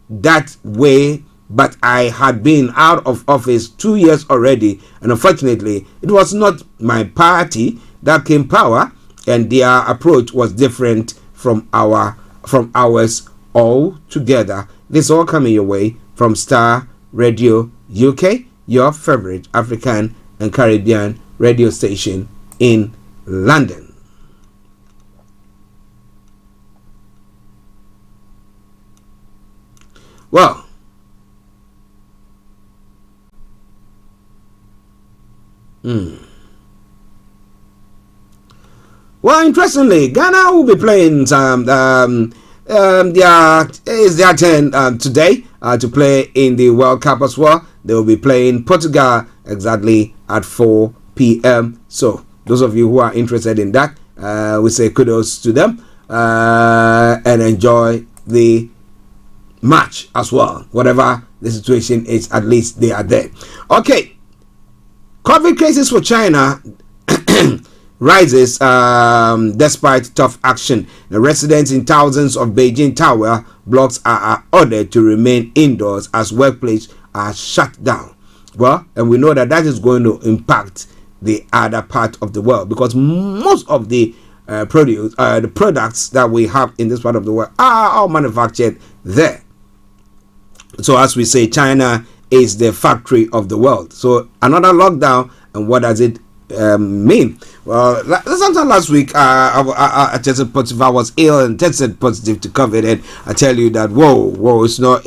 that way, but I had been out of office 2 years already, and unfortunately it was not my party that came power, and their approach was different from ours altogether. This all coming your way from Starr Radio UK, your favorite African and Caribbean radio station in London. Well, interestingly, Ghana will be playing their turn today to play in the World Cup as well. They will be playing Portugal exactly at 4 p.m. So those of you who are interested in that, we say kudos to them and enjoy the match as well. Whatever the situation is, at least they are there. Okay, COVID cases for China rises despite tough action. The residents in thousands of Beijing tower blocks are ordered to remain indoors as workplaces are shut down. Well, and we know that is going to impact the other part of the world, because most of the the products that we have in this part of the world are all manufactured there. So as we say, China is the factory of the world. So another lockdown, and what does it mean? Well, sometime last week I tested positive. I was ill and tested positive to COVID, and I tell you that whoa, it's not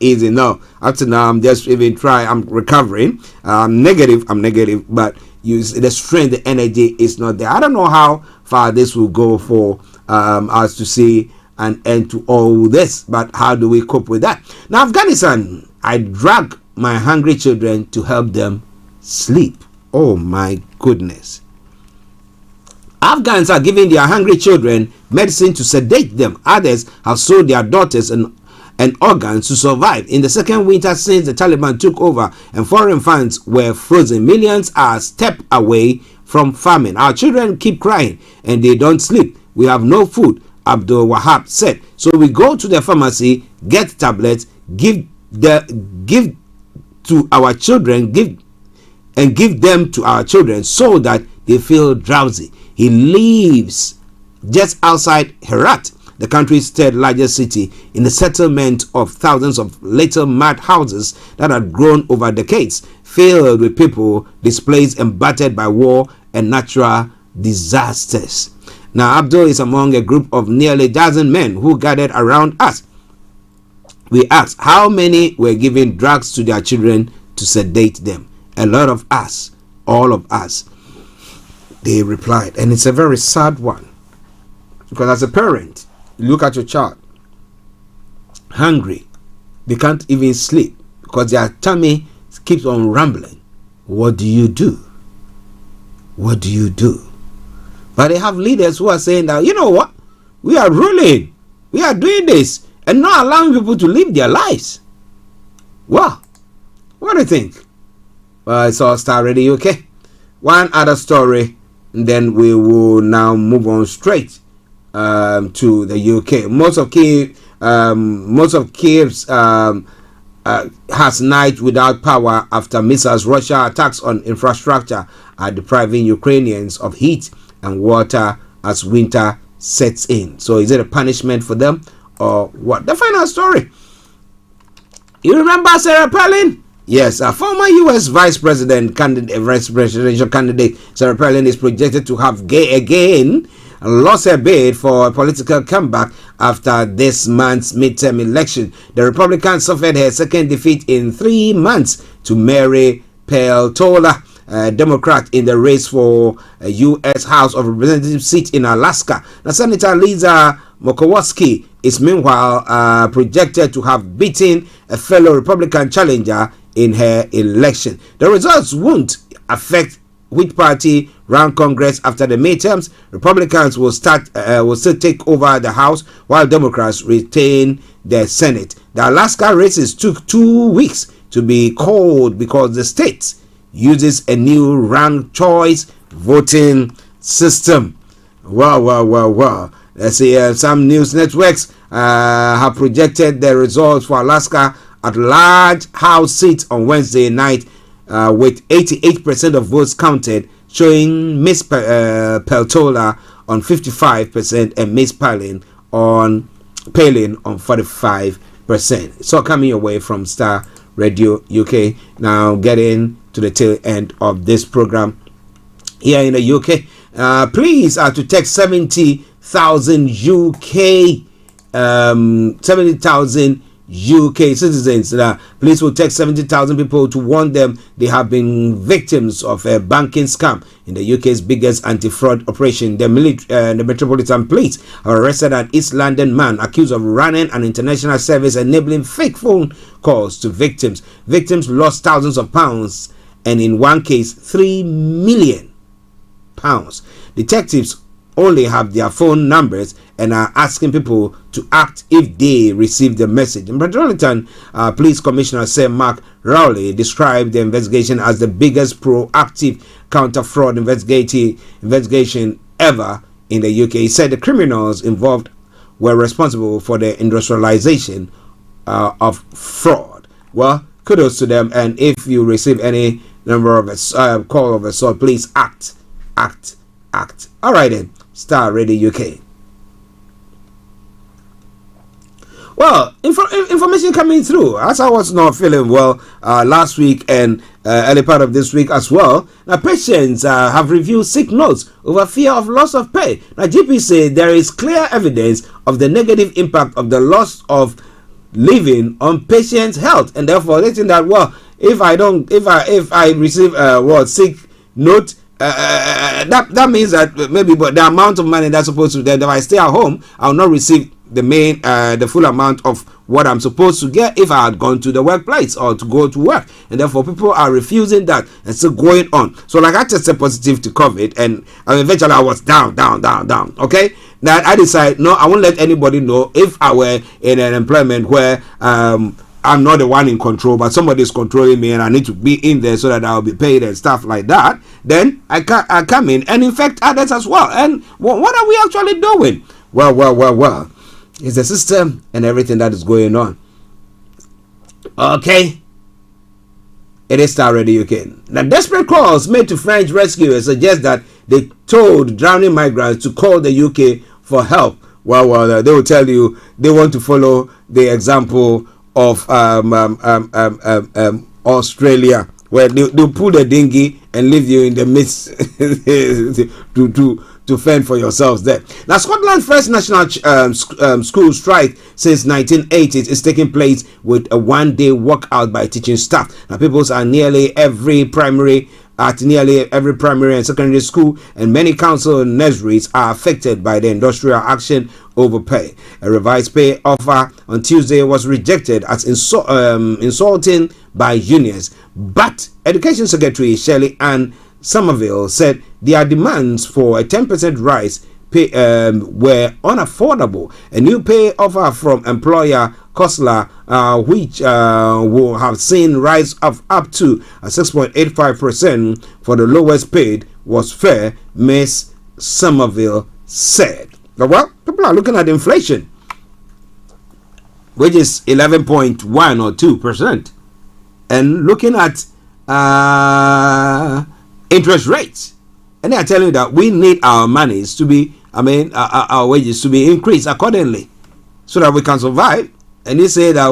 easy now. Up to now, I'm just even trying. I'm recovering. I'm negative, but the strength, the energy is not there. I don't know how far this will go for us to see an end to all this, but how do we cope with that? Now, Afghanistan, I drag my hungry children to help them sleep. Oh my goodness. Afghans are giving their hungry children medicine to sedate them. Others have sold their daughters and organs to survive. In the second winter since the Taliban took over and foreign funds were frozen, millions are stepped away from famine. Our children keep crying and they don't sleep. We have no food, Abdul Wahab said. So we go to the pharmacy, get tablets, give to our children, give them to our children so that they feel drowsy. He lives just outside Herat, the country's third largest city, in a settlement of thousands of little mud houses that had grown over decades, filled with people displaced and battered by war and natural disasters. Now, Abdul is among a group of nearly a dozen men who gathered around us. We asked how many were giving drugs to their children to sedate them. A lot of us, all of us, they replied. And it's a very sad one. Because as a parent, you look at your child, hungry, they can't even sleep because their tummy keeps on rumbling. What do you do? What do you do? But they have leaders who are saying that, you know what? We are ruling. We are doing this and not allowing people to live their lives. Wow. What do you think? Well, it's all Starr Radio, okay? One other story, and then we will now move on straight to the UK. Most of Kiev's has night without power after missiles. Russia attacks on infrastructure are depriving Ukrainians of heat and water as winter sets in. So is it a punishment for them or what? The final story. You remember Sarah Palin? Yes, a former U.S. vice presidential candidate Sarah Palin is projected to have again lost her bid for a political comeback after this month's midterm election. The Republican suffered her second defeat in 3 months to Mary Peltola, a Democrat in the race for a U.S. House of Representatives seat in Alaska. Now, Senator Lisa Murkowski is meanwhile projected to have beaten a fellow Republican challenger in her election. The results won't affect which party ran Congress after the midterms. Republicans will still take over the House, while Democrats retain the Senate. The Alaska races took 2 weeks to be called because the state uses a new ranked choice voting system. Wow. Let's see, some news networks have projected the results for Alaska at large House seats on Wednesday night, with 88% of votes counted, showing Miss Peltola on 55% and Miss Palin on 45%. So coming away from Star Radio UK. Now getting to the tail end of this program here in the UK. Please to text 70,000 UK 70,000 UK citizens. Police will text 70,000 people to warn them they have been victims of a banking scam in the UK's biggest anti-fraud operation. The Metropolitan Police have arrested an East London man accused of running an international service enabling fake phone calls to victims. Victims lost thousands of pounds and in one case £3 million. Detectives only have their phone numbers and are asking people to act if they receive the message. The Metropolitan Police Commissioner Sir Mark Rowley described the investigation as the biggest proactive counter-fraud investigation ever in the UK. He said the criminals involved were responsible for the industrialization of fraud. Well, kudos to them, and if you receive any number of call of assault, please act. All right then. Star Radio UK. Well, information coming through as I was not feeling well last week and early part of this week as well. Now, patients have reviewed sick notes over fear of loss of pay. Now, GP say there is clear evidence of the negative impact of the loss of living on patients' health, and therefore they think that if I receive sick note. That means that maybe but the amount of money that's supposed to that if I stay at home, I'll not receive the full amount of what I'm supposed to get if I had gone to the workplace or to go to work, and therefore people are refusing that and still going on. So like I tested positive to COVID, and eventually I was down. Okay, now I decided no, I won't let anybody know if I were in an employment where I'm not the one in control, but somebody is controlling me and I need to be in there so that I'll be paid and stuff like that. Then I come in and infect others as well. And what are we actually doing? Well. It's the system and everything that is going on. Okay. It is Star Radio UK. Now, desperate calls made to French rescuers suggest that they told drowning migrants to call the UK for help. Well, they will tell you they want to follow the example of Australia, where they'll pull the dinghy and leave you in the midst to fend for yourselves there. Now, Scotland's first national school strike since 1980 is taking place with a one-day walkout by teaching staff. Now, pupils are nearly every primary and secondary school, and many council nurseries are affected by the industrial action over pay. A revised pay offer on Tuesday was rejected as insulting by unions, but Education Secretary Shirley Ann Somerville said their demands for a 10% rise were unaffordable. A new pay offer from employer Kostler, which will have seen rise of up to 6.85% for the lowest paid, was fair, Ms. Somerville said. Well, people are looking at inflation, which is 11.1 or 2%, and looking at interest rates, and they are telling you that we need our monies to be, our wages to be increased accordingly, so that we can survive. And they say that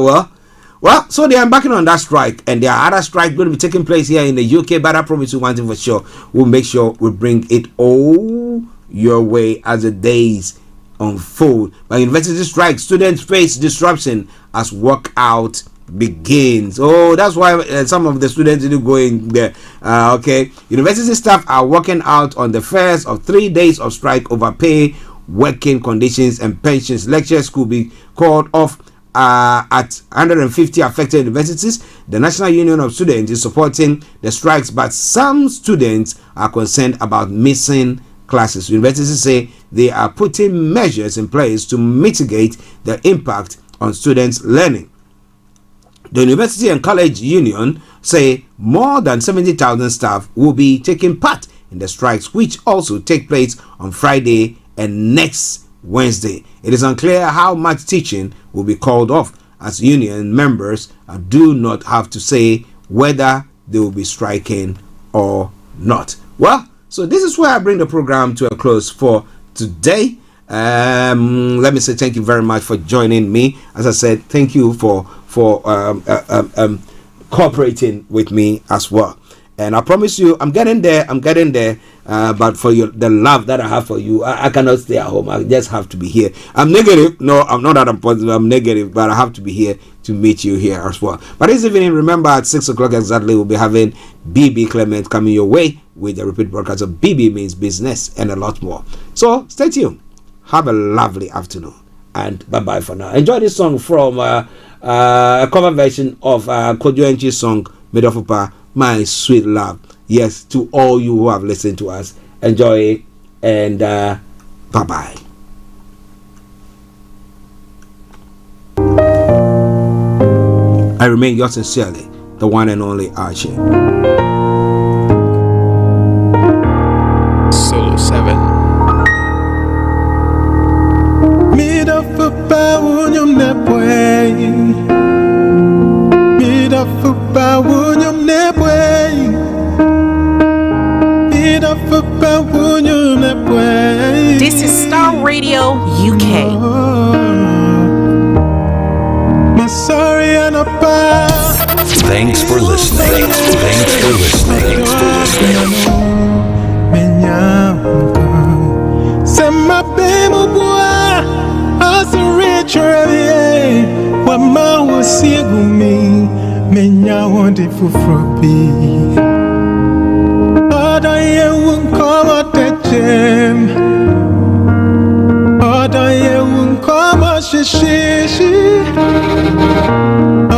well, so they are embarking on that strike, and there are other strikes going to be taking place here in the UK. But I promise you one thing for sure: we'll make sure we bring it all your way as the days unfold. But university strike, students face disruption as workout begins. Oh, that's why some of the students didn't go in there. Okay, university staff are working out on the first of 3 days of strike over pay, working conditions, and pensions. Lectures could be called off at 150 affected universities. The National Union of Students is supporting the strikes, but some students are concerned about missing classes. Universities say they are putting measures in place to mitigate the impact on students' learning. The University and College Union say more than 70,000 staff will be taking part in the strikes, which also take place on Friday and next Wednesday. It is unclear how much teaching will be called off, as union members do not have to say whether they will be striking or not. Well, so this is where I bring the program to a close for today. Let me say thank you very much for joining me. As I said, thank you for cooperating with me as well. And I promise you, I'm getting there. But for the love that I have for you, I cannot stay at home. I just have to be here. I'm negative. No, I'm not that I'm positive. I'm negative, but I have to be here to meet you here as well. But this evening, remember at 6 o'clock exactly, we'll be having BB Clement coming your way with the repeat broadcast of BB Means Business and a lot more. So stay tuned. Have a lovely afternoon. And bye-bye for now. Enjoy this song from a cover version of Kojo Enchi's song, Made of Upa, My Sweet Love. Yes, to all you who have listened to us, enjoy it, and bye-bye. I remain yours sincerely, the one and only Archie. Solo 7. Mira fupa unyum nepwe. Mira fupa unyum nepwe. Mira fupa unyum nepwe. This is Starr Radio UK. My sorry and a Thanks for listening. Thanks for listening. Sema bemo boa asirechwe wama wasiegumi menya wonde fufropi oda ye unkoma techem oda ye unkoma shishishi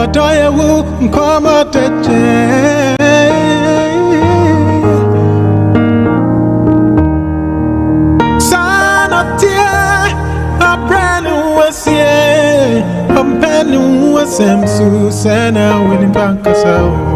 oda ye unkoma techem I'm penning was some Susana winning back us out.